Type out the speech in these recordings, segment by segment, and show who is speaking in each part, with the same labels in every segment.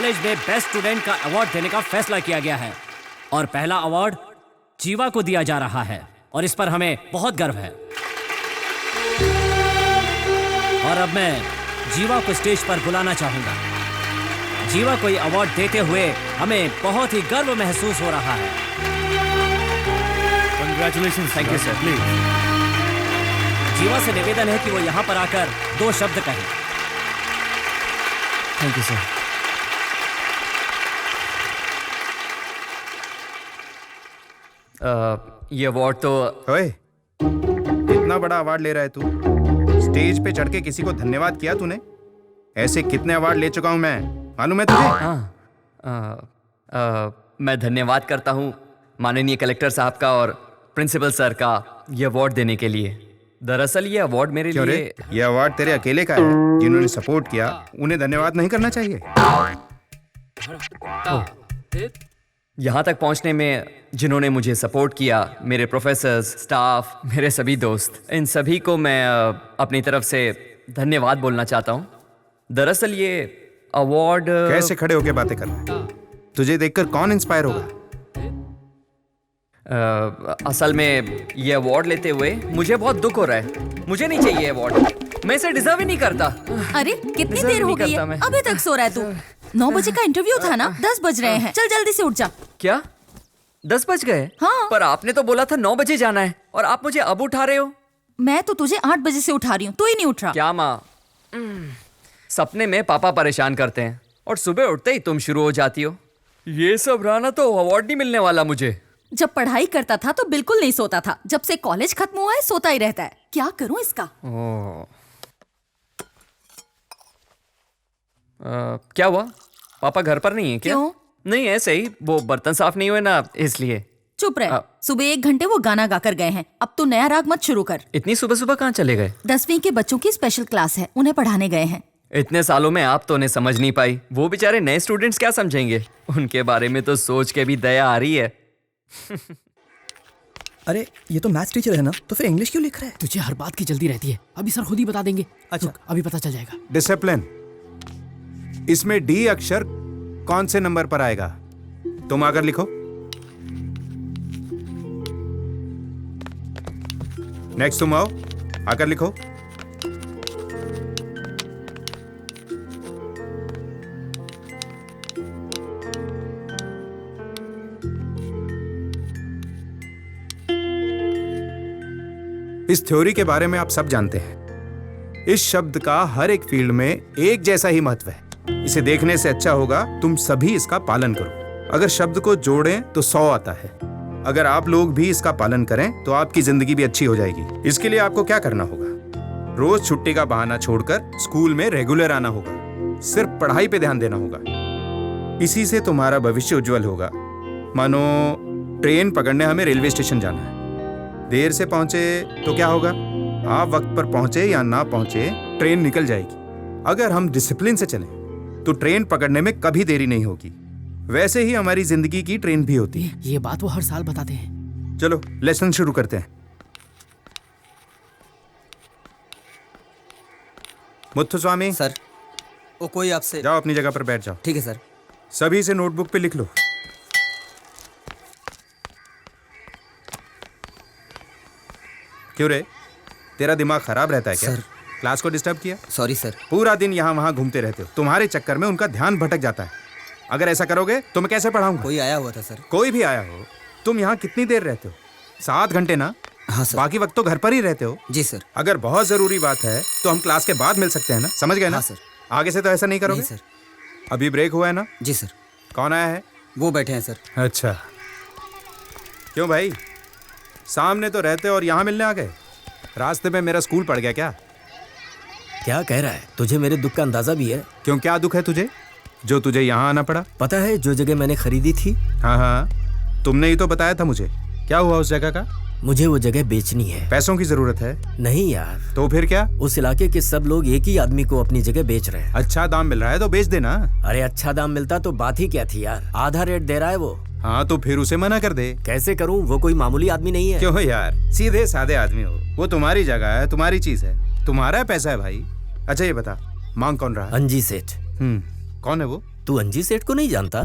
Speaker 1: College में best student का award देने का फैसला किया गया है और पहला अवार्ड जीवा को दिया जा रहा है और इस पर हमें बहुत गर्व है। और अब मैं जीवा को स्टेज पर बुलाना चाहूंगा। जीवा को ये अवार्ड देते हुए हमें बहुत ही गर्व महसूस हो रहा है।
Speaker 2: Congratulations,
Speaker 1: thank you sir.
Speaker 2: Please.
Speaker 1: जीवा से निवेदन है कि वो यहाँ पर आकर 2 शब्द कहें।
Speaker 2: Thank you sir.
Speaker 3: ये अवार्ड तो
Speaker 4: ओए, कितना बड़ा अवार्ड ले रहा है तू? स्टेज पे चढ़ के किसी को धन्यवाद किया तूने? ऐसे कितने अवार्ड ले चुका हूं मैं, मालूम है तुझे?
Speaker 3: मैं धन्यवाद करता हूँ माननीय कलेक्टर साहब का और प्रिंसिपल सर का ये अवार्ड देने के लिए। दरअसल ये अवार्ड मेरे
Speaker 4: क्यों
Speaker 3: लिए
Speaker 4: रे? ये अवार्ड तेरे अकेले का है। जिन्होंने सपोर्ट किया उन्हें धन्यवाद नहीं करना चाहिए?
Speaker 3: यहाँ तक पहुँचने में जिन्होंने मुझे सपोर्ट किया, मेरे प्रोफेसर्स, स्टाफ, मेरे सभी दोस्त, इन सभी को मैं अपनी तरफ से धन्यवाद बोलना चाहता हूँ। दरअसल ये अवार्ड
Speaker 4: कैसे खड़े होके बातें कर रहा है? तुझे देखकर कौन इंस्पायर होगा?
Speaker 3: असल में ये अवार्ड लेते हुए मुझे बहुत दुख हो रहा है। मुझे नहीं चाहिए अवार्ड, मैं इसे डिजर्व ही नहीं करता।
Speaker 5: अरे कितनी
Speaker 3: डिजर्व
Speaker 5: देर हो
Speaker 3: नहीं
Speaker 5: गई
Speaker 3: करता
Speaker 5: है,
Speaker 3: मैं।
Speaker 5: अभी तक सो रहा है तू? 9 बजे का इंटरव्यू था ना, 10 बज रहे हैं। चल जल्दी से उठ जा।
Speaker 3: क्या 10 बज गए?
Speaker 5: हाँ।
Speaker 3: पर आपने तो बोला था 9 बजे जाना है और आप मुझे अब उठा रहे हो।
Speaker 5: मैं तो तुझे 8 बजे से उठा रही हूँ, तू ही नहीं उठ रहा।
Speaker 3: क्या माँ? सपने में पापा परेशान करते हैं और सुबह उठते ही तुम शुरू हो जाती हो। ये सब रहा तो अवार्ड नहीं मिलने वाला मुझे।
Speaker 5: जब पढ़ाई करता था तो बिल्कुल नहीं सोता था, जब से कॉलेज खत्म हुआ है सोता ही रहता है। क्या करूं इसका?
Speaker 3: क्या हुआ? पापा घर पर नहीं है क्या?
Speaker 5: क्यों?
Speaker 3: नहीं, ऐसे ही वो बर्तन साफ नहीं हुए ना, इसलिए।
Speaker 5: चुप रह। सुबह 1 घंटे वो गाना गाकर गए हैं। अब तू नया राग मत शुरू कर।
Speaker 3: इतनी सुबह सुबह कहाँ चले गए?
Speaker 5: 10वीं के बच्चों की स्पेशल क्लास है, उन्हें पढ़ाने गए हैं।
Speaker 3: इतने सालों में आप तो उन्हें समझ नहीं पाई, वो बेचारे नए स्टूडेंट्स क्या समझेंगे? उनके बारे में तो सोच के भी दया आ रही है।
Speaker 6: अरे ये तो मैथ्स टीचर है ना, तो फिर इंग्लिश क्यों लिख रहा है?
Speaker 2: तुझे हर बात की जल्दी रहती है, अभी सर खुद ही बता देंगे।
Speaker 6: अच्छा।
Speaker 2: रुक, अभी पता चल जाएगा।
Speaker 4: डिसिप्लिन। इसमें डी अक्षर कौन से नंबर पर आएगा? तुम आकर लिखो। नेक्स्ट तुम आओ, आकर लिखो। इस थ्योरी के बारे में आप सब जानते हैं। इस शब्द का हर एक फील्ड में एक जैसा ही महत्व है। इसे देखने से अच्छा होगा तुम सभी इसका पालन करो। अगर शब्द को जोड़ें तो 100 आता है। अगर आप लोग भी इसका पालन करें तो आपकी जिंदगी भी अच्छी हो जाएगी। इसके लिए आपको क्या करना होगा? रोज छुट्टी का बहाना छोड़कर स्कूल में रेगुलर आना होगा। सिर्फ पढ़ाई पे ध्यान देना होगा। इसी से तुम्हारा भविष्य उज्जवल होगा। मानो ट्रेन पकड़ने हमें रेलवे स्टेशन जाना है। देर से पहुंचे तो क्या होगा? आप वक्त पर पहुंचे या ना पहुंचे, ट्रेन निकल जाएगी। अगर हम डिसिप्लिन से चलें तो ट्रेन पकड़ने में कभी देरी नहीं होगी। वैसे ही हमारी जिंदगी की ट्रेन भी होती है।
Speaker 2: ये बात वो हर साल बताते हैं।
Speaker 4: चलो लेसन शुरू करते हैं। मुत्थुस्वामी
Speaker 6: सर, वो कोई आपसे।
Speaker 4: जाओ अपनी जगह पर बैठ जाओ।
Speaker 6: ठीक है सर।
Speaker 4: सभी से नोटबुक पे लिख लो। क्यों रे, तेरा दिमाग खराब रहता है क्या?
Speaker 6: सर।
Speaker 4: क्लास को डिस्टर्ब किया?
Speaker 6: Sorry sir.
Speaker 4: पूरा दिन यहाँ वहाँ घूमते रहते हो। तुम्हारे चक्कर में उनका ध्यान भटक जाता है। अगर ऐसा करोगे तो मैं कैसे पढ़ाऊंगा?
Speaker 6: कोई आया हुआ था सर।
Speaker 4: कोई भी आया हो। तुम यहाँ कितनी देर रहते हो? 7 घंटे ना?
Speaker 6: हाँ सर।
Speaker 4: बाकी वक्त तो घर पर ही रहते हो।
Speaker 6: जी सर।
Speaker 4: अगर बहुत जरूरी बात है तो हम क्लास के बाद मिल सकते हैं ना? समझ गए ना?
Speaker 6: हाँ सर।
Speaker 4: आगे से तो ऐसा नहीं करोगे?
Speaker 6: नहीं सर।
Speaker 4: अभी ब्रेक हुआ है ना?
Speaker 6: जी सर।
Speaker 4: कौन आया है?
Speaker 6: वो बैठे हैं सर।
Speaker 4: अच्छा, क्यों भाई, सामने तो रहते और यहाँ मिलने आ गए? रास्ते में मेरा स्कूल पड़ गया क्या?
Speaker 7: क्या कह रहा है? तुझे मेरे दुख का अंदाजा भी है?
Speaker 4: क्यों, क्या दुख है तुझे जो तुझे यहाँ आना पड़ा?
Speaker 7: पता है जो जगह मैंने खरीदी थी?
Speaker 4: हाँ हाँ, तुमने ही तो बताया था मुझे। क्या हुआ उस जगह का?
Speaker 7: मुझे वो जगह बेचनी है।
Speaker 4: पैसों की जरूरत है?
Speaker 7: नहीं यार।
Speaker 4: तो फिर क्या?
Speaker 7: उस इलाके के सब लोग एक ही आदमी को अपनी जगह बेच रहे हैं।
Speaker 4: अच्छा दाम मिल रहा है तो बेच देना।
Speaker 7: अरे अच्छा दाम मिलता तो बात ही क्या थी यार, आधा रेट दे रहा है वो।
Speaker 4: हाँ तो फिर उसे मना कर दे।
Speaker 7: कैसे करूं, वो कोई मामूली आदमी नहीं है।
Speaker 4: क्यों यार, सीधे साधे आदमी हो। वो तुम्हारी जगह है, तुम्हारी चीज है, तुम्हारा पैसा है भाई। अच्छा ये बता, मांग कौन रहा है?
Speaker 7: अंजी सेठ।
Speaker 4: कौन है वो?
Speaker 7: तू अंजी सेठ को नहीं जानता?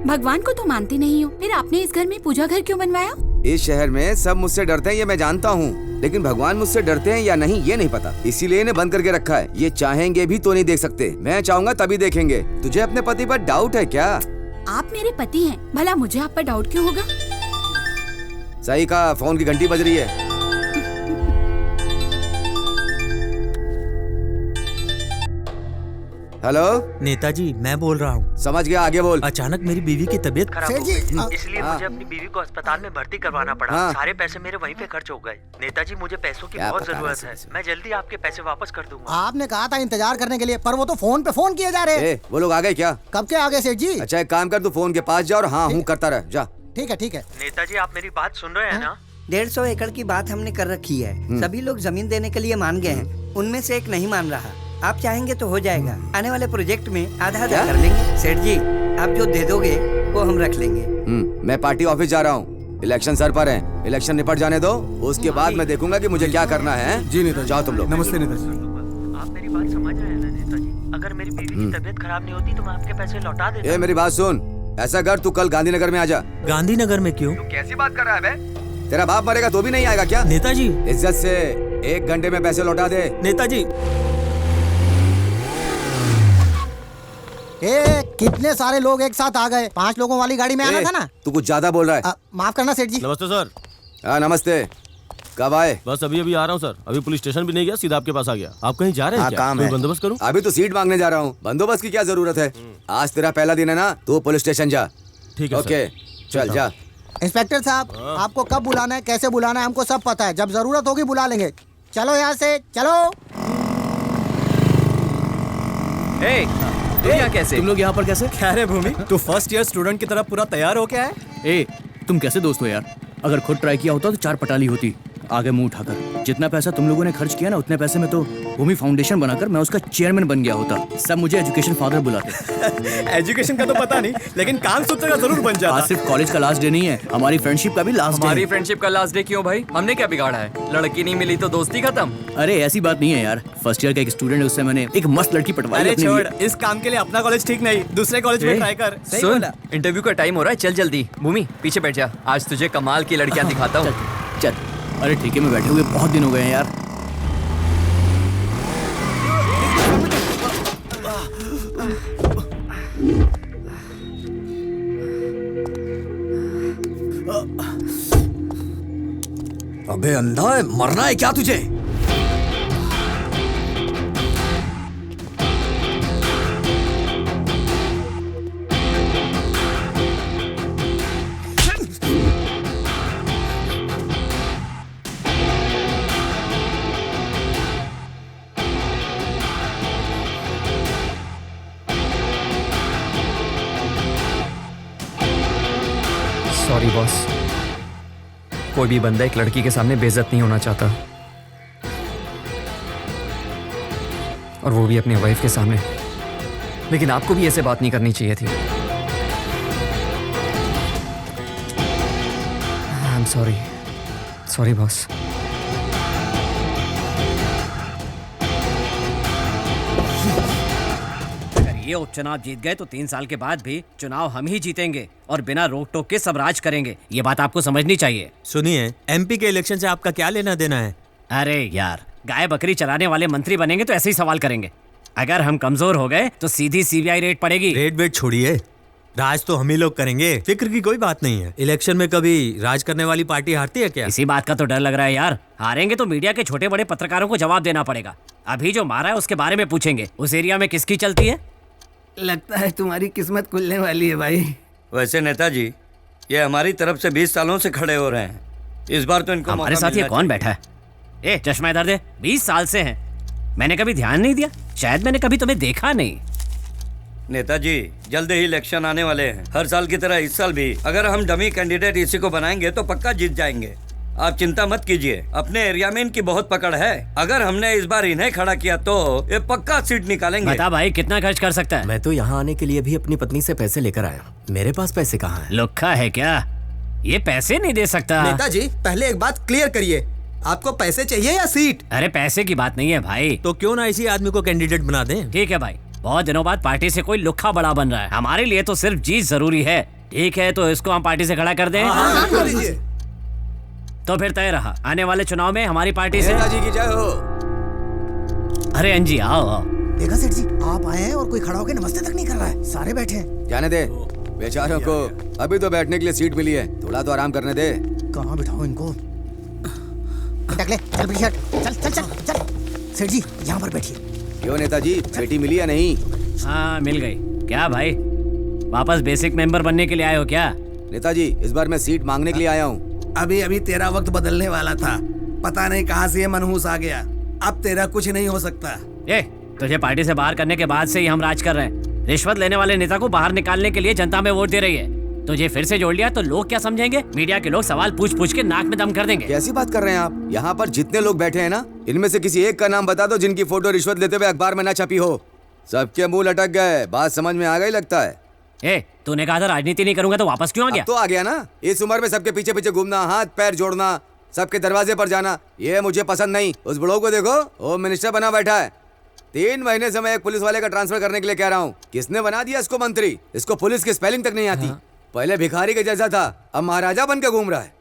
Speaker 5: भगवान को तो मानती नहीं हो, फिर आपने इस घर में पूजा घर क्यों बनवाया?
Speaker 8: इस शहर में सब मुझसे डरते हैं ये मैं जानता हूँ, लेकिन भगवान मुझसे डरते हैं या नहीं ये नहीं पता, इसीलिए इन्हें बंद करके रखा है। ये चाहेंगे भी तो नहीं देख सकते, मैं चाहूँगा तभी देखेंगे। तुझे अपने पति पर डाउट है क्या?
Speaker 5: आप मेरे पति हैं, भला मुझे आप पर डाउट क्यों होगा?
Speaker 8: सही कहा, फोन की घंटी बज रही है। हेलो
Speaker 9: नेताजी, मैं बोल रहा हूँ।
Speaker 8: समझ गया, आगे बोल।
Speaker 9: अचानक मेरी बीवी की तबीयत खराब हो गई, इसलिए
Speaker 8: हाँ।
Speaker 9: मुझे अपनी बीवी को अस्पताल में भर्ती करवाना पड़ा।
Speaker 8: हाँ।
Speaker 9: सारे पैसे मेरे वहीं पे खर्च हो गए। नेताजी, मुझे पैसों की
Speaker 8: क्या
Speaker 9: बहुत
Speaker 8: पता
Speaker 9: जरूरत है।
Speaker 8: वैसे।
Speaker 9: मैं जल्दी आपके पैसे वापस कर दूंगा।
Speaker 6: आपने कहा था इंतजार करने के लिए, पर वो तो फोन पे फोन किए जा रहे हैं।
Speaker 8: वो लोग आ गए क्या?
Speaker 6: कब के आगे सेठ जी?
Speaker 8: अच्छा एक काम कर, तू फोन के पास जा और हाँ हूँ करता रह, जा।
Speaker 6: ठीक है ठीक है।
Speaker 9: नेताजी, आप मेरी बात सुन रहे हैं ना?
Speaker 10: 150 एकड़ की बात हमने कर रखी है। सभी लोग जमीन देने के लिए मान गए हैं, उनमें से एक नहीं मान रहा। आप चाहेंगे तो हो जाएगा। आने वाले प्रोजेक्ट में आधा आधा कर लेंगे। सेठ जी, आप जो दे दोगे वो हम रख लेंगे।
Speaker 8: मैं पार्टी ऑफिस जा रहा हूँ, इलेक्शन सर पर है, इलेक्शन निपट जाने दो, उसके बाद मैं देखूंगा कि मुझे क्या करना है। जी नेताजी। जाओ तुम लोग।
Speaker 6: नमस्ते नेताजी।
Speaker 9: आप मेरी बात समझ रहे हैं ना नेताजी? अगर मेरी बीवी की तबीयत खराब नहीं होती तो मैं आपके पैसे लौटा देता।
Speaker 8: ए मेरी बात सुन, ऐसा कर तू कल गांधीनगर में आ जा।
Speaker 9: गांधीनगर में क्यों?
Speaker 8: कैसी बात कर रहा है बे? तेरा बाप मरेगा तो भी नहीं आएगा क्या?
Speaker 9: नेताजी।
Speaker 8: इज्जत से 1 घंटे में पैसे लौटा दे।
Speaker 9: नेताजी।
Speaker 6: कितने सारे लोग एक साथ आ गए। 5 लोगों वाली गाड़ी में आना था ना?
Speaker 8: तू कुछ ज्यादा बोल रहा है।
Speaker 6: माफ करना सेठ जी।
Speaker 11: नमस्ते सर।
Speaker 8: हाँ नमस्ते, कब आए?
Speaker 11: बस अभी अभी आ रहा हूँ सर, अभी पुलिस स्टेशन भी नहीं गया, सीधा आपके पास आ गया। आप कहीं जा रहे हैं क्या?
Speaker 8: काम
Speaker 11: कोई
Speaker 8: है,
Speaker 11: बंदोबस्त करूँ?
Speaker 8: अभी तो सीट मांगने जा रहा हूँ, बंदोबस्त की क्या जरूरत है? आज तेरा पहला दिन है ना, तू पुलिस स्टेशन जा।
Speaker 11: ठीक है
Speaker 8: ओके चल जा।
Speaker 6: इंस्पेक्टर साहब, आपको कब बुलाना है, कैसे बुलाना है, हमको सब पता है। जब जरूरत होगी बुला लेंगे। चलो यहाँ से चलो।
Speaker 3: यहाँ कैसे?
Speaker 2: तुम लोग यहाँ पर कैसे?
Speaker 9: क्या रे भूमि, तू फर्स्ट ईयर स्टूडेंट की तरह पूरा तैयार हो क्या है?
Speaker 2: ए, तुम कैसे दोस्त हो यार? अगर खुद ट्राई किया होता तो 4 पटाली होती। आगे मुंह उठाकर। जितना पैसा तुम लोगों ने खर्च किया ना, उतने पैसे में तो भूमि फाउंडेशन बनाकर मैं उसका चेयरमैन बन गया होता। सब मुझे एजुकेशन फादर बुलाते।
Speaker 9: एजुकेशन का तो पता नहीं, लेकिन काम सूत्र का जरूर बन जाता।
Speaker 2: आज सिर्फ कॉलेज का लास्ट डे नहीं है, हमारी फ्रेंडशिप का भी लास्ट डे।
Speaker 3: हमारी फ्रेंडशिप का लास्ट डे क्यों भाई? हमने क्या बिगाड़ा है? लड़की नहीं मिली तो दोस्ती खत्म?
Speaker 2: अरे ऐसी बात नहीं है यार। फर्स्ट ईयर का एक स्टूडेंट है, उससे मैंने एक मस्त लड़की पटवाई।
Speaker 9: अरे
Speaker 2: अपने
Speaker 9: छोड़,
Speaker 2: लिए।
Speaker 9: इस काम के लिए अपना कॉलेज ठीक नहीं, दूसरे कॉलेज में ट्राई कर।
Speaker 3: सुन, इंटरव्यू का टाइम हो रहा है, चल जल्दी। भूमि पीछे बैठ जा, आज तुझे कमाल की लड़कियां दिखाता हूँ।
Speaker 2: चल। अरे ठेके में बैठे हुए बहुत दिन हो गए हैं यार।
Speaker 7: अबे अंधा है, मरना है क्या तुझे?
Speaker 3: सॉरी बॉस, कोई भी बंदा एक लड़की के सामने बेइज्जत नहीं होना चाहता, और वो भी अपनी वाइफ के सामने। लेकिन आपको भी ऐसे बात नहीं करनी चाहिए थी। I am sorry boss.
Speaker 1: ये उपचुनाव जीत गए तो 3 साल के बाद भी चुनाव हम ही जीतेंगे और बिना रोक टोक के सब राज करेंगे। ये बात आपको समझनी चाहिए।
Speaker 9: सुनिए, एमपी के इलेक्शन से आपका क्या लेना देना है?
Speaker 1: अरे यार, गाय बकरी चराने वाले मंत्री बनेंगे तो ऐसे ही सवाल करेंगे। अगर हम कमजोर हो गए तो सीधी सीबीआई रेड पड़ेगी।
Speaker 9: रेड वेट छोड़िए, राज तो हम ही लोग करेंगे, फिक्र की कोई बात नहीं है। इलेक्शन में कभी राज करने वाली पार्टी हारती है क्या?
Speaker 1: इसी बात का तो डर लग रहा है यार। हारेंगे तो मीडिया के छोटे बड़े पत्रकारों को जवाब देना पड़ेगा। अभी जो मारा है उसके बारे में पूछेंगे। उस एरिया में किसकी चलती है?
Speaker 7: लगता है तुम्हारी किस्मत खुलने वाली है भाई।
Speaker 12: वैसे नेताजी, ये हमारी तरफ से 20 सालों से खड़े हो रहे हैं, इस बार तो इनको
Speaker 1: हमारे साथ ये कौन बैठा है? ए चश्मा इधर दे। 20 साल से हैं, मैंने कभी ध्यान नहीं दिया, शायद मैंने कभी तुम्हें देखा नहीं।
Speaker 12: नेताजी, जल्द ही इलेक्शन आने वाले हैं। हर साल की तरह इस साल भी अगर हम डमी कैंडिडेट इसी को बनाएंगे तो पक्का जीत जाएंगे। आप चिंता मत कीजिए, अपने एरिया में इनकी बहुत पकड़ है। अगर हमने इस बार इन्हें खड़ा किया तो ये पक्का सीट निकालेंगे।
Speaker 1: बता भाई, कितना खर्च कर सकता है?
Speaker 7: मैं तो यहाँ आने के लिए भी अपनी पत्नी से पैसे लेकर आया। मेरे पास पैसे कहाँ हैं?
Speaker 1: लुक्खा है क्या? ये पैसे नहीं दे सकता।
Speaker 6: नेताजी, पहले एक बात क्लियर करिए,
Speaker 13: आपको पैसे चाहिए या सीट?
Speaker 1: अरे पैसे की बात नहीं है भाई।
Speaker 9: तो क्यों ना इसी आदमी को कैंडिडेट बना दें?
Speaker 1: ठीक है भाई, बहुत दिनों बाद पार्टी से कोई लुक्खा बड़ा बन रहा है, हमारे लिए तो सिर्फ जीत जरूरी है। ठीक है, तो इसको हम पार्टी से खड़ा कर दें। तो फिर तय रहा, आने वाले चुनाव में हमारी पार्टी से।
Speaker 8: नेताजी की जय हो।
Speaker 1: अरे अंजी आओ आओ।
Speaker 6: देखा सेठ जी, आप आए हैं और कोई खड़ा होकर नमस्ते तक नहीं कर रहा है, सारे बैठे हैं।
Speaker 8: जाने दे बेचारों को, अभी तो बैठने के लिए सीट मिली है, थोड़ा तो आराम करने दे।
Speaker 6: कहाँ बिठाओ इनको? टकले, चल पीछे हट, चल चल चल चल। सेठ जी यहाँ पर बैठिए।
Speaker 8: क्यों नेताजी, बेटी मिली या नहीं?
Speaker 1: हाँ मिल गई। क्या भाई, वापस बेसिक मेंबर बनने के लिए आए हो क्या?
Speaker 8: नेताजी इस बार मैं सीट मांगने के लिए आया हूँ।
Speaker 13: अभी अभी तेरा वक्त बदलने वाला था, पता नहीं कहाँ से ये मनहूस आ गया। अब तेरा कुछ नहीं हो सकता।
Speaker 1: ये तुझे पार्टी से बाहर करने के बाद से ही हम राज कर रहे हैं। रिश्वत लेने वाले नेता को बाहर निकालने के लिए जनता में वोट दे रही है। तुझे फिर से जोड़ लिया तो लोग क्या समझेंगे? मीडिया के लोग सवाल पूछ पूछ के नाक में दम कर देंगे।
Speaker 8: कैसी बात कर रहे हैं आप? यहाँ पर जितने लोग बैठे हैं ना, इनमें से किसी एक का नाम बता दो जिनकी फोटो रिश्वत लेते हुए अखबार में न छपी हो। सबके मुंह लटक गए, बात समझ में आ गई लगता है।
Speaker 1: ए, तूने कहा था राजनीति नहीं करूंगा, तो वापस क्यों आ गया?
Speaker 8: तो आ गया ना। इस उम्र में सबके पीछे पीछे घूमना, हाथ पैर जोड़ना, सबके दरवाजे पर जाना, ये मुझे पसंद नहीं। उस बुढ़ो को देखो, होम मिनिस्टर बना बैठा है। 3 महीने से मैं एक पुलिस वाले का ट्रांसफर करने के लिए कह रहा हूँ। किसने बना दिया इसको मंत्री? इसको पुलिस की स्पेलिंग तक नहीं आती। पहले भिखारी के जैसा था, अब महाराजा बन के घूम रहा है।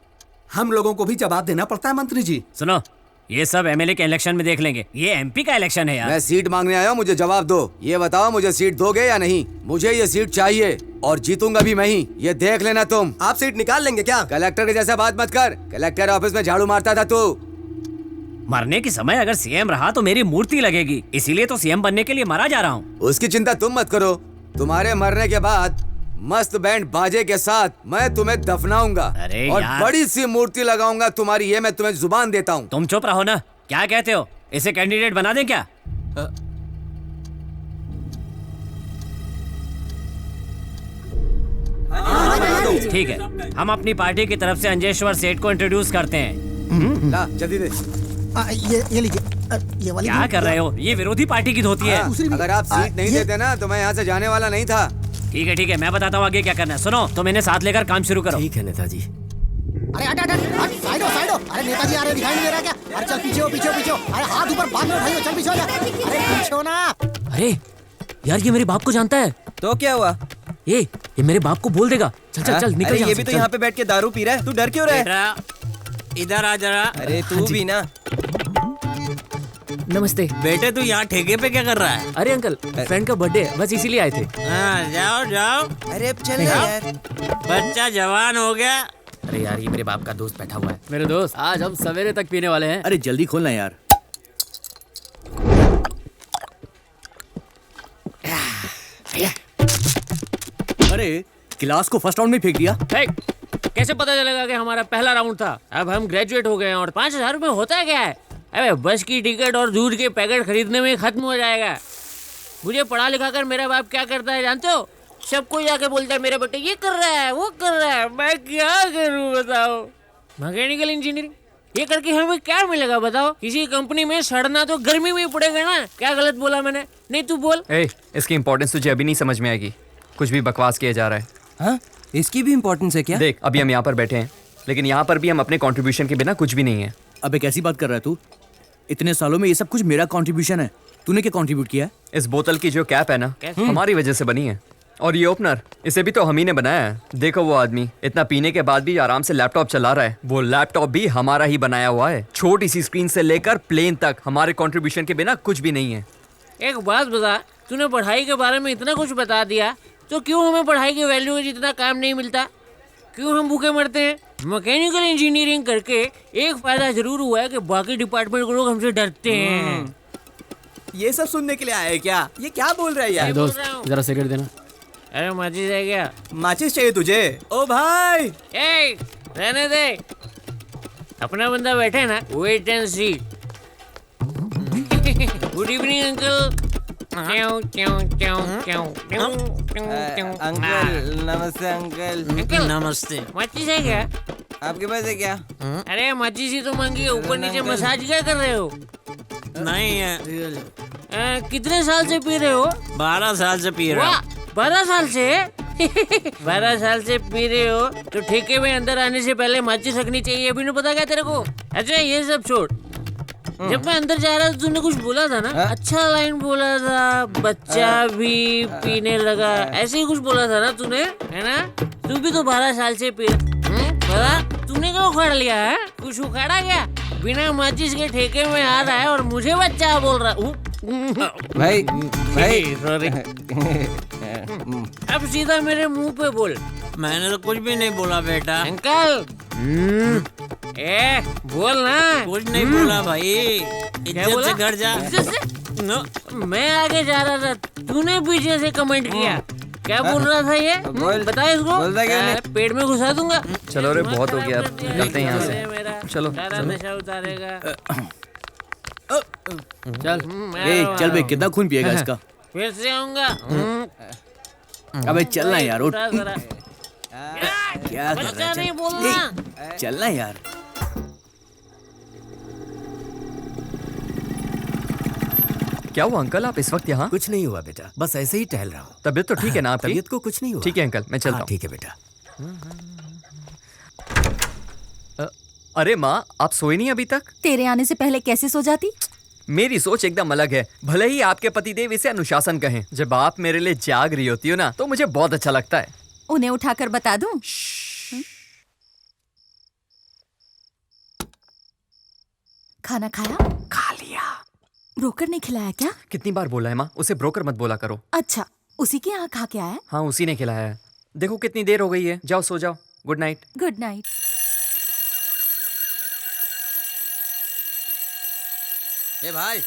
Speaker 13: हम लोगों को भी जवाब देना पड़ता है मंत्री जी।
Speaker 1: सुनो, ये सब एमएलए के इलेक्शन में देख लेंगे, ये एमपी का इलेक्शन है यार।
Speaker 8: मैं सीट मांगने आया हूँ, मुझे जवाब दो। ये बताओ मुझे सीट दोगे या नहीं? मुझे ये सीट चाहिए और जीतूंगा भी मैं ही, ये देख लेना तुम।
Speaker 13: आप सीट निकाल लेंगे क्या?
Speaker 8: कलेक्टर के जैसा बात मत कर। कलेक्टर ऑफिस में झाड़ू मारता था तू।
Speaker 1: मरने के समय अगर सीएम रहा तो मेरी मूर्ति लगेगी, इसीलिए तो सीएम बनने के लिए मरा जा रहा हूँ।
Speaker 8: उसकी चिंता तुम मत करो। तुम्हारे मरने के बाद मस्त बैंड बाजे के साथ मैं तुम्हें दफनाऊंगा और
Speaker 1: यार।
Speaker 8: बड़ी सी मूर्ति लगाऊंगा तुम्हारी, ये मैं तुम्हें जुबान देता हूँ।
Speaker 1: तुम चुप रहो ना। क्या कहते हो, इसे कैंडिडेट बना दें क्या? ठीक है, हम अपनी पार्टी की तरफ से अंजेश्वर सेठ को इंट्रोड्यूस करते हैं।
Speaker 8: ला जल्दी दे।
Speaker 6: ये लीजिए, ये वाली।
Speaker 1: क्या कर रहे हो? ये विरोधी पार्टी की धोती है।
Speaker 8: अगर आप सीट नहीं देते ना तो मैं यहाँ से जाने वाला नहीं था।
Speaker 1: ठीक है, मैं बताता हूँ आगे क्या करना है। सुनो, तुम इन्हें साथ लेकर काम शुरू करो।
Speaker 9: ठीक है नेताजी।
Speaker 6: अरे हट हट हट, साइड हो साइड हो। अरे नेताजी आ रहे, दिखाई नहीं दे रहा क्या? अरे चल पीछे हो पीछे हो पीछे हो। अरे हाथ ऊपर, बाद में उठाइए, चल पीछे हो जा। अरे पीछे हो ना।
Speaker 1: अरे यार, ये मेरे बाप को जानता है।
Speaker 7: तो क्या हुआ?
Speaker 1: ये मेरे बाप को बोल देगा। चल चल चल, निकल।
Speaker 7: ये भी तो यहाँ पे बैठ के दारू पी रहा है, तू डर क्यों रहा है?
Speaker 1: इधर आ जरा।
Speaker 7: अरे तू भी ना।
Speaker 1: नमस्ते
Speaker 9: बेटे, तू यहाँ ठेके पे क्या कर रहा है?
Speaker 1: अरे अंकल, फ्रेंड का बर्थडे है, बस इसीलिए आए थे।
Speaker 9: हाँ, जाओ जाओ।
Speaker 7: अरे अब चल यार।
Speaker 9: बच्चा जवान हो गया।
Speaker 1: अरे यार, ये मेरे बाप का दोस्त बैठा हुआ है। मेरे दोस्त, आज हम सवेरे तक पीने वाले हैं।
Speaker 2: अरे जल्दी खोलना यार। अरे गिलास को फर्स्ट राउंड में फेंक दिया।
Speaker 1: कैसे पता चलेगा कि हमारा पहला राउंड था? अब हम ग्रेजुएट हो गए हैं और 5,000 रुपए होता है क्या है? अबे बस की टिकट और दूध के पैकेट खरीदने में खत्म हो जाएगा। मुझे पढ़ा लिखा कर मेरा बाप क्या करता है जानते हो? सबको जाके बोलता है मेरे बेटे ये कर रहा है, वो कर रहा है। मैं क्या करूं बताओ? मैकेनिकल इंजीनियरिंग ये करके हमें क्या मिलेगा बताओ? किसी कंपनी में सड़ना तो गर्मी में ही पड़ेगा ना। क्या गलत बोला मैंने? नहीं तू बोल।
Speaker 3: इसकी इम्पोर्टेंस तुझे अभी नहीं समझ में आएगी। कुछ भी बकवास किया जा रहा है।
Speaker 7: हाँ, इसकी भी इम्पोर्टेंस है क्या?
Speaker 3: देख, अभी हम यहाँ पर बैठे हैं, लेकिन यहाँ पर भी हम अपने कंट्रीब्यूशन के बिना कुछ भी नहीं है।
Speaker 2: अबे कैसी बात कर रहा है तू? इतने सालों में ये सब कुछ मेरा कंट्रीब्यूशन है। तूने क्या कंट्रीब्यूट किया है?
Speaker 3: इस बोतल की जो कैप है ना, हमारी वजह से बनी है। और ये ओपनर, इसे भी तो हम ही ने बनाया है। देखो वो आदमी इतना पीने के बाद भी आराम से लैपटॉप चला रहा है। वो लैपटॉप भी हमारा ही बनाया हुआ है। छोटी सी स्क्रीन से लेकर प्लेन तक हमारे कंट्रीब्यूशन के बिना कुछ भी नहीं है।
Speaker 1: एक बात बता, तूने पढ़ाई के बारे में इतना कुछ बता दिया, तो क्यों हमें पढ़ाई के वैल्यू में जितना काम नहीं मिलता? क्यों हम भूखे मरते हैं? मैकेनिकल इंजीनियरिंग करके एक फायदा जरूर हुआ है कि बाकी डिपार्टमेंट के लोग हमसे डरते हैं।
Speaker 7: ये सब सुनने के लिए आए क्या? ये क्या बोल रहा है यार?
Speaker 1: दोस्त, जरा सिगरेट देना। अरे माचिस है क्या?
Speaker 7: माचिस चाहिए तुझे? ओ भाई,
Speaker 1: रहने दे। अपना बंदा बैठे ना, wait and see. Good evening uncle.
Speaker 7: Uncle नमस्ते। अंकल
Speaker 1: नमस्ते। माचिस है क्या
Speaker 7: आपके पास है क्या?
Speaker 1: अरे माचिस ही तो मांगी, ऊपर नीचे मसाज क्या कर रहे हो?
Speaker 9: नहीं है।
Speaker 1: कितने साल से पी रहे हो?
Speaker 9: 12 साल से पी रहा हूँ।
Speaker 1: 12 साल से? 12 साल से पी रहे हो तो ठेके में अंदर आने से पहले माचिस रखनी चाहिए, अभी नहीं पता क्या तेरे को? अच्छा ये सब छोड़, जब मैं अंदर जा रहा था तूने कुछ बोला था ना, अच्छा लाइन बोला था, बच्चा भी पीने लगा, ऐसे ही कुछ बोला था ना तूने, है ना? तू भी तो 12 साल से पी पता? तूने क्या उखाड़ लिया है? कुछ उखाड़ा क्या? बिना माचिस के ठेके में आ रहा है और मुझे बच्चा बोल रहा हूँ।
Speaker 8: भाई
Speaker 1: सॉरी। अब सीधा मेरे मुंह पे बोल।
Speaker 9: मैंने तो कुछ भी नहीं बोला बेटा।
Speaker 1: अंकल बोल ना।
Speaker 9: कुछ नहीं बोला भाई।
Speaker 1: क्या बोला?
Speaker 9: इज्जत से घर जा।
Speaker 1: इज्जत से? मैं आगे जा रहा था, तूने पीछे से कमेंट किया। क्या बोल रहा था ये? बता इसको। पेट में घुसा दूंगा।
Speaker 3: चलो रे, बहुत हो गया, करते हैं यहाँ से। चलो
Speaker 1: नशा उतारेगा।
Speaker 2: चल चल बे, कितना खून पिएगा इसका?
Speaker 1: फिर से आऊंगा।
Speaker 2: अबे चलना यार, उठ। क्या
Speaker 1: बच्चा नहीं बोलना।
Speaker 2: चलना यार।
Speaker 3: क्या हुआ अंकल, आप इस वक्त यहाँ?
Speaker 7: कुछ नहीं हुआ बेटा, बस ऐसे ही टहल रहा हूँ।
Speaker 3: तबीयत तो ठीक है ना आपकी?
Speaker 7: तबीयत को कुछ नहीं हुआ।
Speaker 3: ठीक है अंकल, मैं चलता हूँ।
Speaker 7: ठीक है बेटा।
Speaker 3: अरे माँ, आप सोए नहीं अभी तक?
Speaker 5: तेरे आने से पहले कैसे सो जाती?
Speaker 3: मेरी सोच एकदम अलग है। भले ही आपके पतिदेव इसे अनुशासन कहें, जब आप मेरे लिए जाग रही होती हो ना, तो मुझे बहुत अच्छा लगता है।
Speaker 5: उन्हें उठाकर बता दूं? खाना खाया?
Speaker 3: खा लिया।
Speaker 5: ब्रोकर ने खिलाया क्या?
Speaker 3: कितनी बार बोला है माँ, उसे ब्रोकर मत बोला करो।
Speaker 5: अच्छा, उसी के यहाँ खा के आया?
Speaker 3: हाँ, उसी ने खिलाया है। देखो कितनी देर हो गई है, जाओ सो जाओ। Good night.
Speaker 5: Good night.
Speaker 8: ए भाई,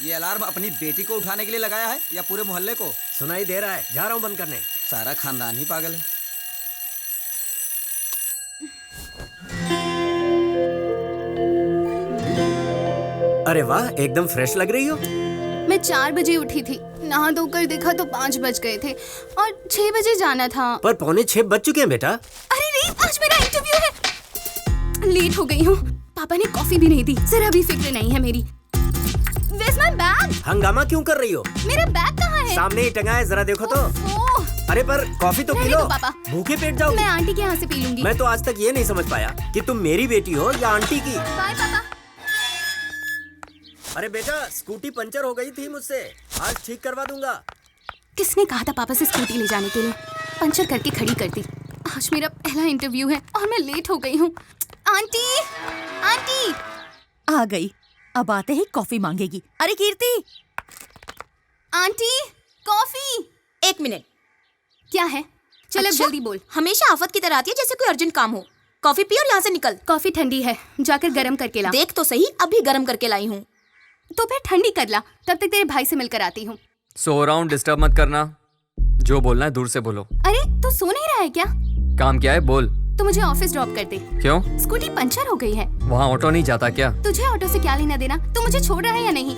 Speaker 8: ये अलार्म अपनी बेटी को उठाने के लिए लगाया है या पूरे मोहल्ले को?
Speaker 7: सुनाई दे रहा है, जा रहा हूँ बंद करने।
Speaker 8: सारा खानदान ही पागल है।
Speaker 7: अरे वाह, एकदम फ्रेश लग रही हो।
Speaker 14: मैं 4 बजे उठी थी, नहा धोकर देखा तो 5 बज गए थे और 6 बजे जाना था।
Speaker 7: पर 5:45 बज चुके हैं बेटा।
Speaker 14: अरे नहीं, आज मेरा इंटरव्यू है। लेट हो गई हूँ। पापा ने कॉफी भी नहीं दी, जरा भी फिक्र नहीं है मेरी। Where's my bag?
Speaker 7: हंगामा क्यों कर रही हो?
Speaker 14: मेरा बैग कहाँ है?
Speaker 7: सामने ही टंगा है, जरा देखो तो। अरे पर कॉफी तो पी लो।
Speaker 14: पापा,
Speaker 7: भूखे पेट जाओगी।
Speaker 14: मैं आंटी के यहाँ से पी लूंगी।
Speaker 7: मैं तो आज तक ये नहीं समझ पाया कि तुम मेरी बेटी हो या आंटी की।
Speaker 14: बाय पापा।
Speaker 7: अरे बेटा, स्कूटी पंचर हो गई थी मुझसे, आज ठीक करवा दूंगा।
Speaker 14: किसने कहा था पापा से स्कूटी ले जाने के लिए? पंचर करके खड़ी कर दी। आज मेरा पहला इंटरव्यू है और मैं लेट हो गई हूँ। Aunty, aunty.
Speaker 5: आ गई, अब आते ही कॉफी मांगेगी। अरे कीर्ति।
Speaker 14: Aunty, coffee.
Speaker 15: 1 मिनट।
Speaker 14: क्या है? चल
Speaker 15: अच्छा?
Speaker 14: जल्दी बोल।
Speaker 15: हमेशा आफत की तरह आती है जैसे कोई अर्जेंट काम हो। कॉफी पी और यहाँ से निकल।
Speaker 14: कॉफी ठंडी है, जाकर गरम करके ला।
Speaker 15: देख तो सही, अभी गरम करके लाई हूँ।
Speaker 14: तो फिर ठंडी कर ला, तब तक तेरे भाई से मिलकर आती हूँ।
Speaker 3: सो रहा हूँ, डिस्टर्ब मत करना। जो बोलना है दूर से बोलो।
Speaker 14: अरे तू सो नहीं रहा है क्या?
Speaker 3: काम क्या है, बोल।
Speaker 14: तो मुझे ऑफिस ड्रॉप कर दे।
Speaker 3: क्यों?
Speaker 14: स्कूटी पंचर हो गई है।
Speaker 3: वहाँ ऑटो नहीं जाता क्या?
Speaker 14: तुझे ऑटो से क्या लेना देना? तू मुझे छोड़ रहा है या नहीं?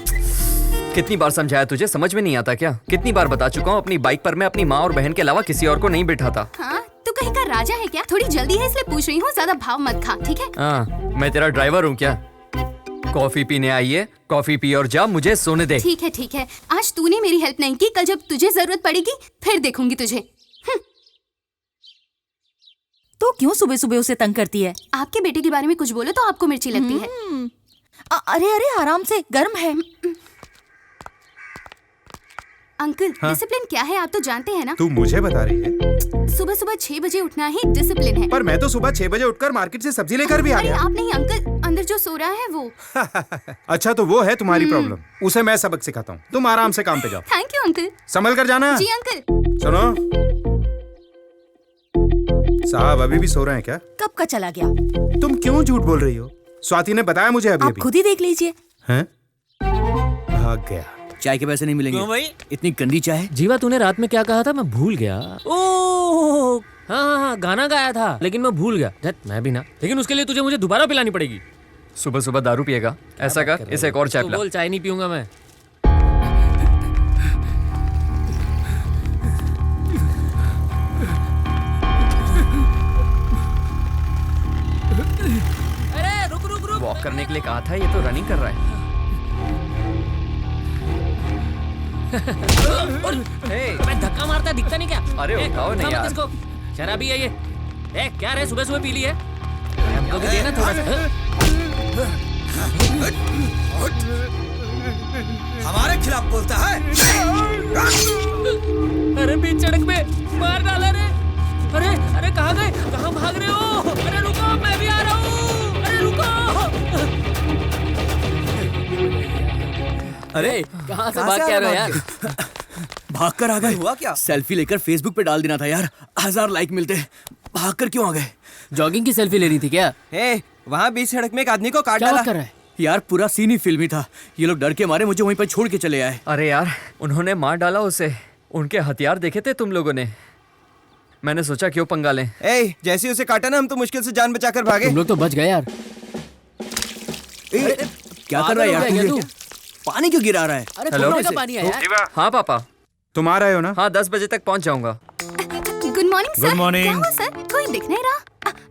Speaker 3: कितनी बार समझाया तुझे, समझ में नहीं आता क्या? कितनी बार बता चुका हूँ, अपनी बाइक पर मैं अपनी माँ और बहन के अलावा किसी और को नहीं बिठाता।
Speaker 14: हाँ, तू कहीं का राजा है क्या? थोड़ी जल्दी है इसलिए पूछ रही हूँ, ज्यादा भाव मत खा, ठीक है?
Speaker 3: हाँ, मैं तेरा ड्राइवर हूँ क्या? कॉफी पीने आई है, कॉफी पी और जा, मुझे सोने दे।
Speaker 14: ठीक है ठीक है, आज तूने मेरी हेल्प नहीं की, कल जब तुझे जरूरत पड़ेगी फिर देखूंगी तुझे।
Speaker 5: तो क्यों सुबह सुबह उसे तंग करती है?
Speaker 14: आपके बेटे के बारे में कुछ बोलो तो आपको मिर्ची लगती है।
Speaker 5: अरे अरे आराम से, गर्म है।
Speaker 14: अंकल, डिसिप्लिन क्या है आप तो जानते हैं ना?
Speaker 4: तू मुझे बता रही है?
Speaker 14: सुबह सुबह 6 बजे उठना ही डिसिप्लिन है।
Speaker 4: पर मैं तो सुबह 6 बजे उठकर मार्केट से सब्जी लेकर भी आ गया।
Speaker 14: आप नहीं अंकल, अंदर जो सो रहा है वो।
Speaker 4: अच्छा तो वो है तुम्हारी प्रॉब्लम, उसे मैं सबक सिखाता हूँ, तुम आराम से काम पे जाओ।
Speaker 14: Thank you uncle.
Speaker 4: संभल कर जाना।
Speaker 14: जी अंकल।
Speaker 4: सुनो, साहब अभी भी सो रहे हैं क्या?
Speaker 5: कब का चला गया?
Speaker 4: तुम क्यों झूठ बोल रही हो? स्वाति ने बताया मुझे अभी।
Speaker 5: आप खुद ही देख लीजिए।
Speaker 4: हैं? भाग गया।
Speaker 2: चाय के पैसे नहीं मिलेंगे।
Speaker 1: क्यों भाई?
Speaker 2: इतनी गंदी चाय।
Speaker 1: जीवा, तूने रात में क्या कहा था? मैं भूल गया। ओह हाँ, गाना गाया था लेकिन मैं भूल गया। मैं भी ना, लेकिन उसके लिए तुझे मुझे दोबारा पिलानी पड़ेगी।
Speaker 3: सुबह सुबह दारू पिएगा? ऐसा कर, इसे एक और चाय पिला।
Speaker 1: बोल, चाय नहीं पीऊंगा मैं। अरे रुक रुक रुक।
Speaker 3: वॉक करने के लिए कहा था, ये तो रनिंग कर रहा है।
Speaker 1: मैं धक्का मारता दिखता नहीं क्या?
Speaker 3: अरे उठाओ नहीं यार।
Speaker 1: इसको शराबी है ये। क्या रे सुबह सुबह पी ली है? हमको भी देना थोड़ा सा।
Speaker 13: हमारे खिलाफ बोलता है।
Speaker 1: अरे बीच सड़क पे मार डाला रे। अरे अरे कहाँ गए? कहाँ भाग रहे हो? अरे रुको, मैं भी आ रहा हूँ। अरे रुको।
Speaker 2: अरे
Speaker 1: कहाँ से भाग के आ रहे हो यार?
Speaker 2: भाग कर आ गए।
Speaker 10: हुआ क्या?
Speaker 2: सेल्फी लेकर फेसबुक पे डाल देना था यार, 1000 लाइक मिलते। भाग कर क्यों आ गए?
Speaker 1: जॉगिंग की सेल्फी लेनी थी क्या?
Speaker 7: वहाँ बीच सड़क में एक आदमी को काट
Speaker 1: क्या
Speaker 7: डाला।
Speaker 1: बात कर रहा है?
Speaker 2: यार पूरा सीन ही फिल्मी था। ये लोग डर के मारे मुझे वहीं पर छोड़ के चले आए।
Speaker 3: अरे यार उन्होंने मार डाला उसे। उनके हथियार देखे थे तुम लोगों ने? मैंने सोचा क्यों पंगा लें।
Speaker 7: जैसे उसे काटा ना, हम तो मुश्किल से जान बचाकर भागे।
Speaker 1: तुम लोग तो बच गए यार।
Speaker 2: क्या कर रहा है यार तू? पानी क्यों गिरा रहा है?
Speaker 1: अरे
Speaker 3: हेलो?
Speaker 1: का पानी है यार।
Speaker 3: हाँ पापा।
Speaker 4: तुम आ रहे हो ना?
Speaker 3: हाँ 10 बजे तक पहुँच जाऊंगा।
Speaker 14: Good morning sir.
Speaker 4: Good morning.
Speaker 14: क्या हुआ सर? कोई दिख नहीं रहा?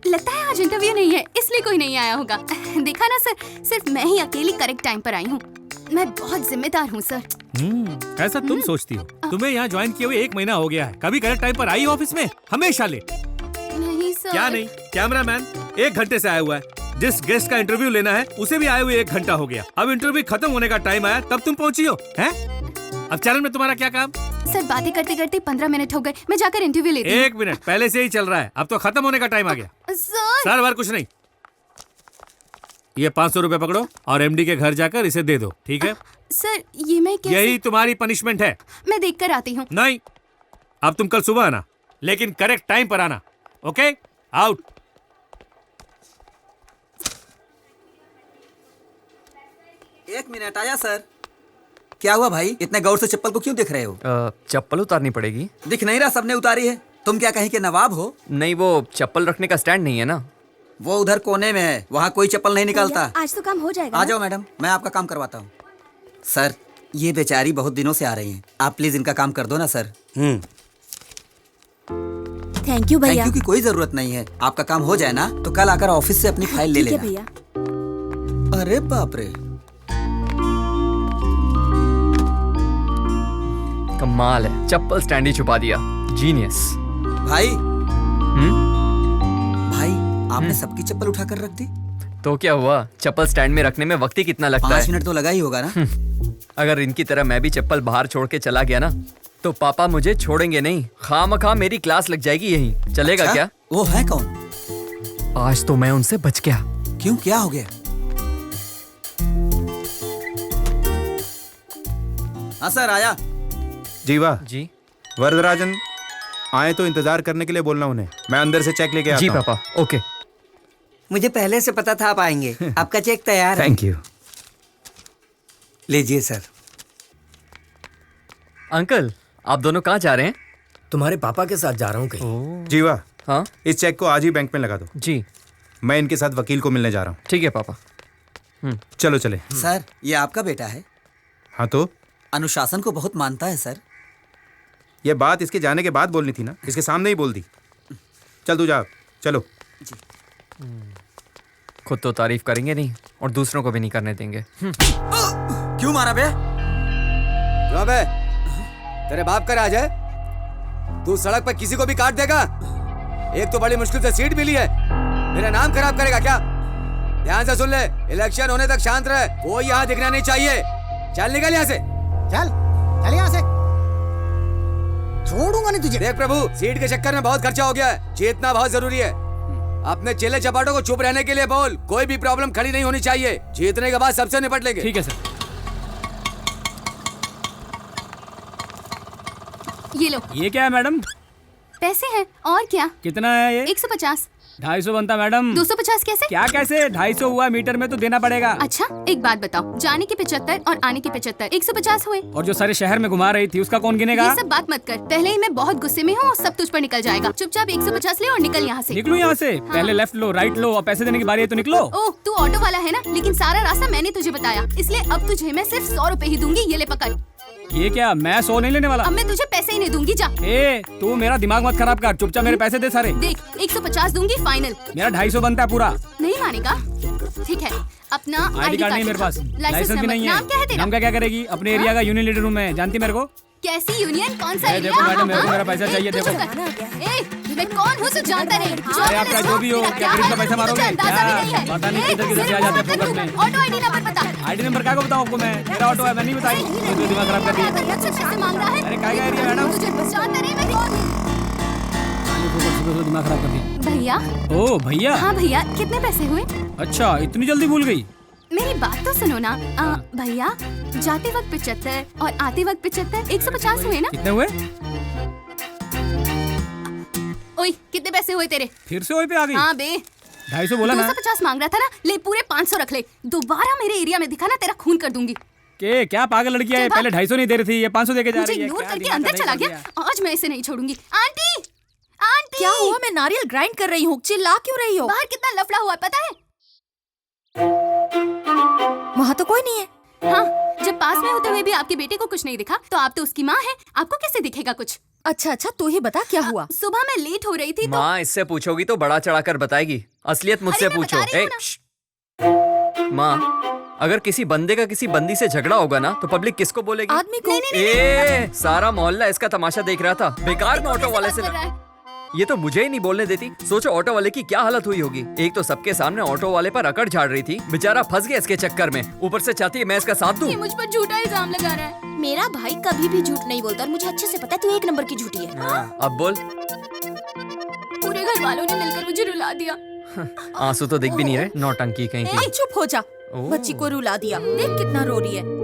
Speaker 14: लगता है आज इंटरव्यू नहीं है, इसलिए कोई नहीं आया होगा। देखा ना सर, सिर्फ मैं ही अकेली करेक्ट टाइम पर आई हूँ। मैं बहुत जिम्मेदार हूँ सर।
Speaker 16: ऐसा तुम सोचती हो? तुम्हें यहाँ ज्वाइन किए हुए 1 महीना हो गया है, कभी करेक्ट टाइम पर आई ऑफिस में? हमेशा लेट।
Speaker 14: नहीं सर।
Speaker 16: क्या नहीं? कैमरामैन 1 घंटे से आया हुआ है। जिस गेस्ट का इंटरव्यू लेना है उसे भी आए हुए 1 घंटा हो गया। अब इंटरव्यू खत्म होने का टाइम आया तब तुम पहुंची हो हैं? अब चैनल में तुम्हारा क्या काम?
Speaker 14: सर बातें करते करते 15 मिनट हो गए, मैं जाकर इंटरव्यू लेती हूँ।
Speaker 16: 1 मिनट पहले से ही चल रहा है, अब तो खत्म होने का टाइम आ गया।
Speaker 14: सर
Speaker 16: बार कुछ नहीं। ये 500 रुपए पकड़ो और एमडी के घर जाकर इसे दे दो, ठीक है?
Speaker 14: सर ये मैं कैसे?
Speaker 16: यही तुम्हारी पनिशमेंट है।
Speaker 14: मैं देख कर आती हूँ।
Speaker 16: नहीं, अब तुम कल सुबह आना, लेकिन करेक्ट टाइम पर आना। Okay, out.
Speaker 10: एक मिनट आया सर। क्या हुआ भाई, इतने गौर से चप्पल को क्यों देख रहे हो?
Speaker 3: चप्पल उतारनी पड़ेगी।
Speaker 10: दिख नहीं रहा, सबने उतारी है। तुम क्या कहीं के नवाब हो?
Speaker 3: नहीं, वो चप्पल रखने का स्टैंड नहीं है ना।
Speaker 10: वो उधर कोने में है, वहाँ कोई चप्पल नहीं निकालता।
Speaker 15: आज तो काम हो जाएगा।
Speaker 10: आ जाओ मैडम, मैं आपका काम करवाता हूँ। सर ये बेचारी बहुत दिनों से आ रही हैं, आप प्लीज इनका काम कर दो ना सर।
Speaker 15: थैंक यू भैया।
Speaker 10: थैंक यू की कोई जरूरत नहीं है। आपका काम हो जाए ना तो कल आकर ऑफिस से अपनी फाइल ले
Speaker 15: ठीक है
Speaker 10: लेना।
Speaker 15: भैया।
Speaker 10: अरे बाप रे,
Speaker 3: कमाल है, चप्पल स्टैंड ही छुपा दिया। जीनियस।
Speaker 10: भाई भाई आपने सबकी चप्पल उठाकर रख दी।
Speaker 3: तो क्या हुआ, चप्पल स्टैंड में रखने में वक्त ही कितना लगता है?
Speaker 10: 5 मिनट तो लगा ही होगा ना।
Speaker 3: अगर इनकी तरह मैं भी चप्पल बाहर छोड़ के चला गया ना तो पापा मुझे छोड़ेंगे नहीं। खामखा मेरी क्लास लग जाएगी यहीं। चलेगा
Speaker 10: अच्छा?
Speaker 3: क्या?
Speaker 10: वो है कौन?
Speaker 3: आज तो मैं उनसे बच गया।
Speaker 10: क्यों, क्या हो गया? हाँ सर आया।
Speaker 4: जीवा
Speaker 3: जी।
Speaker 4: वरदराजन आए तो इंतजार करने के लिए बोलना उन्हें। मैं अंदर से चेक लेके आता
Speaker 3: जी
Speaker 4: हूं।
Speaker 3: पापा। ओके।
Speaker 10: मुझे पहले से पता था आप आएंगे। आपका चेक तैयार है।
Speaker 4: Thank you.
Speaker 10: लीजिए सर।
Speaker 3: अंकल आप दोनों कहाँ जा रहे हैं?
Speaker 7: तुम्हारे पापा के साथ जा रहा हूँ कहीं।
Speaker 4: जीवा,
Speaker 3: हाँ
Speaker 4: इस चेक को आज ही बैंक में लगा दो।
Speaker 3: जी।
Speaker 4: मैं इनके साथ वकील को मिलने जा रहा हूँ।
Speaker 3: ठीक है पापा।
Speaker 4: चलो चले।
Speaker 10: सर ये आपका बेटा है?
Speaker 4: हाँ तो
Speaker 10: अनुशासन को बहुत मानता है सर।
Speaker 4: ये बात इसके जाने के बाद बोलनी थी ना, इसके सामने ही बोल दी। चल तू जा, चलो।
Speaker 3: खुद तो तारीफ करेंगे नहीं और दूसरों को भी नहीं करने देंगे।
Speaker 10: क्यों मारा बे?
Speaker 8: क्यों बे? तेरे बाप का राज है? तू सड़क पर किसी को भी काट देगा? एक तो बड़ी मुश्किल से सीट मिली है, मेरा नाम खराब करेगा क्या? ध्यान से सुन ले, इलेक्शन होने तक शांत रहे, कोई यहाँ दिखना नहीं चाहिए। चल निकल यहाँ से।
Speaker 6: चल चल यहाँ से, छोड़ूंगा नहीं तुझे।
Speaker 8: देख प्रभु, सीट के चक्कर में बहुत खर्चा हो गया है, जीतना बहुत जरूरी है। अपने चेले चपाटों को चुप रहने के लिए बोल, कोई भी प्रॉब्लम खड़ी नहीं होनी चाहिए। जीतने के बाद सबसे निपट लेंगे।
Speaker 1: ठीक है सर।
Speaker 14: ये लो।
Speaker 16: ये क्या है मैडम?
Speaker 14: पैसे हैं और क्या?
Speaker 16: कितना है ये?
Speaker 14: 150।
Speaker 16: 250 बनता मैडम।
Speaker 14: 250 कैसे?
Speaker 16: क्या कैसे? 250 हुआ, मीटर में तो देना पड़ेगा।
Speaker 14: अच्छा एक बात बताओ, जाने के 75 और आने के 75, 150 हुए।
Speaker 16: और जो सारे शहर में घुमा रही थी उसका कौन गिनेगा?
Speaker 14: ये सब बात मत कर, पहले ही मैं बहुत गुस्से में हूँ, सब तुझ पर निकल जाएगा। चुपचाप 150 ले और निकल यहाँ से।
Speaker 16: निकलूं यहाँ से? पहले लेफ्ट लो, राइट लो, और पैसे देने की बारी है तो निकलो।
Speaker 14: ओह तू ऑटो वाला है ना, लेकिन सारा रास्ता मैंने तुझे बताया, इसलिए अब तुझे मैं सिर्फ 100 रुपए ही दूंगी। ये ले पकड़।
Speaker 16: ये क्या, मैं 100 नहीं लेने वाला।
Speaker 14: अब मैं तुझे पैसे ही नहीं दूंगी, जा।
Speaker 16: ए, तू मेरा दिमाग मत खराब कर, चुपचाप मेरे पैसे दे सारे।
Speaker 14: देख 150 दूंगी फाइनल।
Speaker 16: मेरा 250 बनता है पूरा।
Speaker 14: नहीं मानेगा? ठीक है, अपना
Speaker 2: आईडी कार्ड नहीं मेरे पास, लाइसेंस भी नहीं है।
Speaker 14: नाम क्या है तेरा?
Speaker 2: नाम का क्या करेगी? अपने एरिया का यूनियन लीडर हूँ मैं, जानती मेरे को?
Speaker 14: कैसी यूनियन? कौन सा एरिया?
Speaker 2: देखो मैडम, मेरे को मेरा पैसा चाहिए, देखो।
Speaker 14: मैं कौन हूँ जानता नहीं?
Speaker 2: अरे आपका जो भी हो, क्या गरीब का पैसा मारोगे? पता नहीं किधर किधर से आ जाते हैं फोकस में।
Speaker 14: ऑटो आईडी नंबर बता।
Speaker 2: आईडी नंबर क्या को बताऊँ आपको मैं? मेरा ऑटो है, मैं नहीं बताई। तो दिमाग खराब कर दिया।
Speaker 14: पैसे मांग रहा है?
Speaker 2: अरे क्या एरिया मैडम?
Speaker 14: तुझे जानता नहीं मैं कौन हूँ?
Speaker 2: दिमाग खराब कर दिया।
Speaker 14: भैया।
Speaker 2: ओ भैया।
Speaker 14: हाँ भैया, कितने पैसे हुए?
Speaker 2: अच्छा, इतनी जल्दी भूल गई?
Speaker 14: मेरी बात तो सुनो ना। भैया, जाते वक्त 75 और आते वक्त 75, 150 हुए ना?
Speaker 2: कितने हुए?
Speaker 14: ओए, कितने पैसे हुए तेरे?
Speaker 2: फिर से वही पे आ गई?
Speaker 14: हाँ बे,
Speaker 2: 250 बोला ना?
Speaker 14: 250 मांग रहा था ना, ले पूरे 500 रख ले। दोबारा मेरे एरिया में दिखा ना, तेरा खून कर दूंगी।
Speaker 2: के क्या पागल लड़की है? पहले 250 नहीं दे रही थी, ये 500 देके जा
Speaker 14: मुझे
Speaker 2: रही है।
Speaker 14: इग्नोर करके अंदर चला गया। आज मैं इसे नहीं छोड़ूंगी। आंटी, आंटी,
Speaker 5: क्या हुआ? मैं नारियल ग्राइंड कर रही हूँ, चिल्ला क्यों रही हो?
Speaker 14: बाहर कितना लफड़ा हुआ पता है?
Speaker 5: वहाँ तो कोई नहीं है।
Speaker 14: हाँ, जब पास में होते हुए भी आपके बेटे को कुछ नहीं दिखा, तो आप तो उसकी माँ है, आपको कैसे दिखेगा कुछ?
Speaker 5: अच्छा, तू ही बता क्या हुआ?
Speaker 14: सुबह मैं लेट हो रही थी तो
Speaker 3: माँ इससे पूछोगी तो बड़ा चढ़ाकर बताएगी। असलियत मुझसे पूछो। माँ, अगर किसी बंदे का किसी बंदी से झगड़ा होगा ना, तो पब्लिक किसको बोलेगी?
Speaker 5: आदमी को।
Speaker 3: सारा मोहल्ला इसका तमाशा देख रहा था। बेकार में ऑटो वाले से ये तो मुझे ही नहीं बोलने देती। सोचो ऑटो वाले की क्या हालत हुई होगी। एक तो सबके सामने ऑटो वाले पर अकड़ झाड़ रही थी, बेचारा फंस गया इसके चक्कर में। ऊपर से चाहती है मैं इसका साथ दूं।
Speaker 14: ये मुझ पर झूठा इल्जाम लगा रहा है।
Speaker 15: मेरा भाई कभी भी झूठ नहीं बोलता और मुझे अच्छे से पता है तू एक नंबर की झूठी है।
Speaker 3: अब बोल।
Speaker 14: पूरे घर वालों ने मिलकर मुझे रुला दिया।
Speaker 3: आंसू तो दिख भी नहीं रहे, नौटंकी कहीं की।
Speaker 5: चुप हो जा, बच्ची को रुला दिया। देख कितना रो रही है।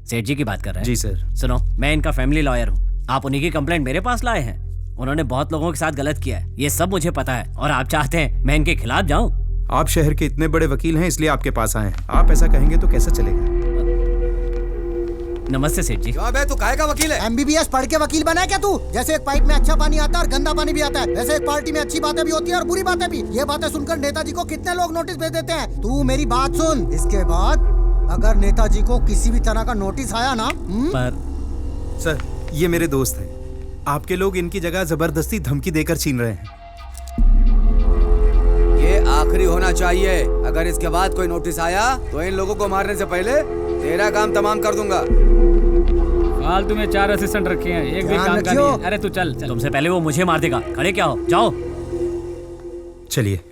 Speaker 1: सेठ जी की बात कर रहे हैं?
Speaker 4: जी सर।
Speaker 1: सुनो, मैं इनका फैमिली लॉयर हूँ। आप उन्हीं की कंप्लेंट मेरे पास लाए हैं। उन्होंने बहुत लोगों के साथ गलत किया है, ये सब मुझे पता है। और आप चाहते हैं मैं इनके खिलाफ जाऊँ?
Speaker 4: आप शहर के इतने बड़े वकील हैं, इसलिए आपके पास आए हैं। आप ऐसा कहेंगे तो कैसे चलेगा?
Speaker 1: नमस्ते सेठ जी।
Speaker 8: तू काहे का वकील है?
Speaker 6: MBBS पढ़ के वकील बना है क्या तू? जैसे एक पाइप में अच्छा पानी आता है और गंदा पानी भी आता है, वैसे एक पार्टी में अच्छी बातें भी होती है और बुरी बातें भी। ये बातें सुनकर नेताजी को कितने लोग नोटिस भेज देते हैं। तू मेरी बात सुन, इसके बाद अगर नेताजी को किसी भी तरह का नोटिस आया ना
Speaker 4: पर सर, ये मेरे दोस्त हैं। आपके लोग इनकी जगह जबरदस्ती धमकी देकर छीन रहे हैं।
Speaker 8: ये आखिरी होना चाहिए। अगर इसके बाद कोई नोटिस आया तो इन लोगों को मारने से पहले तेरा काम तमाम कर दूंगा।
Speaker 2: फालतू में 4 असिस्टेंट रखे हैं, एक भी काम का नहीं है। अरे तू चल।
Speaker 1: तुमसे पहले वो मुझे मार देगा। खड़े क्या हो, जाओ।
Speaker 4: चलिए।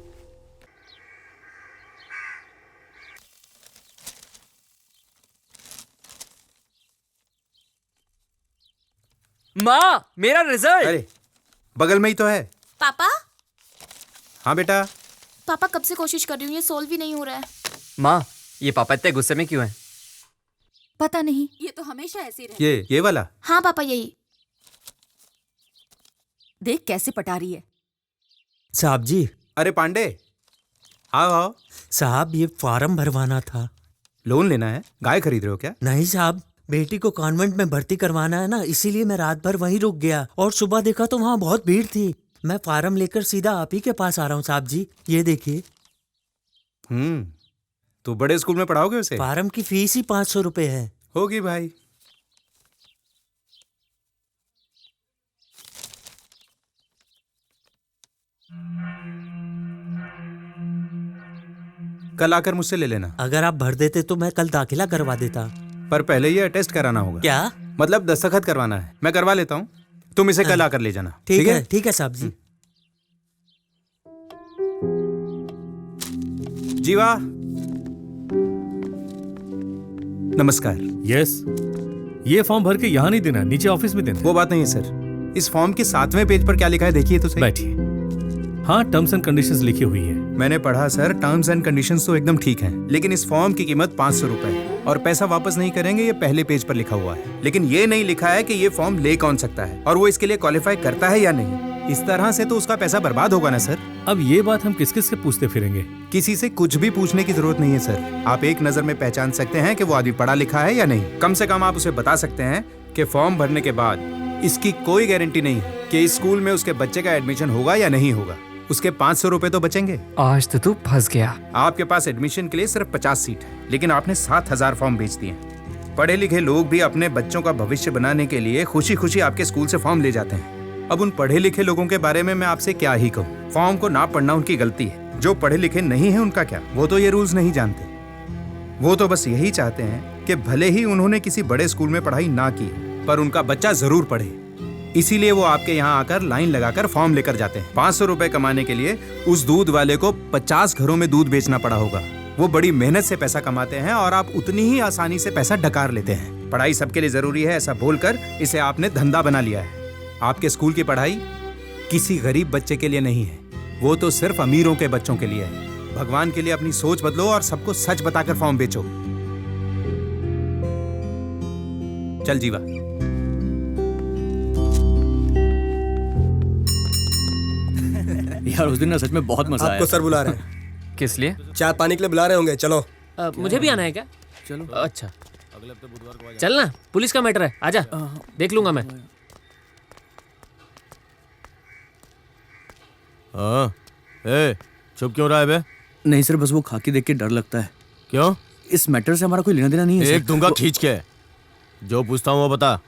Speaker 3: माँ, मेरा रिजल्ट।
Speaker 4: अरे बगल में ही तो है।
Speaker 15: पापा,
Speaker 4: हाँ बेटा।
Speaker 15: पापा कब से कोशिश कर रही हूँ, ये सोल्व ही नहीं हो रहा है।
Speaker 3: माँ, ये पापा इतने गुस्से में क्यों हैं?
Speaker 5: पता नहीं,
Speaker 14: ये तो हमेशा ऐसे ही रहता है।
Speaker 4: ये वाला?
Speaker 15: हाँ पापा, यही।
Speaker 5: देख कैसे पटा रही है।
Speaker 9: साहब जी।
Speaker 4: अरे पांडे, आओ आओ।
Speaker 9: साहब, ये फॉर्म भरवाना था।
Speaker 4: लोन लेना है? गाय खरीद रहे हो क्या?
Speaker 9: नहीं साहब, बेटी को कॉन्वेंट में भर्ती करवाना है ना, इसीलिए मैं रात भर वहीं रुक गया और सुबह देखा तो वहाँ बहुत भीड़ थी। मैं फार्म लेकर सीधा आप ही के पास आ रहा हूँ साहब जी, ये देखिए।
Speaker 4: तो बड़े स्कूल में पढ़ाओगे उसे?
Speaker 9: फार्म की फीस ही 500 रुपए है।
Speaker 4: होगी भाई। कल आकर मुझसे ले लेना।
Speaker 9: अगर आप भर देते तो मैं कल दाखिला करवा देता।
Speaker 4: पर पहले ये टेस्ट कराना होगा।
Speaker 9: क्या
Speaker 4: मतलब? दस्तखत करवाना है। मैं करवा लेता हूँ, तुम इसे कल आकर ले जाना।
Speaker 9: ठीक है? ठीक है साहब जी।
Speaker 4: जीवा, नमस्कार।
Speaker 16: यस, ये फॉर्म भर के यहाँ नहीं देना, नीचे ऑफिस में देना।
Speaker 4: वो बात नहीं है सर। इस फॉर्म के 7वें पेज पर क्या लिखा है देखिए तो सही।
Speaker 16: बैठिए। हाँ, टर्म्स एंड कंडीशंस लिखी हुई है।
Speaker 4: मैंने पढ़ा सर, टर्म्स एंड कंडीशंस तो एकदम ठीक हैं, लेकिन इस फॉर्म की कीमत 500 रुपए है और पैसा वापस नहीं करेंगे, ये पहले पेज पर लिखा हुआ है। लेकिन ये नहीं लिखा है कि ये फॉर्म ले कौन सकता है और वो इसके लिए क्वालिफाई करता है या नहीं। इस तरह से तो उसका पैसा बर्बाद होगा ना सर।
Speaker 16: अब ये बात हम किस किस से पूछते फिरेंगे?
Speaker 4: किसी से कुछ भी पूछने की जरूरत नहीं है सर। आप एक नजर में पहचान सकते हैं कि वो आदमी पढ़ा लिखा है या नहीं। कम से कम आप उसे बता सकते हैं कि फॉर्म भरने के बाद इसकी कोई गारंटी नहीं है कि इस स्कूल में उसके बच्चे का एडमिशन होगा या नहीं होगा। उसके 500 रुपए तो बचेंगे।
Speaker 3: आज तो तू फंस गया।
Speaker 4: आपके पास एडमिशन के लिए सिर्फ 50 सीट है, लेकिन आपने 7000 फॉर्म बेच दिए। पढ़े लिखे लोग भी अपने बच्चों का भविष्य बनाने के लिए खुशी खुशी आपके स्कूल से फॉर्म ले जाते हैं। अब उन पढ़े लिखे लोगों के बारे में मैं आपसे क्या ही कहूँ। फॉर्म को ना पढ़ना उनकी गलती है। जो पढ़े लिखे नहीं है उनका क्या, वो तो ये रूल्स नहीं जानते। वो तो बस यही चाहते हैं कि भले ही उन्होंने किसी बड़े स्कूल में पढ़ाई ना की पर उनका बच्चा जरूर पढ़े। इसीलिए वो आपके यहाँ आकर लाइन लगाकर फॉर्म लेकर जाते हैं। 500 रुपए कमाने के लिए उस दूध वाले को 50 घरों में दूध बेचना पड़ा होगा। वो बड़ी मेहनत से पैसा कमाते हैं और आप उतनी ही आसानी से पैसा डकार लेते हैं। पढ़ाई सबके लिए जरूरी है ऐसा बोलकर इसे आपने धंधा बना लिया है। आपके स्कूल की पढ़ाई किसी गरीब बच्चे के लिए नहीं है, वो तो सिर्फ अमीरों के बच्चों के लिए है। भगवान के लिए अपनी सोच बदलो और सबको सच बताकर फॉर्म बेचो। चल जीवा।
Speaker 2: यार उस दिन ना सच में बहुत मजा आया।
Speaker 17: आपको सर बुला रहे हैं।
Speaker 3: किस लिए?
Speaker 17: चाय पानी के लिए बुला रहे होंगे, चलो।
Speaker 1: मुझे भी आना है क्या?
Speaker 2: चलो।
Speaker 1: अच्छा चल ना, पुलिस का मैटर है, आजा, देख लूंगा मैं।
Speaker 11: हाँ, ए, चुप क्यों रहा है बे?
Speaker 2: नहीं सर, बस वो खाकी देख के डर लगता है।
Speaker 11: क्यों?
Speaker 2: इस मैटर से हमारा कोई लेना देना नहीं है।
Speaker 11: एक दूंगा खींच के। जो पूछता हूँ वो बता।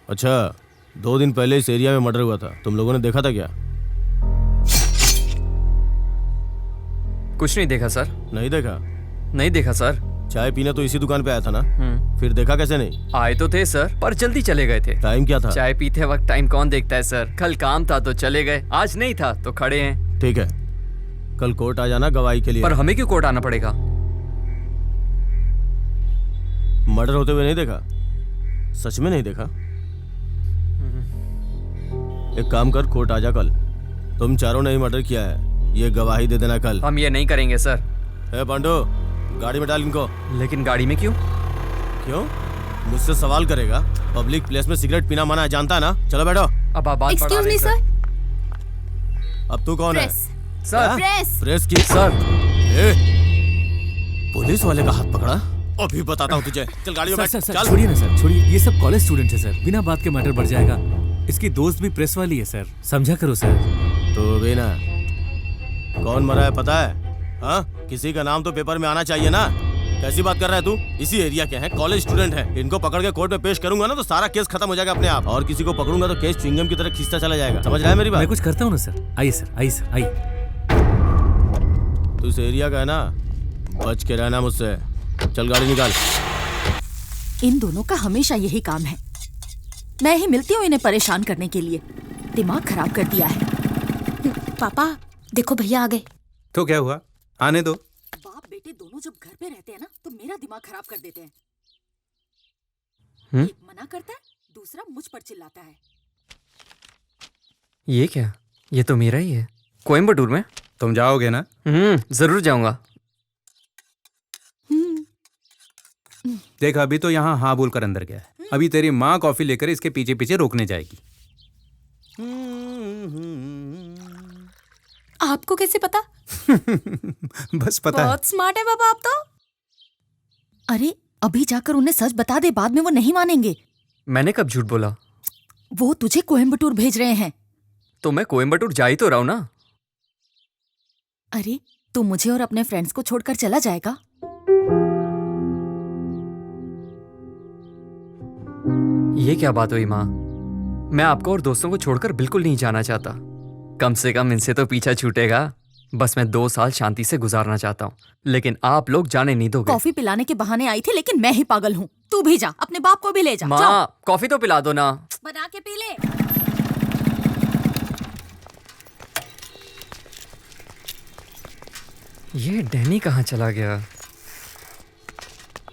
Speaker 11: अच्छा, 2 दिन पहले इस एरिया में मर्डर हुआ था, तुम लोगों ने देखा था क्या?
Speaker 3: कुछ नहीं देखा सर।
Speaker 11: नहीं देखा?
Speaker 3: नहीं देखा सर।
Speaker 11: चाय पीने तो इसी दुकान पे आया था ना? फिर देखा कैसे नहीं?
Speaker 3: आए तो थे सर, पर जल्दी चले गए थे।
Speaker 11: टाइम क्या था?
Speaker 3: चाय पीते वक्त टाइम कौन देखता है सर। कल काम था तो चले गए, आज नहीं था तो खड़े हैं।
Speaker 11: ठीक है, कल कोर्ट आ जाना गवाही के लिए।
Speaker 3: पर हमें क्यों कोर्ट आना पड़ेगा?
Speaker 11: मर्डर होते हुए नहीं देखा? सच में नहीं देखा? एक काम कर, कोर्ट आ जा कल। तुम चारों ने ही मर्डर किया है, ये गवाही दे देना कल।
Speaker 3: हम ये नहीं करेंगे सर।
Speaker 11: पांडु, गाड़ी में डाल इनको।
Speaker 3: लेकिन गाड़ी में क्यों?
Speaker 11: क्यों? मुझसे सवाल करेगा? पब्लिक प्लेस में सिगरेट पीना मना है, जानता है ना? चलो बैठो।
Speaker 3: अब आप बात
Speaker 15: एक्सक्यूज मी सर।
Speaker 11: अब तू कौन है?
Speaker 3: सर
Speaker 11: प्रेस की
Speaker 3: सर।
Speaker 11: पुलिस वाले का हाथ पकड़ा? अभी बताता हूँ तुझे। चल गाड़ी में बैठ। चल।
Speaker 18: छोड़िए ना सर, छोड़िए, ये सब कॉलेज स्टूडेंट है सर, बिना बात के मैटर बढ़ जाएगा। इसकी दोस्त भी प्रेस वाली है सर, समझा करो सर।
Speaker 11: तो भी ना, कौन मरा है पता है? हाँ, किसी का नाम तो पेपर में आना चाहिए ना। कैसी बात कर रहा है तू? इसी एरिया के हैं, कॉलेज स्टूडेंट हैं। इनको पकड़ के कोर्ट में पेश करूंगा ना तो सारा केस खत्म हो जाएगा अपने आप। और किसी को पकड़ूंगा तो केस च्युइंगम की तरह खींचता चला जाएगा। समझ रहा है मेरी बात?
Speaker 18: मैं कुछ करता हूँ ना सर। आइए सर, आइए सर, आइए।
Speaker 11: तू इस एरिया का है ना, बच के रहना मुझसे। चल गाड़ी निकाल।
Speaker 5: इन दोनों का हमेशा यही काम है। मैं ही मिलती हूँ इन्हें परेशान करने के लिए। दिमाग खराब कर दिया है।
Speaker 15: पापा देखो भैया आ गए।
Speaker 4: तो क्या हुआ, आने दो।
Speaker 5: बाप बेटे दोनों जब घर पे रहते हैं ना तो मेरा दिमाग खराब कर देते हैं। एक मना करता है, दूसरा मुझ पर चिल्लाता है।
Speaker 3: ये क्या? ये तो मेरा ही है। कोयम्बटूर में?
Speaker 4: तुम जाओगे ना?
Speaker 3: जरूर जाऊंगा।
Speaker 4: देख, अभी तो यहाँ हाँ बोल कर अंदर गया है। अभी तेरी माँ कॉफी लेकर इसके पीछे पीछे रोकने जाएगी।
Speaker 15: आपको कैसे पता?
Speaker 4: बस पता है।
Speaker 15: बहुत स्मार्ट है बाबा आप तो।
Speaker 5: अरे अभी जाकर उन्हें सच बता दे, बाद में वो नहीं मानेंगे।
Speaker 3: मैंने कब झूठ बोला?
Speaker 5: वो तुझे कोयम्बटूर भेज रहे हैं।
Speaker 3: तो मैं कोयम्बटूर जा ही तो रहा हूं ना।
Speaker 5: अरे तू मुझे और अपने फ्रेंड्स को छोड़कर चला जाएगा?
Speaker 3: ये क्या बात हुई माँ? मैं आपको और दोस्तों को छोड़कर बिल्कुल नहीं जाना चाहता। कम से कम इनसे तो पीछा छूटेगा। बस मैं 2 साल शांति से गुजारना चाहता हूँ, लेकिन आप लोग जाने नहीं दोगे।
Speaker 5: कॉफी पिलाने के बहाने आई थी, लेकिन मैं ही पागल हूँ। तू भी जा, अपने बाप को भी ले जा।
Speaker 3: माँ कॉफी तो पिला दो ना।
Speaker 5: बना के पी ले।
Speaker 3: ये डैनी कहाँ चला गया?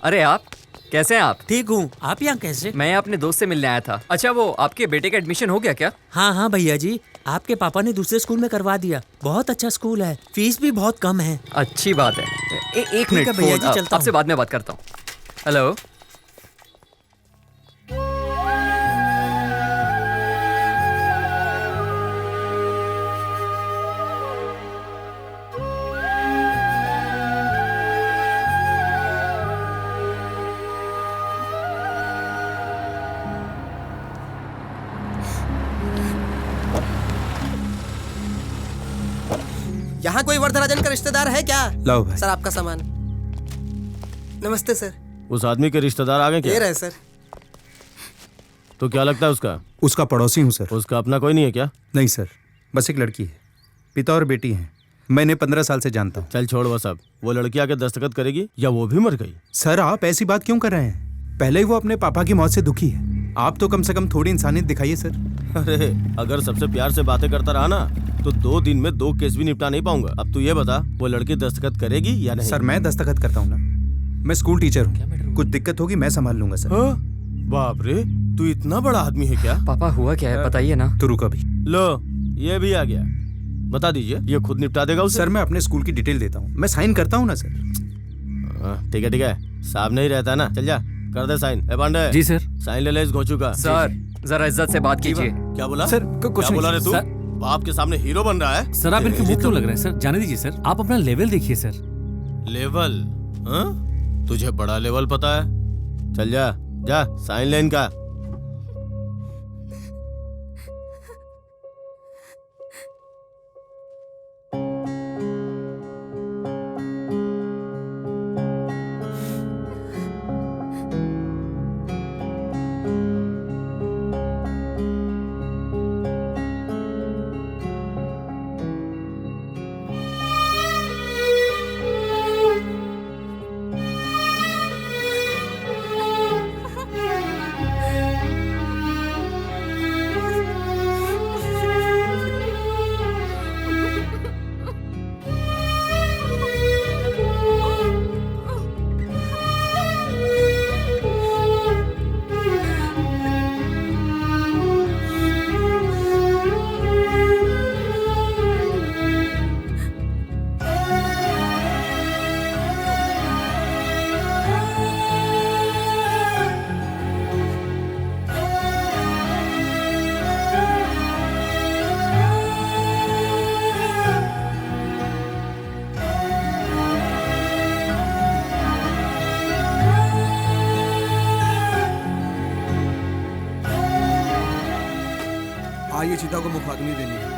Speaker 3: अरे आप कैसे हैं? आप
Speaker 9: ठीक हूँ, आप यहाँ कैसे?
Speaker 3: मैं अपने दोस्त से मिलने आया था। अच्छा, वो आपके बेटे का एडमिशन हो गया क्या?
Speaker 9: हाँ हाँ भैया जी, आपके पापा ने दूसरे स्कूल में करवा दिया। बहुत अच्छा स्कूल है, फीस भी बहुत कम है।
Speaker 3: अच्छी बात है। एक मिनट
Speaker 9: भैया जी, चलता
Speaker 3: आपसे बाद में बात करता हूँ। हेलो।
Speaker 17: यहाँ कोई वरदराजन का रिश्तेदार है क्या?
Speaker 4: लाओ भाई।
Speaker 17: सर आपका सामान। नमस्ते सर।
Speaker 11: उस आदमी के रिश्तेदार आ गए क्या?
Speaker 17: ये रहे सर।
Speaker 11: तो क्या लगता है उसका?
Speaker 4: उसका पड़ोसी हूँ सर।
Speaker 11: उसका अपना कोई नहीं है क्या?
Speaker 4: नहीं सर। बस एक लड़की है, पिता और बेटी हैं। मैं इन्हें 15 साल से जानता हूँ।
Speaker 11: चल छोड़ वो सब। वो लड़की आके दस्तखत करेगी या वो भी मर गई?
Speaker 4: सर आप ऐसी बात क्यों कर रहे हैं? पहले ही वो अपने पापा की मौत से दुखी है। आप तो कम से कम थोड़ी इंसानियत दिखाइए सर।
Speaker 11: अरे अगर सबसे प्यार से बातें करता रहा ना तो 2 दिन में 2 केस भी निपटा नहीं पाऊंगा। अब तू ये बता, वो लड़की दस्तखत करेगी या नहीं?
Speaker 4: सर मैं दस्तखत करता हूँ ना, मैं स्कूल टीचर हूँ। कुछ दिक्कत होगी मैं संभाल लूंगा सर।
Speaker 11: बाप रे, तू इतना बड़ा आदमी है क्या?
Speaker 3: पापा हुआ क्या है बताइए ना।
Speaker 4: तो रुको अभी।
Speaker 11: लो ये भी आ गया, बता दीजिए। ये खुद निपटा देगा उसे?
Speaker 4: सर मैं अपने स्कूल की डिटेल देता हूँ, मैं साइन करता हूँ ना सर।
Speaker 11: ठीक है, साहब नहीं रहता ना, चल जा कर दे साइन। ए पांडे।
Speaker 18: जी सर।
Speaker 11: साइन ले ले इस घोचू का।
Speaker 3: सर जरा इज्जत से बात कीजिए।
Speaker 11: क्या बोला
Speaker 18: सर?
Speaker 11: क्या बोला रे तू? बाप के सामने हीरो बन रहा है?
Speaker 18: सर आप इनके मुंह क्यों लग रहे हैं सर? जाने दीजिए सर, आप अपना लेवल देखिए सर।
Speaker 11: लेवल? तुझे बड़ा लेवल पता है? चल जा जा साइन ले इनका।
Speaker 13: आइए चिता को मुखाग्नि देनी है।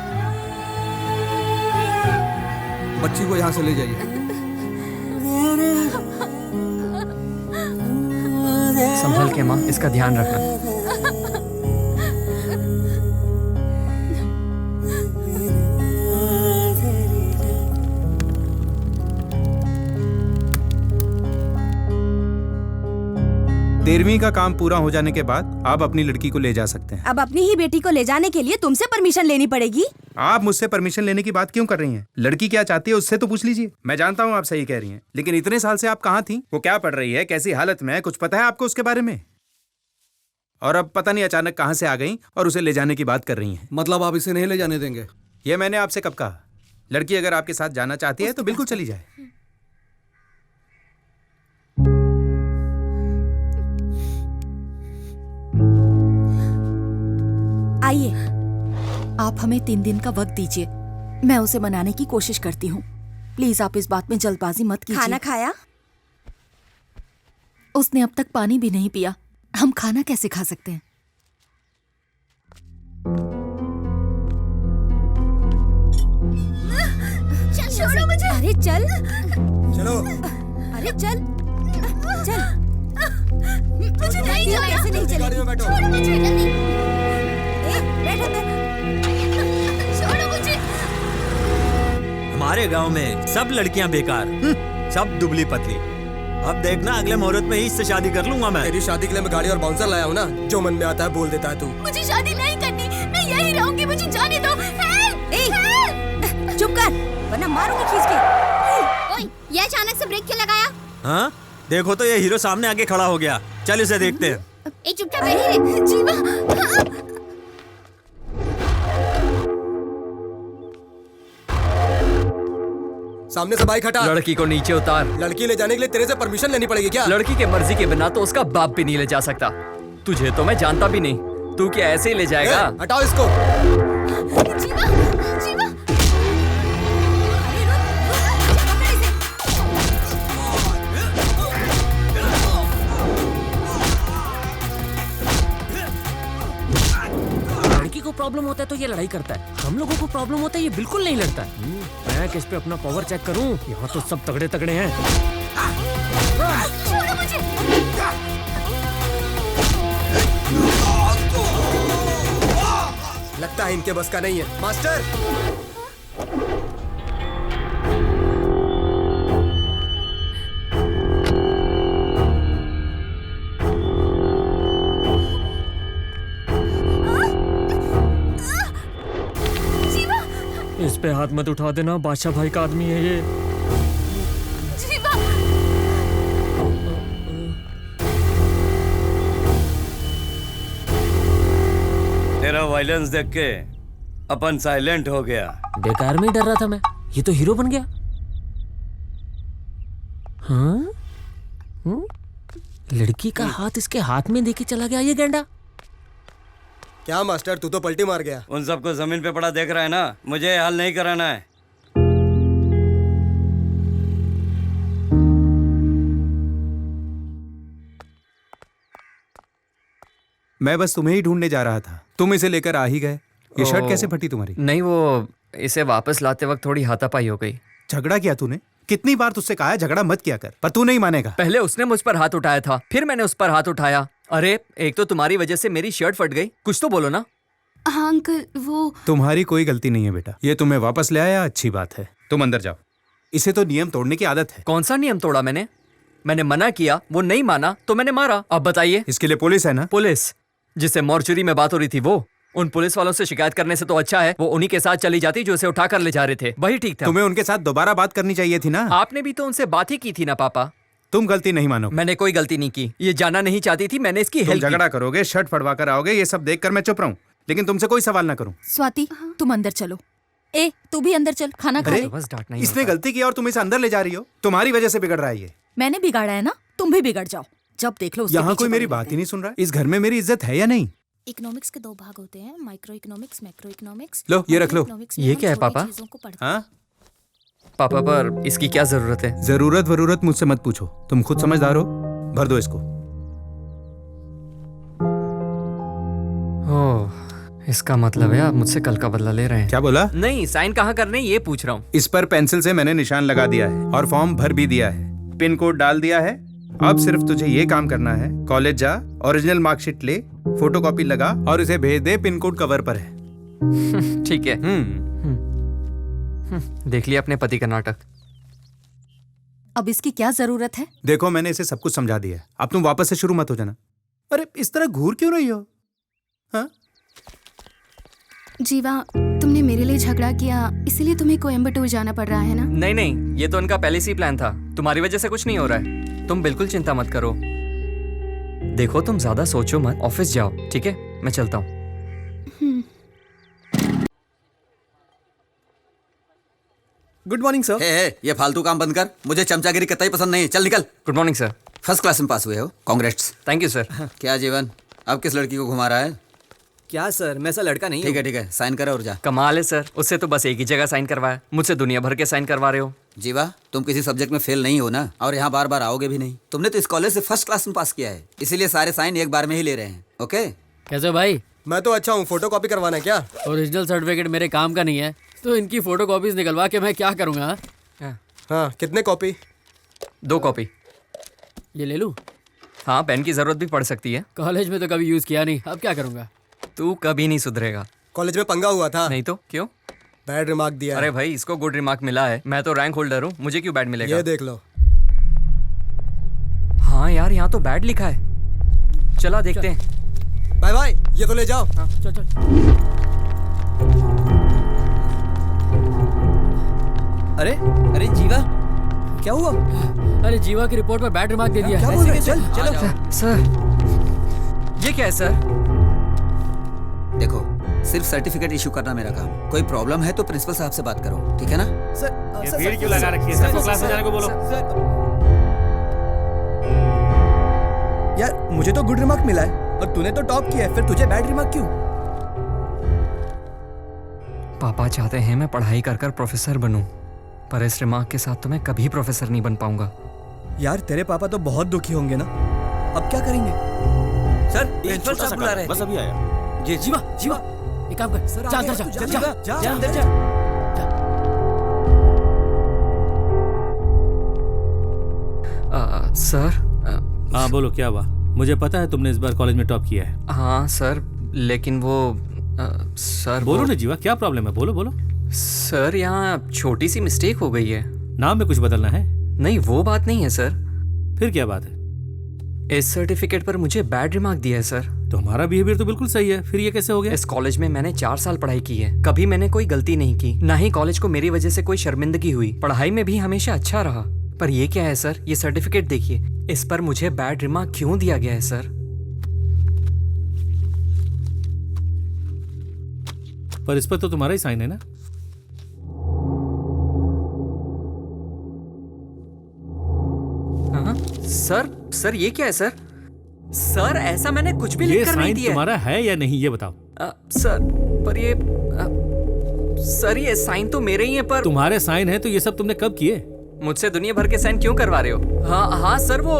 Speaker 13: बच्ची को यहाँ से ले जाइए।
Speaker 3: संभल के माँ, इसका ध्यान रखना।
Speaker 4: तेरहवीं का काम पूरा हो जाने के बाद आप अपनी लड़की को ले जा सकते हैं।
Speaker 15: अब अपनी ही बेटी को ले जाने के लिए तुमसे परमिशन लेनी पड़ेगी।
Speaker 4: आप मुझसे परमिशन लेने की बात क्यों कर रही हैं? लड़की क्या चाहती है उससे तो पूछ लीजिए। मैं जानता हूँ आप सही कह रही हैं, लेकिन इतने साल से आप कहाँ थी? वो क्या पढ़ रही है, कैसी हालत में है, कुछ पता है आपको उसके बारे में? और अब पता नहीं अचानक कहाँ से आ गई और उसे ले जाने की बात कर रही हैं।
Speaker 13: मतलब आप इसे नहीं ले जाने देंगे?
Speaker 4: ये मैंने आपसे कब कहा? लड़की अगर आपके साथ जाना चाहती है तो बिल्कुल चली जाए।
Speaker 5: आइए, आप हमें 3 दिन का वक्त दीजिए, मैं उसे मनाने की कोशिश करती हूँ। प्लीज आप इस बात में जल्दबाजी मत कीजिए।
Speaker 15: खाना खाया?
Speaker 5: उसने अब तक पानी भी नहीं पिया, हम खाना कैसे खा सकते हैं?
Speaker 15: छोड़ो मुझे। अरे चल।
Speaker 13: चलो।
Speaker 15: अरे चल चल। मुझे नहीं जाना। ऐसे नहीं चलेगी। छोड़ो मुझे जल्दी। बैठो छोड़ो मुझे।
Speaker 9: हमारे गांव में सब लड़कियां बेकार, सब दुबली पतली। अब देखना अगले मुहूर्त में ही इससे शादी कर लूंगा मैं।
Speaker 17: तेरी शादी के लिए मैं गाड़ी और बाउंसर लाया हूँ ना, जो मन में आता है बोल देता है तू।
Speaker 15: मुझे शादी नहीं करनी, मैं यही रहूंगी, मुझे जाने दो। चुप कर वरना मारूंगी खींच के।
Speaker 14: ओए, ये अचानक से ब्रेक क्यों लगाया?
Speaker 9: हाँ देखो तो ये हीरो सामने आके खड़ा हो गया। चल इसे देखते हैं।
Speaker 14: ए चुपचाप बैठी रहे। जीवा।
Speaker 17: सामने से बाइक हटा।
Speaker 3: लड़की को नीचे उतार।
Speaker 17: लड़की ले जाने के लिए तेरे से परमिशन लेनी पड़ेगी क्या?
Speaker 3: लड़की के मर्जी के बिना तो उसका बाप भी नहीं ले जा सकता। तुझे तो मैं जानता भी नहीं, तू क्या ऐसे ही ले जाएगा?
Speaker 17: हटाओ इसको।
Speaker 15: जीवा, जीवा।
Speaker 1: लड़की को प्रॉब्लम होता है तो ये लड़ाई करता है, हम लोगों को प्रॉब्लम होता है ये बिल्कुल नहीं लड़ता है। मैं किस पे अपना पावर चेक करूं? यहाँ तो सब तगड़े तगड़े हैं।
Speaker 15: छोड़ो मुझे।
Speaker 17: लगता है इनके बस का नहीं है। मास्टर,
Speaker 1: इस पे हाथ मत उठा देना, बादशाह भाई का आदमी है ये।
Speaker 12: तेरा वायलेंस देख के अपन साइलेंट हो गया।
Speaker 1: बेकार में ही डर रहा था मैं, ये तो हीरो बन गया। हाँ? लड़की का हाथ इसके हाथ में देके चला गया ये गेंडा।
Speaker 17: क्या मास्टर, तू तो पलटी मार गया।
Speaker 12: उन सबको जमीन पे पड़ा देख रहा है ना, मुझे हाल नहीं कराना है।
Speaker 4: मैं बस तुम्हें ही ढूंढने जा रहा था, तुम इसे लेकर आ ही गए। ये शर्ट कैसे फटी तुम्हारी?
Speaker 3: नहीं, वो इसे वापस लाते वक्त थोड़ी हाथापाई हो गई।
Speaker 4: झगड़ा किया तूने? कितनी बार तुझसे कहा है झगड़ा मत किया कर, पर तू नहीं मानेगा।
Speaker 3: पहले उसने मुझ पर हाथ उठाया था, फिर मैंने उस पर हाथ उठाया। अरे एक तो तुम्हारी वजह से मेरी शर्ट फट गई, कुछ तो बोलो ना।
Speaker 14: हाँ अंकल, वो
Speaker 4: तुम्हारी कोई गलती नहीं है बेटा, ये तुम्हें वापस ले आया, अच्छी बात है। तुम अंदर जाओ, इसे तो नियम तोड़ने की आदत है।
Speaker 3: कौन सा नियम तोड़ा मैंने? मैंने मना किया, वो नहीं माना तो मैंने मारा। अब बताइए।
Speaker 4: इसके लिए पुलिस है ना?
Speaker 3: पुलिस जिससे मॉर्चुरी में बात हो रही थी वो। उन पुलिस वालों से शिकायत करने से तो अच्छा है वो उन्हीं के साथ चली जाती जो उसे उठा कर ले जा रहे थे, वही ठीक था।
Speaker 4: तुम्हें उनके साथ दोबारा बात करनी चाहिए थी ना।
Speaker 3: आपने भी तो उनसे बात ही की थी ना पापा।
Speaker 4: तुम गलती नहीं मानो।
Speaker 3: मैंने कोई गलती नहीं की, ये जाना नहीं चाहती थी, मैंने इसकी हेल्प की।
Speaker 4: झगड़ा करोगे, शर्ट फड़वा कर आओगे, ये सब देखकर मैं चुप रहूं, लेकिन तुमसे कोई सवाल ना करूं।
Speaker 5: स्वाति, तुम अंदर चलो। ए, तू भी अंदर चल, खाना खा ले।
Speaker 4: इसने गलती की और तुम इसे अंदर ले जा रही हो। तुम्हारी वजह से बिगड़ रहा है ये।
Speaker 5: मैंने बिगाड़ा है ना, तुम भी बिगड़ जाओ। जब देख लो उसके
Speaker 4: यहाँ
Speaker 5: पीछे
Speaker 4: कोई मेरी
Speaker 5: पड़े
Speaker 4: बात ही नहीं सुन रहा। इस घर में मेरी इज्जत है या नहीं?
Speaker 15: इकोनॉमिक्स के 2 भाग होते हैं, माइक्रो इकोनॉमिक्स, मैक्रो इकोनॉमिक्स।
Speaker 4: लो ये रख लो।
Speaker 3: ये क्या है पापा?
Speaker 4: हाँ
Speaker 3: पापा, पर इसकी क्या जरूरत है?
Speaker 4: जरूरत मुझसे मत पूछो, तुम खुद समझदार हो। भर दो इसको।
Speaker 3: ओह, इसका मतलब है आप मुझसे कल का बदला ले रहे हैं।
Speaker 4: क्या बोला?
Speaker 3: नहीं, साइन कहाँ करने ये पूछ रहा हूँ।
Speaker 4: इस पर पेंसिल से मैंने निशान लगा दिया है और फॉर्म भर भी दिया है, पिन कोड डाल दिया है। अब सिर्फ तुझे ये काम करना है, कॉलेज जा, ओरिजिनल मार्कशीट ले, फोटोकॉपी लगा और इसे भेज दे। पिन कोड कवर पर है।
Speaker 3: ठीक है। देख लिया अपने पति का नाटक।
Speaker 5: अब इसकी क्या जरूरत है?
Speaker 4: देखो मैंने इसे सब कुछ समझा दिया है, अब तुम वापस से शुरू मत हो जाना। अरे इस तरह घूर क्यों रही हो? हाँ?
Speaker 14: जीवा, तुमने मेरे लिए झगड़ा किया, इसीलिए तुम्हें कोयम्बटूर जाना पड़ रहा है ना?
Speaker 3: नहीं, ये तो उनका पहले से ही प्लान था। तुम्हारी वजह से कुछ नहीं हो रहा है, तुम बिल्कुल चिंता मत करो। देखो तुम ज्यादा सोचो मत, ऑफिस जाओ, ठीक है? मैं चलता हूँ।
Speaker 8: Good morning sir. ये फालतू काम बंद कर, मुझे चमचागिरी कतई पसंद नहीं है। चल निकल।
Speaker 3: Good morning sir.
Speaker 8: First class में पास हुए हो, कांग्रेट्स।
Speaker 3: Thank you sir.
Speaker 8: क्या जीवन, अब किस लड़की को घुमा रहा है?
Speaker 7: क्या सर, मैं ऐसा लड़का नहीं
Speaker 8: ठीक है, साइन करो और जा।
Speaker 3: कमाल है सर, उससे तो बस एक ही जगह साइन करवाया, मुझसे दुनिया भर के साइन करवा रहे हो।
Speaker 8: जीवा, तुम किसी सब्जेक्ट में फेल नहीं हो ना, और यहाँ बार बार आओगे भी नहीं। तुमने तो इस कॉलेज से फर्स्ट क्लास में पास किया है, इसीलिए सारे साइन एक बार में ही ले रहे हैं। ओके?
Speaker 1: कैसे भाई?
Speaker 17: मैं तो अच्छा हूँ, फोटो कॉपी करवाना है क्या?
Speaker 1: ओरिजिनल सर्टिफिकेट मेरे काम का नहीं है, तो इनकी फोटो कॉपीज निकलवा के मैं क्या करूँगा?
Speaker 17: हाँ, कितने कॉपी?
Speaker 3: 2 कॉपी।
Speaker 1: ये ले लूँ?
Speaker 3: हाँ, पेन की जरूरत भी पड़ सकती है।
Speaker 1: कॉलेज में तो कभी यूज किया नहीं, अब क्या करूँगा?
Speaker 3: तू कभी नहीं सुधरेगा।
Speaker 17: कॉलेज में पंगा हुआ था।
Speaker 3: नहीं तो क्यों?
Speaker 17: बैड रिमार्क दिया।
Speaker 3: अरे भाई, इसको गुड रिमार्क मिला है, मैं तो रैंक होल्डर हूँ, मुझे क्यों बैड मिलेगा?
Speaker 17: ये देख लो।
Speaker 3: हाँ यार, यहाँ तो बैड लिखा है। चला देखते हैं।
Speaker 17: बाय बाय, ये तो ले जाओ।
Speaker 1: हाँ, चल।
Speaker 7: अरे जीवा, क्या हुआ?
Speaker 1: अरे जीवा की रिपोर्ट पर बैड रिमार्क दे दिया।
Speaker 17: क्या बोल रहे? चलो।
Speaker 3: सर, ये क्या है सर?
Speaker 8: देखो, सिर्फ सर्टिफिकेट इशू करना मेरा काम। कोई प्रॉब्लम है तो प्रिंसिपल साहब से बात करो, ठीक है ना?
Speaker 16: ये भीड़ क्यों लगा रखी है? सबको क्लास में जाने को बोलो।
Speaker 2: यार मुझे तो गुड रिमार्क मिला है और तूने तो टॉप किया है, फिर तुझे बैड रिमार्क क्यों?
Speaker 3: पापा चाहते हैं मैं पढ़ाई कर कर प्रोफेसर बनूं, पर इस रिमार्क के साथ तो मैं कभी प्रोफेसर नहीं बन पाऊंगा।
Speaker 2: यार तेरे पापा तो बहुत दुखी होंगे ना, अब क्या करेंगे?
Speaker 7: सर, प्रिंसिपल साहब बुला रहे हैं।
Speaker 11: बस अभी आया।
Speaker 7: जी
Speaker 1: जीवा, एक काम कर, जा अंदर जा अंदर जा।
Speaker 3: सर।
Speaker 18: हाँ बोलो, क्या हुआ? मुझे पता है तुमने इस बार कॉलेज में टॉप किया है।
Speaker 3: हाँ सर, लेकिन वो सर
Speaker 18: बोलो ना जीवा, क्या प्रॉब्लम है? बोलो बोलो।
Speaker 3: सर यहाँ छोटी सी मिस्टेक हो गई है।
Speaker 18: नाम में कुछ बदलना है?
Speaker 3: नहीं, वो बात नहीं है सर।
Speaker 18: फिर क्या बात है?
Speaker 3: इस सर्टिफिकेट पर मुझे बैड रिमार्क दिया है सर।
Speaker 18: तो हमारा बिहेवियर तो बिल्कुल सही है, फिर ये कैसे हो गया?
Speaker 3: इस कॉलेज में मैंने 4 साल पढ़ाई की है, कभी मैंने कोई गलती नहीं की, ना ही कॉलेज को मेरी वजह से कोई शर्मिंदगी हुई। पढ़ाई में भी हमेशा अच्छा रहा। पर ये क्या है सर? ये सर्टिफिकेट देखिए, इस पर मुझे बैड रिमार्क क्यों दिया गया है सर?
Speaker 18: पर इस पर तो तुम्हारा ही साइन है ना?
Speaker 3: हाँ सर ये क्या है सर? सर ऐसा मैंने कुछ भी
Speaker 18: ये
Speaker 3: लिख कर नहीं
Speaker 18: साइन
Speaker 3: दिया।
Speaker 18: तुम्हारा है या नहीं, ये बताओ।
Speaker 3: सर पर ये सर ये साइन तो मेरे ही है। पर
Speaker 18: तुम्हारे साइन है तो ये सब तुमने कब किए?
Speaker 3: मुझसे दुनिया भर के साइन क्यों करवा रहे हो? हाँ सर, वो